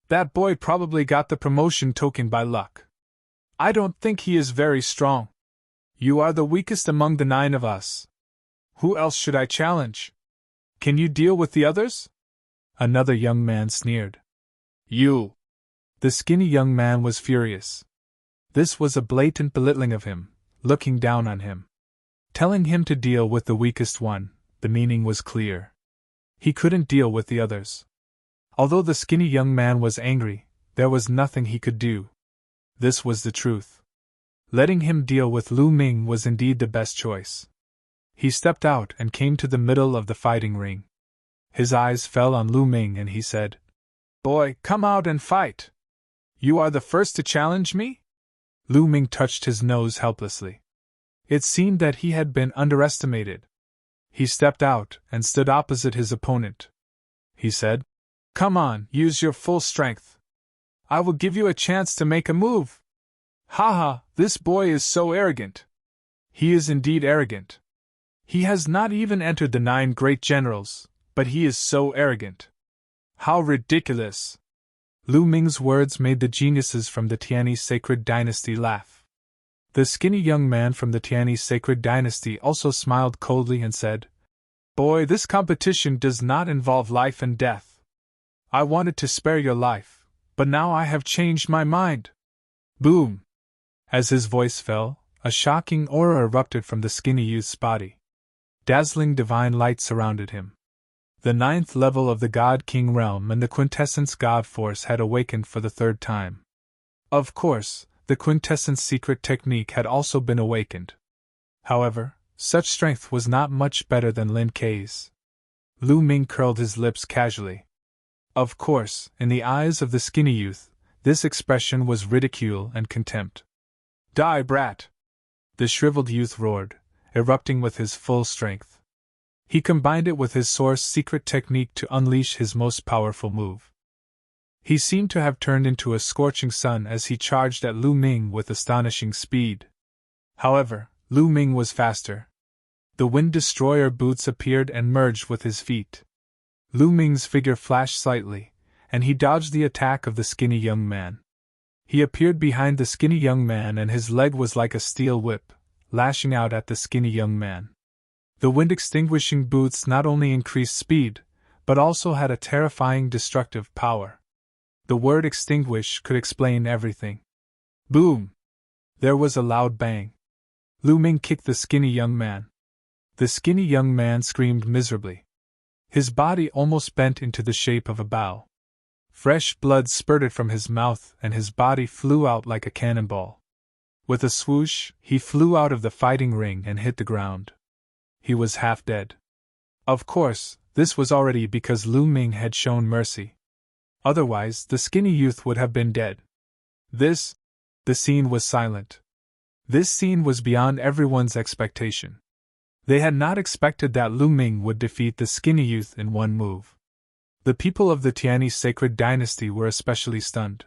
That boy probably got the promotion token by luck. I don't think he is very strong. You are the weakest among the 9 of us. Who else should I challenge? Can you deal with the others? Another young man sneered. You! The skinny young man was furious. This was a blatant belittling of him, looking down on him. Telling him to deal with the weakest one, the meaning was clear. He couldn't deal with the others. Although the skinny young man was angry, there was nothing he could do. This was the truth. Letting him deal with Lu Ming was indeed the best choice. He stepped out and came to the middle of the fighting ring. His eyes fell on Lu Ming and he said, Boy, come out and fight. You are the first to challenge me? Lu Ming touched his nose helplessly. It seemed that he had been underestimated. He stepped out and stood opposite his opponent. He said, Come on, use your full strength. I will give you a chance to make a move. Haha, this boy is so arrogant. He is indeed arrogant. He has not even entered the 9 great generals, but he is so arrogant. How ridiculous! Lu Ming's words made the geniuses from the Tianyi sacred dynasty laugh. The skinny young man from the Tianyi sacred dynasty also smiled coldly and said, Boy, this competition does not involve life and death. I wanted to spare your life, but now I have changed my mind. Boom! As his voice fell, a shocking aura erupted from the skinny youth's body. Dazzling divine light surrounded him. The 9th level of the God King realm and the quintessence God force had awakened for the 3rd time. Of course, the quintessence secret technique had also been awakened. However, such strength was not much better than Lin Kei's. Lu Ming curled his lips casually. Of course, in the eyes of the skinny youth, this expression was ridicule and contempt. Die, brat! The shriveled youth roared, erupting with his full strength. He combined it with his source secret technique to unleash his most powerful move. He seemed to have turned into a scorching sun as he charged at Lu Ming with astonishing speed. However, Lu Ming was faster. The Wind Destroyer boots appeared and merged with his feet. Lu Ming's figure flashed slightly, and he dodged the attack of the skinny young man. He appeared behind the skinny young man and his leg was like a steel whip, lashing out at the skinny young man. The wind-extinguishing boots not only increased speed, but also had a terrifying destructive power. The word extinguish could explain everything. Boom! There was a loud bang. Lu Ming kicked the skinny young man. The skinny young man screamed miserably. His body almost bent into the shape of a bow. Fresh blood spurted from his mouth and his body flew out like a cannonball. With a swoosh, he flew out of the fighting ring and hit the ground. He was half dead. Of course, this was already because Lu Ming had shown mercy. Otherwise, the skinny youth would have been dead. The scene was silent. This scene was beyond everyone's expectation. They had not expected that Lu Ming would defeat the skinny youth in one move. The people of the Tianyi sacred dynasty were especially stunned.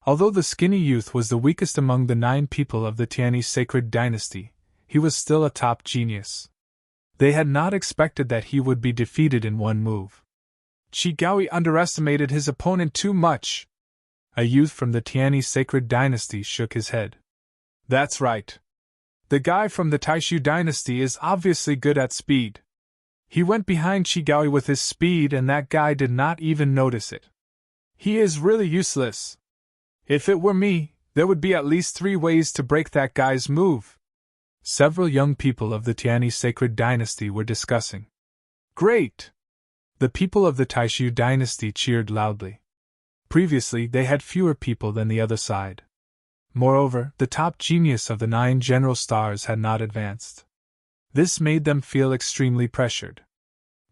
Although the skinny youth was the weakest among the 9 people of the Tianyi sacred dynasty, he was still a top genius. They had not expected that he would be defeated in one move. Qi Gaoi underestimated his opponent too much. A youth from the Tianyi sacred dynasty shook his head. That's right. The guy from the Taishu dynasty is obviously good at speed. He went behind Qi Gaoi with his speed and that guy did not even notice it. He is really useless. If it were me, there would be at least 3 ways to break that guy's move. Several young people of the Tianyi sacred dynasty were discussing. Great! The people of the Taishu dynasty cheered loudly. Previously, they had fewer people than the other side. Moreover, the top genius of the 9 general stars had not advanced. This made them feel extremely pressured.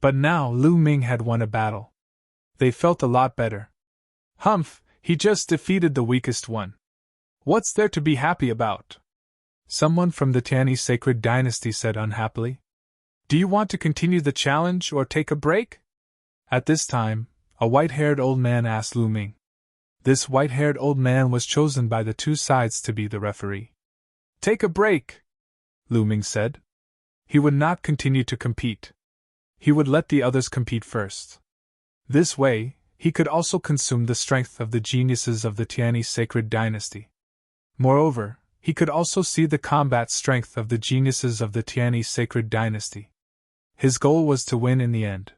But now Lu Ming had won a battle. They felt a lot better. Humph, he just defeated the weakest one. What's there to be happy about? Someone from the Tianyi sacred dynasty said unhappily. Do you want to continue the challenge or take a break? At this time, a white-haired old man asked Lu Ming. This white-haired old man was chosen by the 2 sides to be the referee. Take a break, Lu Ming said. He would not continue to compete. He would let the others compete first. This way, he could also consume the strength of the geniuses of the Tianyi sacred dynasty. Moreover, he could also see the combat strength of the geniuses of the Tianyi sacred dynasty. His goal was to win in the end.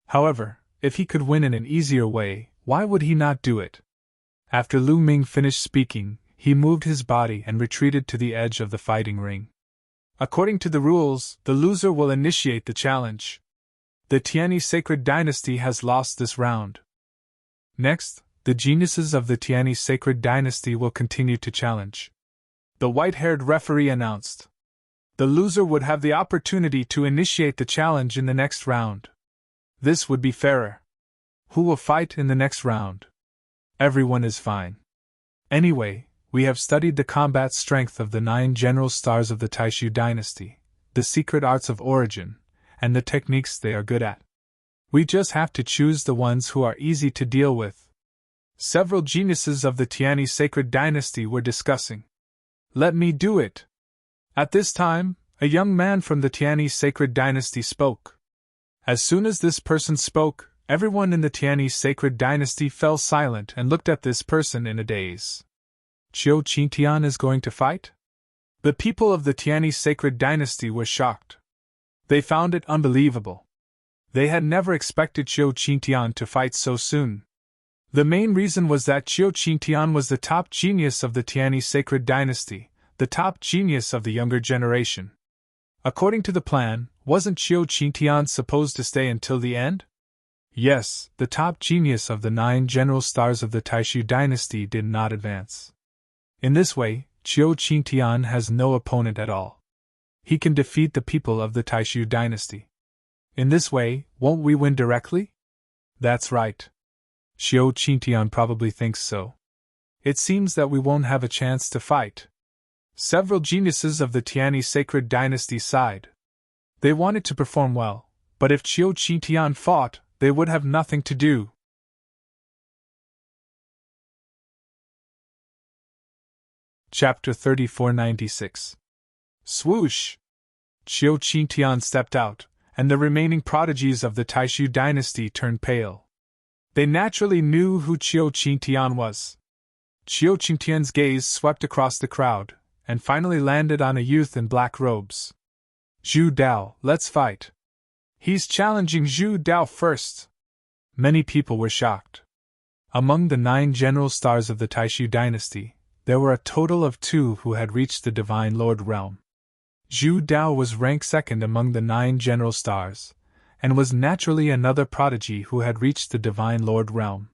However, if he could win in an easier way, why would he not do it? After Lu Ming finished speaking, he moved his body and retreated to the edge of the fighting ring. According to the rules, the loser will initiate the challenge. The Tianyi sacred dynasty has lost this round. Next, the geniuses of the Tianyi sacred dynasty will continue to challenge. The white-haired referee announced. The loser would have the opportunity to initiate the challenge in the next round. This would be fairer. Who will fight in the next round? Everyone is fine. Anyway, we have studied the combat strength of the 9 general stars of the Taishu dynasty, the secret arts of origin, and the techniques they are good at. We just have to choose the ones who are easy to deal with. Several geniuses of the Tianyi sacred dynasty were discussing. Let me do it. At this time, a young man from the Tianyi sacred dynasty spoke. As soon as this person spoke, everyone in the Tianyi sacred dynasty fell silent and looked at this person in a daze. Qiu Qingtian is going to fight? The people of the Tianyi sacred dynasty were shocked. They found it unbelievable. They had never expected Qiu Qingtian to fight so soon. The main reason was that Qiu Qingtian was the top genius of the Tianyi sacred dynasty, the top genius of the younger generation. According to the plan, wasn't Qiu Qingtian supposed to stay until the end? Yes, the top genius of the 9 general stars of the Taishu dynasty did not advance. In this way, Qiu Qingtian has no opponent at all. He can defeat the people of the Taishu dynasty. In this way, won't we win directly? That's right. Qiu Qingtian probably thinks so. It seems that we won't have a chance to fight. Several geniuses of the Tianyi sacred dynasty sighed. They wanted to perform well, but if Qiu Qingtian fought, they would have nothing to do. Chapter 3496. Swoosh! Qiu Qingtian stepped out, and the remaining prodigies of the Taishu dynasty turned pale. They naturally knew who Qiu Qingtian was. Qiu Qingtian's gaze swept across the crowd, and finally landed on a youth in black robes. Zhu Dao, let's fight. He's challenging Zhu Dao first. Many people were shocked. Among the 9 general stars of the Taishu dynasty, there were a total of 2 who had reached the Divine Lord realm. Zhu Dao was ranked second among the 9 general stars, and was naturally another prodigy who had reached the Divine Lord realm.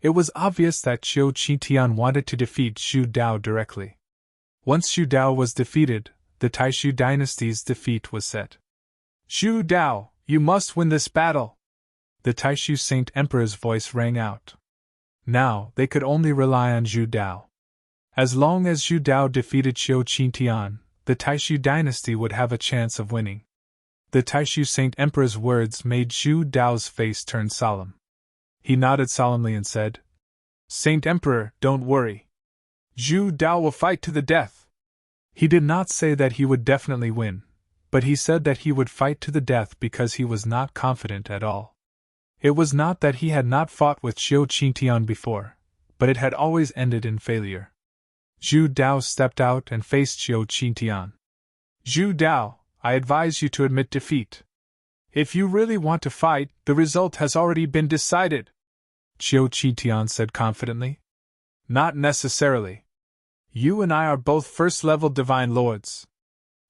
It was obvious that Qiu Qingtian wanted to defeat Zhu Dao directly. Once Zhu Dao was defeated, the Taishu dynasty's defeat was set. Zhu Dao, you must win this battle! The Taishu Saint Emperor's voice rang out. Now, they could only rely on Zhu Dao. As long as Zhu Dao defeated Qiu Qingtian, the Taishu dynasty would have a chance of winning. The Taishu Saint Emperor's words made Zhu Dao's face turn solemn. He nodded solemnly and said, Saint Emperor, don't worry. Zhu Dao will fight to the death. He did not say that he would definitely win, but he said that he would fight to the death because he was not confident at all. It was not that he had not fought with Qiu Qingtian before, but it had always ended in failure. Zhu Dao stepped out and faced Qiu Qingtian. Zhu Dao, I advise you to admit defeat. If you really want to fight, the result has already been decided, Qiu Qingtian said confidently. Not necessarily. You and I are both first-level divine lords.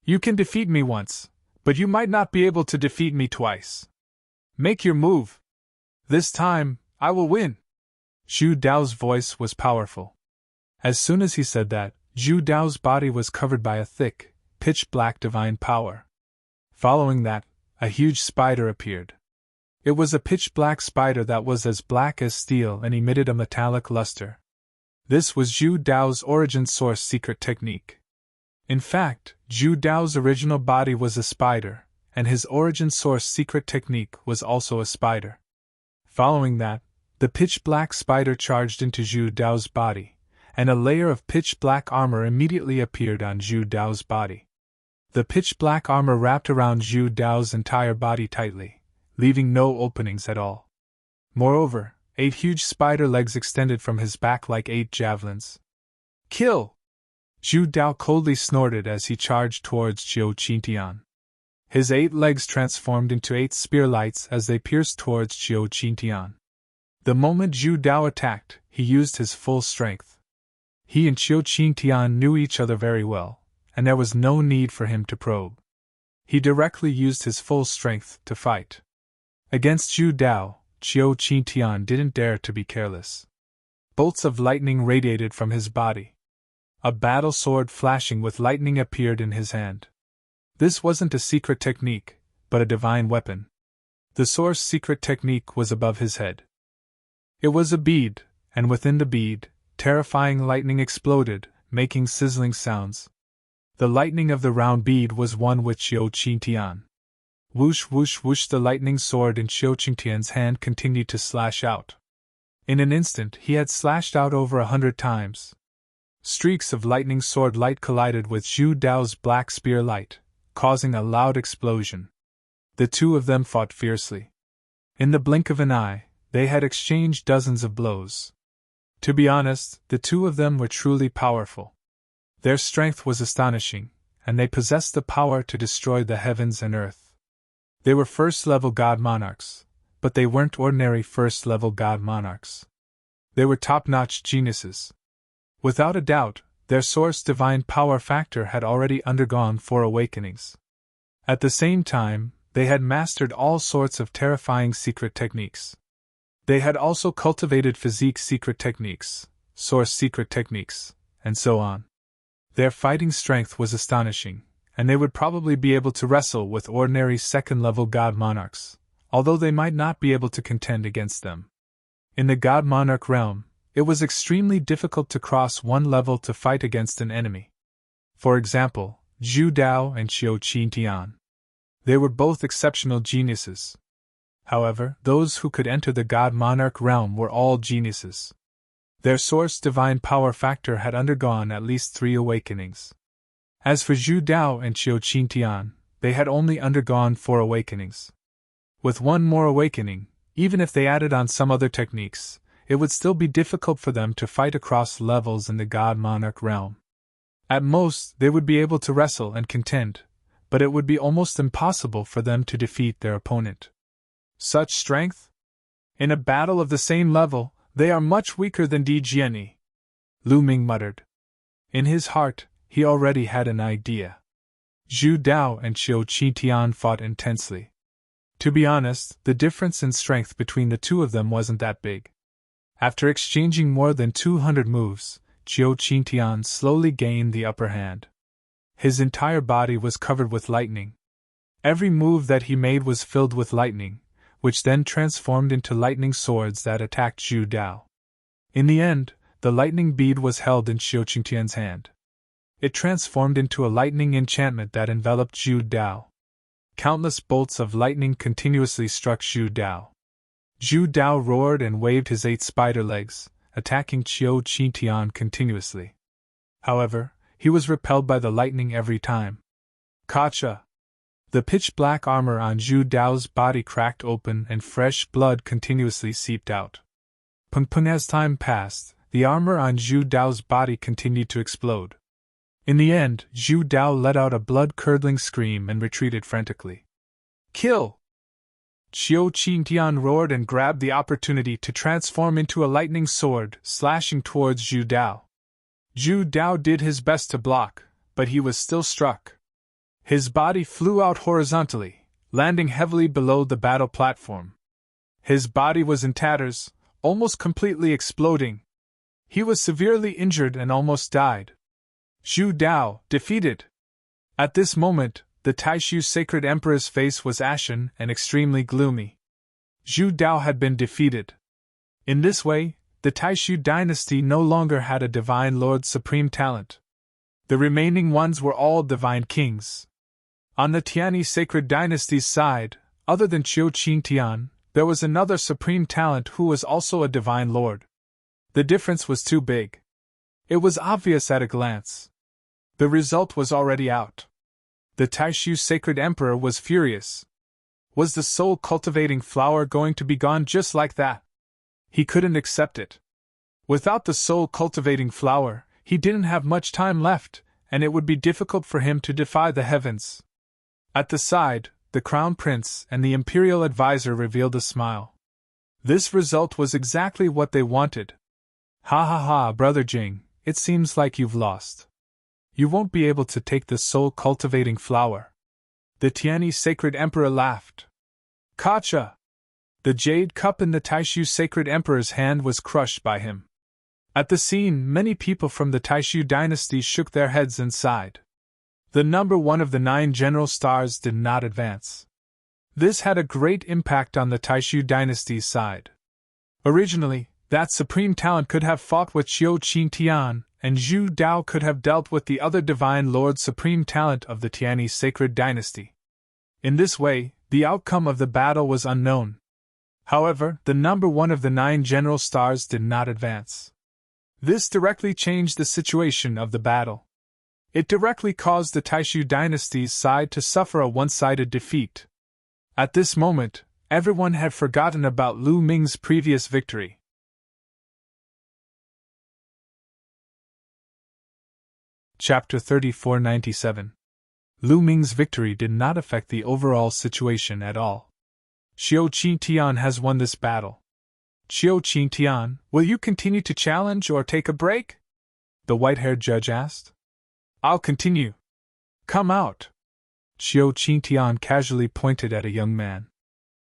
You can defeat me once, but you might not be able to defeat me twice. Make your move. This time, I will win. Zhu Dao's voice was powerful. As soon as he said that, Zhu Dao's body was covered by a thick, pitch-black divine power. Following that, a huge spider appeared. It was a pitch-black spider that was as black as steel and emitted a metallic luster. This was Zhu Dao's origin source secret technique. In fact, Zhu Dao's original body was a spider, and his origin source secret technique was also a spider. Following that, the pitch-black spider charged into Zhu Dao's body, and a layer of pitch-black armor immediately appeared on Zhu Dao's body. The pitch-black armor wrapped around Zhu Dao's entire body tightly, leaving no openings at all. Moreover, 8 huge spider legs extended from his back like 8 javelins. Kill! Zhu Dao coldly snorted as he charged towards Qiu Qingtian. His 8 legs transformed into 8 spear lights as they pierced towards Qiu Qingtian. The moment Zhu Dao attacked, he used his full strength. He and Qiu Qingtian knew each other very well, and there was no need for him to probe. He directly used his full strength to fight. Against Zhu Dao, Qiu Qingtian didn't dare to be careless. Bolts of lightning radiated from his body. A battle sword flashing with lightning appeared in his hand. This wasn't a secret technique, but a divine weapon. The source secret technique was above his head. It was a bead, and within the bead, terrifying lightning exploded, making sizzling sounds. The lightning of the round bead was one with Qiu Qingtian. Whoosh whoosh whoosh, the lightning sword in Qiu Qingtian's hand continued to slash out. In an instant he had slashed out over 100 times. Streaks of lightning sword light collided with Zhu Dao's black spear light, causing a loud explosion. The two of them fought fiercely. In the blink of an eye, they had exchanged dozens of blows. To be honest, the two of them were truly powerful. Their strength was astonishing, and they possessed the power to destroy the heavens and earth. They were first-level god monarchs, but they weren't ordinary first-level god monarchs. They were top-notch geniuses. Without a doubt, their source divine power factor had already undergone 4 awakenings. At the same time, they had mastered all sorts of terrifying secret techniques. They had also cultivated physique secret techniques, source secret techniques, and so on. Their fighting strength was astonishing, and they would probably be able to wrestle with ordinary second-level god monarchs, although they might not be able to contend against them. In the god monarch realm, it was extremely difficult to cross one level to fight against an enemy. For example, Zhu Dao and Qiu Qingtian. They were both exceptional geniuses. However, those who could enter the god monarch realm were all geniuses. Their source divine power factor had undergone at least 3 awakenings. As for Zhu Dao and Qiu Qingtian, they had only undergone 4 awakenings. With one more awakening, even if they added on some other techniques, it would still be difficult for them to fight across levels in the god monarch realm. At most, they would be able to wrestle and contend, but it would be almost impossible for them to defeat their opponent. Such strength? In a battle of the same level, they are much weaker than Di Jianyi, Lu Ming muttered. In his heart, he already had an idea. Zhu Dao and Qiu Qingtian fought intensely. To be honest, the difference in strength between the two of them wasn't that big. After exchanging more than 200 moves, Qiu Qingtian slowly gained the upper hand. His entire body was covered with lightning. Every move that he made was filled with lightning, which then transformed into lightning swords that attacked Zhu Dao. In the end, the lightning bead was held in Qiu Qingtian's hand. It transformed into a lightning enchantment that enveloped Zhu Dao. Countless bolts of lightning continuously struck Zhu Dao. Zhu Dao roared and waved his 8 spider legs, attacking Qiu Qingtian continuously. However, he was repelled by the lightning every time. Kacha! The pitch-black armor on Zhu Dao's body cracked open and fresh blood continuously seeped out. As time passed, the armor on Zhu Dao's body continued to explode. In the end, Zhu Dao let out a blood-curdling scream and retreated frantically. Kill! Qiu Qingtian roared and grabbed the opportunity to transform into a lightning sword, slashing towards Zhu Dao. Zhu Dao did his best to block, but he was still struck. His body flew out horizontally, landing heavily below the battle platform. His body was in tatters, almost completely exploding. He was severely injured and almost died. Zhu Dao, defeated. At this moment, the Taishu Sacred Emperor's face was ashen and extremely gloomy. Zhu Dao had been defeated. In this way, the Taishu dynasty no longer had a divine lord supreme talent. The remaining ones were all divine kings. On the Tianyi Sacred Dynasty's side, other than Qiu Qingtian, there was another supreme talent who was also a divine lord. The difference was too big. It was obvious at a glance. The result was already out. The Taishu Sacred Emperor was furious. Was the soul-cultivating flower going to be gone just like that? He couldn't accept it. Without the soul-cultivating flower, he didn't have much time left, and it would be difficult for him to defy the heavens. At the side, the Crown Prince and the Imperial Advisor revealed a smile. This result was exactly what they wanted. Ha ha ha, Brother Jing, it seems like you've lost. You won't be able to take the soul-cultivating flower. The Tianyi Sacred Emperor laughed. Kacha! The jade cup in the Taishu Sacred Emperor's hand was crushed by him. At the scene, many people from the Taishu dynasty shook their heads and sighed. The number 1 of the 9 general stars did not advance. This had a great impact on the Taishu dynasty's side. Originally, that supreme talent could have fought with Qiu Qingtian, and Zhu Dao could have dealt with the other divine lord supreme talent of the Tianyi Sacred Dynasty. In this way, the outcome of the battle was unknown. However, the number 1 of the 9 general stars did not advance. This directly changed the situation of the battle. It directly caused the Taishu dynasty's side to suffer a one-sided defeat. At this moment, everyone had forgotten about Lu Ming's previous victory. Chapter 3497. Lu Ming's victory did not affect the overall situation at all. Qiu Qingtian has won this battle. Qiu Qingtian, will you continue to challenge or take a break? The white-haired judge asked. I'll continue. Come out. Qiu Qingtian casually pointed at a young man.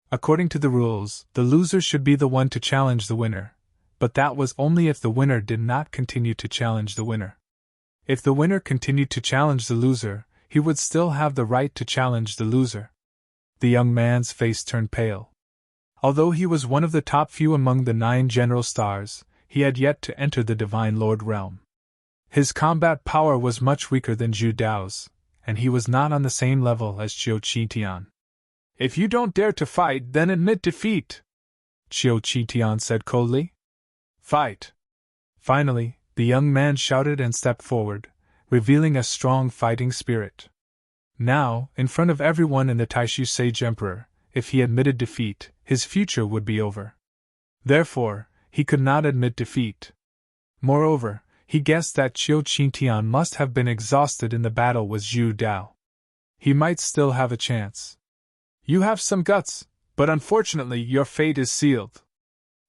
According to the rules, the loser should be the one to challenge the winner, but that was only if the winner did not continue to challenge the winner. If the winner continued to challenge the loser, he would still have the right to challenge the loser. The young man's face turned pale. Although he was one of the top few among the 9 general stars, he had yet to enter the Divine Lord realm. His combat power was much weaker than Zhu Dao's, and he was not on the same level as Qiu Qingtian. If you don't dare to fight, then admit defeat, Qiu Qingtian said coldly. Fight! Finally, the young man shouted and stepped forward, revealing a strong fighting spirit. Now, in front of everyone in the Taishu Sage Emperor, if he admitted defeat, his future would be over. Therefore, he could not admit defeat. Moreover, he guessed that Qiu Qingtian must have been exhausted in the battle with Zhu Dao. He might still have a chance. You have some guts, but unfortunately your fate is sealed.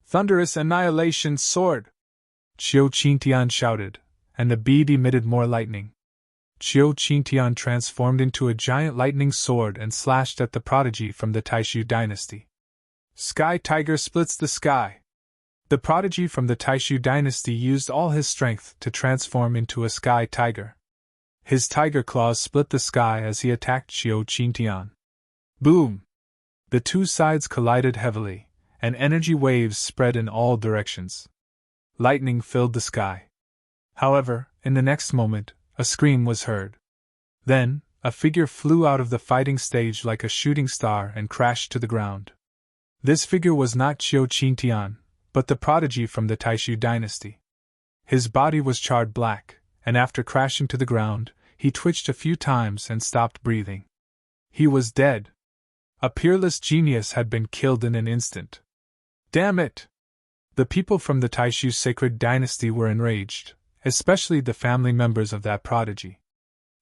Thunderous Annihilation Sword! Qiu Qingtian shouted, and the bead emitted more lightning. Qiu Qingtian transformed into a giant lightning sword and slashed at the prodigy from the Taishu dynasty. Sky Tiger splits the sky. The prodigy from the Taishu dynasty used all his strength to transform into a sky tiger. His tiger claws split the sky as he attacked Xiao Qingtian. Boom! The two sides collided heavily, and energy waves spread in all directions. Lightning filled the sky. However, in the next moment, a scream was heard. Then, a figure flew out of the fighting stage like a shooting star and crashed to the ground. This figure was not Xiao Qingtian, but the prodigy from the Taishu dynasty. His body was charred black, and after crashing to the ground, he twitched a few times and stopped breathing. He was dead. A peerless genius had been killed in an instant. Damn it! The people from the Taishu sacred dynasty were enraged, especially the family members of that prodigy.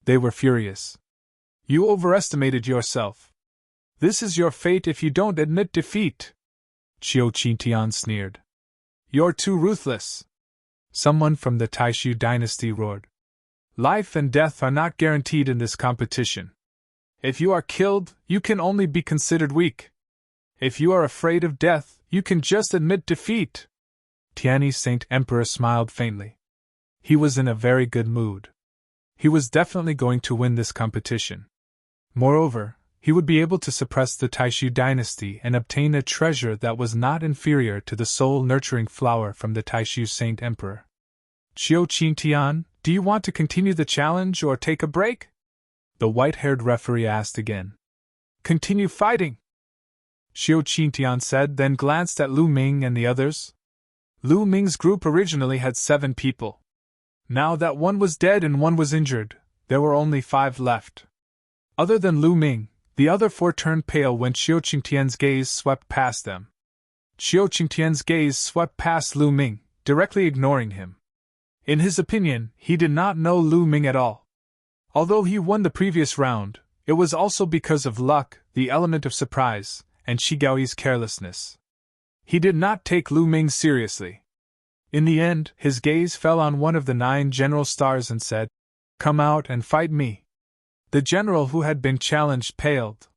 They were furious. You overestimated yourself. This is your fate if you don't admit defeat, Xiao Qingtian sneered. You're too ruthless. Someone from the Taishu dynasty roared. Life and death are not guaranteed in this competition. If you are killed, you can only be considered weak. If you are afraid of death, you can just admit defeat. Tianyi Saint Emperor smiled faintly. He was in a very good mood. He was definitely going to win this competition. Moreover, he would be able to suppress the Taishu dynasty and obtain a treasure that was not inferior to the soul-nurturing flower from the Taishu Saint Emperor. Xiao Qingtian, do you want to continue the challenge or take a break? The white-haired referee asked again. Continue fighting, Xiao Qingtian said, then glanced at Lu Ming and the others. Lu Ming's group originally had 7 people. Now that one was dead and one was injured, there were only 5 left. Other than Lu Ming, the other 4 turned pale when Xiao Qingtian's gaze swept past them. Xiao Qingtian's gaze swept past Lu Ming, directly ignoring him. In his opinion, he did not know Lu Ming at all. Although he won the previous round, it was also because of luck, the element of surprise, and Shigaoi's carelessness. He did not take Lu Ming seriously. In the end, his gaze fell on one of the 9 general stars and said, Come out and fight me. The general who had been challenged paled.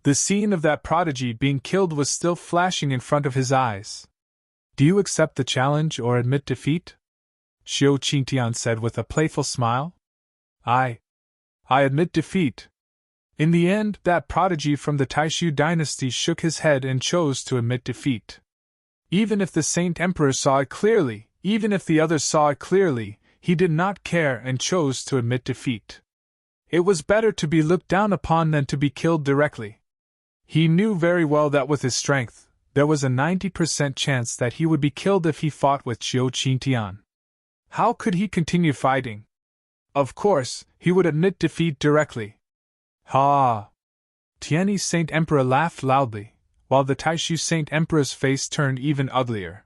The scene of that prodigy being killed was still flashing in front of his eyes. Do you accept the challenge or admit defeat? Xiao Qingtian said with a playful smile. I admit defeat. In the end, that prodigy from the Taishu dynasty shook his head and chose to admit defeat. Even if the Saint Emperor saw it clearly, even if the others saw it clearly, he did not care and chose to admit defeat. It was better to be looked down upon than to be killed directly. He knew very well that with his strength, there was a 90% chance that he would be killed if he fought with Xiao Qingtian. How could he continue fighting? Of course, he would admit defeat directly. Ha! Tianyi Saint Emperor laughed loudly, while the Taishu Saint Emperor's face turned even uglier.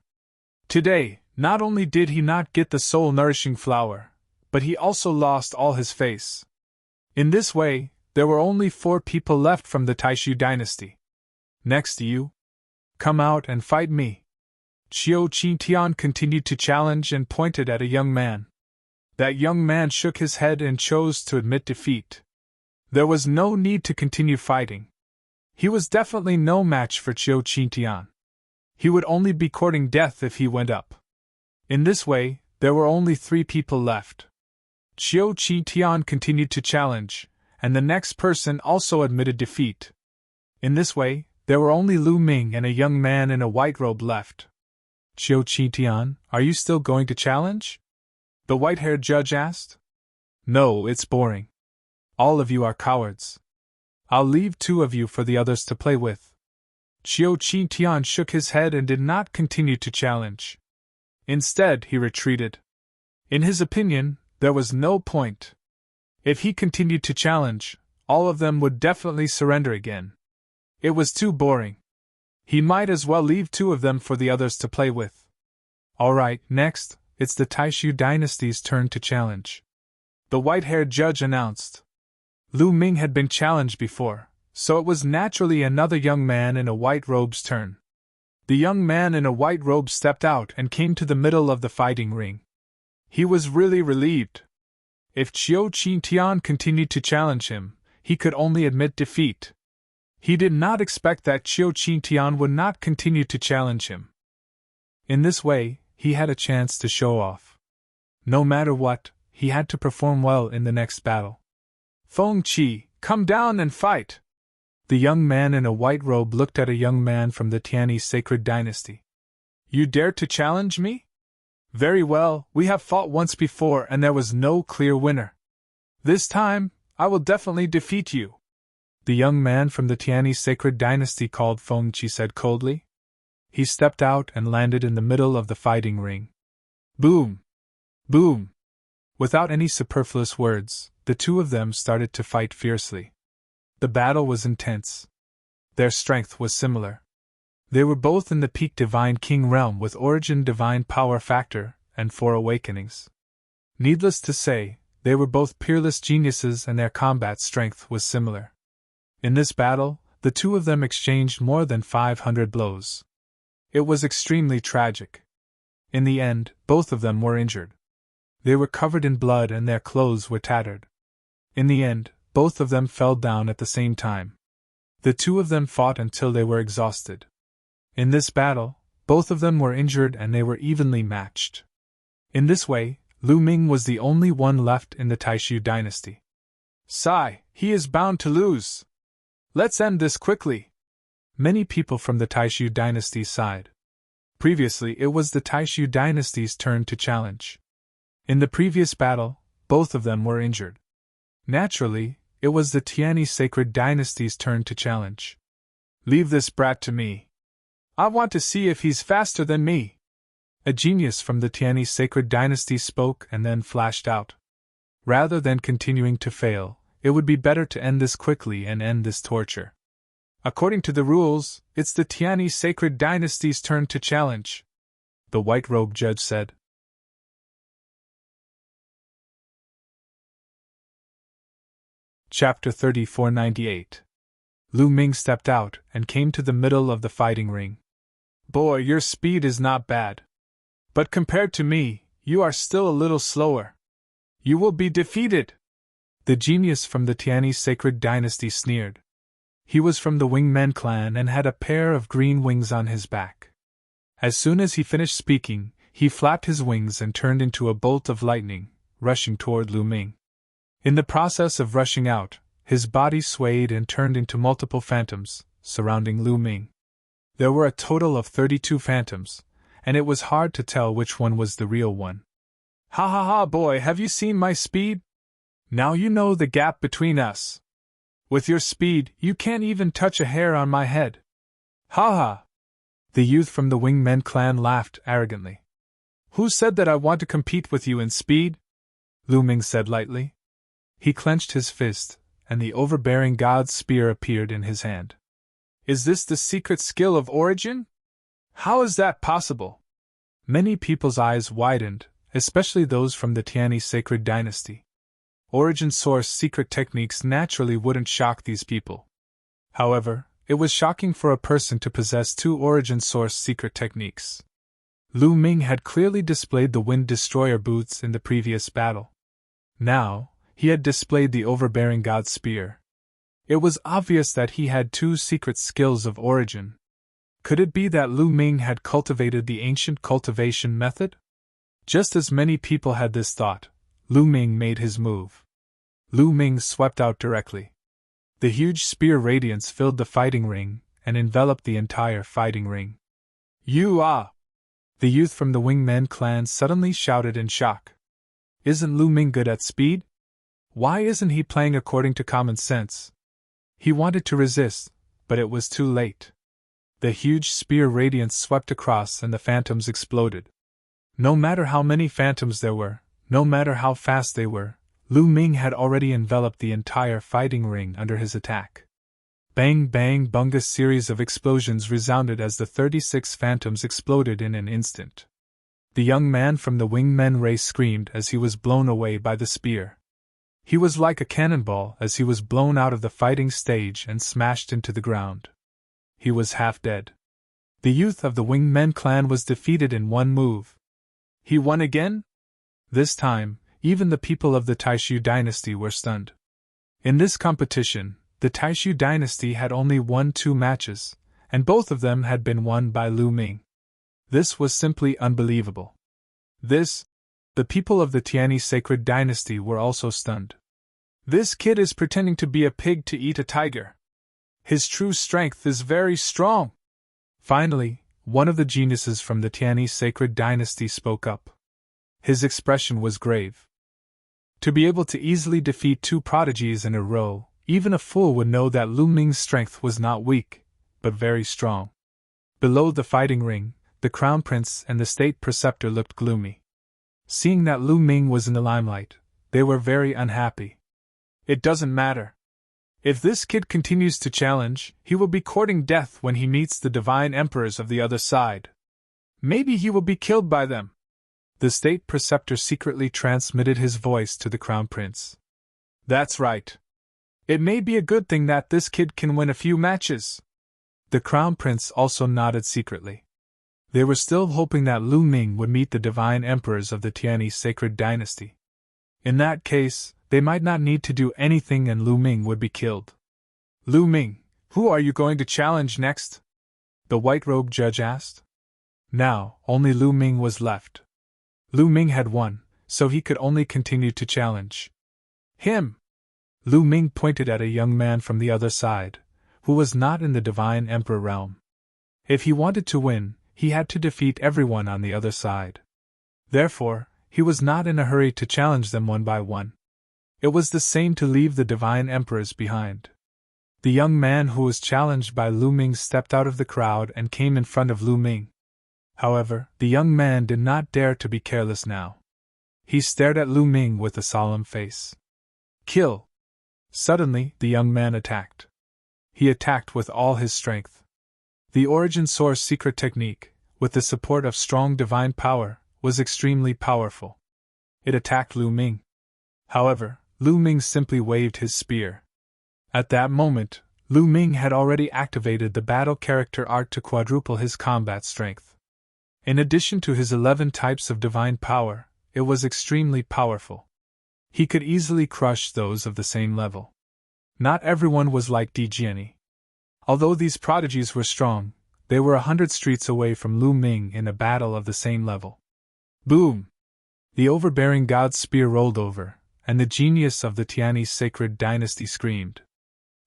Today, not only did he not get the soul-nourishing flower, but he also lost all his face. In this way, there were only 4 people left from the Taishu dynasty. Next you. Come out and fight me. Xiao Qingtian continued to challenge and pointed at a young man. That young man shook his head and chose to admit defeat. There was no need to continue fighting. He was definitely no match for Xiao Qingtian. He would only be courting death if he went up. In this way, there were only 3 people left. Xiao Qingtian continued to challenge, and the next person also admitted defeat. In this way, there were only Lu Ming and a young man in a white robe left. Xiao Qingtian, are you still going to challenge? The white-haired judge asked. No, it's boring. All of you are cowards. I'll leave 2 of you for the others to play with. Xiao Qingtian shook his head and did not continue to challenge. Instead, he retreated. In his opinion, there was no point. If he continued to challenge, all of them would definitely surrender again. It was too boring. He might as well leave 2 of them for the others to play with. Alright, next, it's the Taishu dynasty's turn to challenge. The white-haired judge announced. Lu Ming had been challenged before, so it was naturally another young man in a white robe's turn. The young man in a white robe stepped out and came to the middle of the fighting ring. He was really relieved. If Xiao Qingtian continued to challenge him, he could only admit defeat. He did not expect that Xiao Qingtian would not continue to challenge him. In this way, he had a chance to show off. No matter what, he had to perform well in the next battle. Feng Qi, come down and fight! The young man in a white robe looked at a young man from the Tianyi sacred dynasty. You dare to challenge me? Very well, we have fought once before and there was no clear winner. This time, I will definitely defeat you. The young man from the Tianyi sacred dynasty called Feng Qi said coldly. He stepped out and landed in the middle of the fighting ring. Boom! Boom! Without any superfluous words, the two of them started to fight fiercely. The battle was intense. Their strength was similar. They were both in the peak Divine King realm with origin Divine Power Factor and 4 awakenings. Needless to say, they were both peerless geniuses and their combat strength was similar. In this battle, the two of them exchanged more than 500 blows. It was extremely tragic. In the end, both of them were injured. They were covered in blood and their clothes were tattered. In the end, both of them fell down at the same time. The two of them fought until they were exhausted. In this battle, both of them were injured and they were evenly matched. In this way, Lu Ming was the only one left in the Taishu dynasty. Sigh, he is bound to lose. Let's end this quickly. Many people from the Taishu dynasty sighed. Previously, it was the Taishu dynasty's turn to challenge. In the previous battle, both of them were injured. Naturally, it was the Tianyi sacred dynasty's turn to challenge. Leave this brat to me. I want to see if he's faster than me. A genius from the Tianyi sacred dynasty spoke and then flashed out. Rather than continuing to fail, it would be better to end this quickly and end this torture. According to the rules, it's the Tianyi sacred dynasty's turn to challenge, the white-robed judge said. Chapter 3498. Lu Ming stepped out and came to the middle of the fighting ring. Boy, your speed is not bad. But compared to me, you are still a little slower. You will be defeated. The genius from the Tianyi sacred dynasty sneered. He was from the Wingmen clan and had a pair of green wings on his back. As soon as he finished speaking, he flapped his wings and turned into a bolt of lightning, rushing toward Lu Ming. In the process of rushing out, his body swayed and turned into multiple phantoms, surrounding Lu Ming. There were a total of 32 phantoms, and it was hard to tell which one was the real one. Ha ha ha, boy, have you seen my speed? Now you know the gap between us. With your speed, you can't even touch a hair on my head. Ha ha! The youth from the Wingmen clan laughed arrogantly. Who said that I want to compete with you in speed? Lu Ming said lightly. He clenched his fist, and the overbearing god's spear appeared in his hand. Is this the secret skill of origin? How is that possible? Many people's eyes widened, especially those from the Tianyi sacred dynasty. Origin source secret techniques naturally wouldn't shock these people. However, it was shocking for a person to possess 2 origin source secret techniques. Lu Ming had clearly displayed the Wind Destroyer boots in the previous battle. Now, he had displayed the overbearing god spear. It was obvious that he had 2 secret skills of origin. Could it be that Lu Ming had cultivated the ancient cultivation method? Just as many people had this thought, Lu Ming made his move. Lu Ming swept out directly. The huge spear radiance filled the fighting ring and enveloped the entire fighting ring. You ah! The youth from the Wingmen clan suddenly shouted in shock. Isn't Lu Ming good at speed? Why isn't he playing according to common sense? He wanted to resist, but it was too late. The huge spear radiance swept across and the phantoms exploded. No matter how many phantoms there were, no matter how fast they were, Lu Ming had already enveloped the entire fighting ring under his attack. Bang bang bung, a series of explosions resounded as the 36 phantoms exploded in an instant. The young man from the Wingmen race screamed as he was blown away by the spear. He was like a cannonball as he was blown out of the fighting stage and smashed into the ground. He was half dead. The youth of the Wingmen clan was defeated in one move. He won again? This time, even the people of the Taishu dynasty were stunned. In this competition, the Taishu dynasty had only won 2 matches, and both of them had been won by Lu Ming. This was simply unbelievable. The people of the Tianyi sacred dynasty were also stunned. This kid is pretending to be a pig to eat a tiger. His true strength is very strong. Finally, one of the geniuses from the Tianyi sacred dynasty spoke up. His expression was grave. To be able to easily defeat two prodigies in a row, even a fool would know that Lu Ming's strength was not weak, but very strong. Below the fighting ring, the crown prince and the state preceptor looked gloomy. Seeing that Lu Ming was in the limelight, they were very unhappy. It doesn't matter. If this kid continues to challenge, he will be courting death when he meets the divine emperors of the other side. Maybe he will be killed by them. The state preceptor secretly transmitted his voice to the crown prince. That's right. It may be a good thing that this kid can win a few matches. The crown prince also nodded secretly. They were still hoping that Lu Ming would meet the divine emperors of the Tianyi sacred dynasty. In that case, they might not need to do anything and Lu Ming would be killed. Lu Ming, who are you going to challenge next? The white-robed judge asked. Now, only Lu Ming was left. Lu Ming had won, so he could only continue to challenge. Him! Lu Ming pointed at a young man from the other side, who was not in the divine emperor realm. If he wanted to win, he had to defeat everyone on the other side. Therefore, he was not in a hurry to challenge them one by one. It was the same to leave the divine emperors behind. The young man who was challenged by Lu Ming stepped out of the crowd and came in front of Lu Ming. However, the young man did not dare to be careless now. He stared at Lu Ming with a solemn face. Kill! Suddenly, the young man attacked. He attacked with all his strength. The origin source secret technique, with the support of strong divine power, was extremely powerful. It attacked Lu Ming. However, Lu Ming simply waved his spear. At that moment, Lu Ming had already activated the battle character art to quadruple his combat strength. In addition to his 11 types of divine power, it was extremely powerful. He could easily crush those of the same level. Not everyone was like Di Jianyi. Although these prodigies were strong, they were 100 streets away from Lu Ming in a battle of the same level. Boom! The overbearing god's spear rolled over, and the genius of the Tianyi sacred dynasty screamed.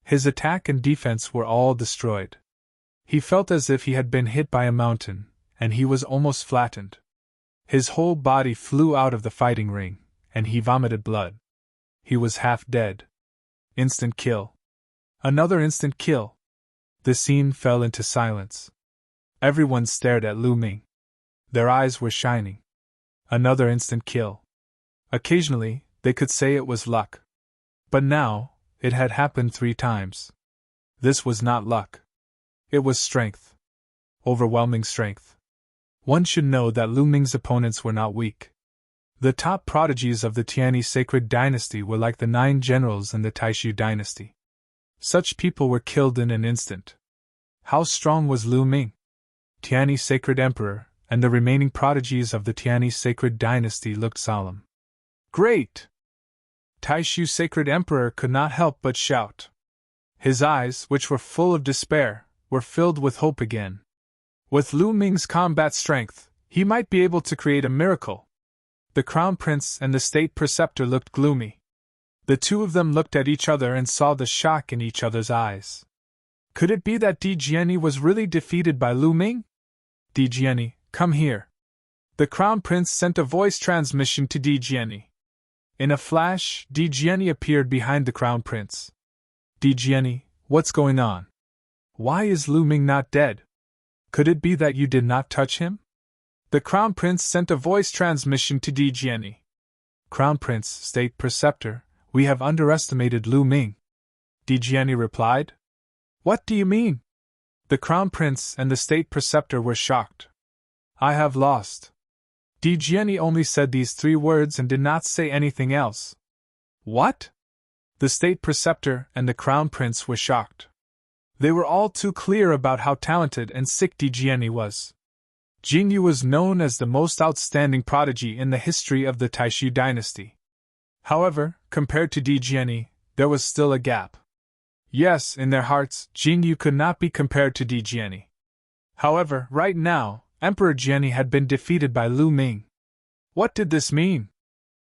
His attack and defense were all destroyed. He felt as if he had been hit by a mountain, and he was almost flattened. His whole body flew out of the fighting ring, and he vomited blood. He was half dead. Instant kill. Another instant kill. The scene fell into silence. Everyone stared at Lu Ming. Their eyes were shining. Another instant kill. Occasionally, they could say it was luck. But now, it had happened 3 times. This was not luck. It was strength. Overwhelming strength. One should know that Lu Ming's opponents were not weak. The top prodigies of the Tianyi sacred dynasty were like the 9 generals in the Taishu dynasty. Such people were killed in an instant. How strong was Lu Ming? Tianyi sacred emperor, and the remaining prodigies of the Tianyi sacred dynasty looked solemn. Great! Taishu sacred emperor could not help but shout. His eyes, which were full of despair, were filled with hope again. With Lu Ming's combat strength, he might be able to create a miracle. The crown prince and the state preceptor looked gloomy. The two of them looked at each other and saw the shock in each other's eyes. Could it be that Di Jianyi was really defeated by Lu Ming? Di Jianyi, come here. The crown prince sent a voice transmission to Di Jianyi. In a flash, Di Jianyi appeared behind the crown prince. Di Jianyi, what's going on? Why is Lu Ming not dead? Could it be that you did not touch him? The crown prince sent a voice transmission to Di Jianyi. Crown prince, state preceptor, we have underestimated Lu Ming. Di Jianyi replied. What do you mean? The crown prince and the state preceptor were shocked. I have lost. Di Jianyi only said these 3 words and did not say anything else. What? The state preceptor and the crown prince were shocked. They were all too clear about how talented and sick Di Jianyi was. Jingyu was known as the most outstanding prodigy in the history of the Taishu dynasty. However, compared to Di Jianyi, there was still a gap. Yes, in their hearts, Jingyu could not be compared to Di Jianyi. However, right now, Emperor Jiani had been defeated by Lu Ming. What did this mean?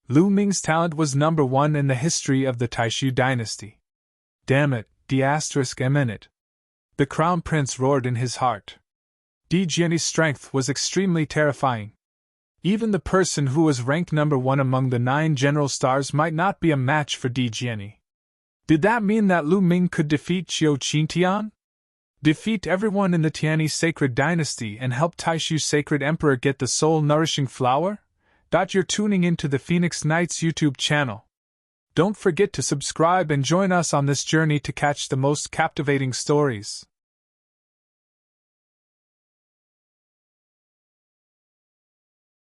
Lu Ming's talent was number 1 in the history of the Taishu dynasty. Damn it, D***M. The crown prince roared in his heart. Di Jiani's strength was extremely terrifying. Even the person who was ranked number 1 among the 9 general stars might not be a match for Di Jiani. Did that mean that Lu Ming could defeat Qiu Qingtian? Defeat everyone in the Tiani sacred dynasty and help Taishu's sacred emperor get the soul-nourishing flower? You're tuning into the Phoenix Knights YouTube channel. Don't forget to subscribe and join us on this journey to catch the most captivating stories.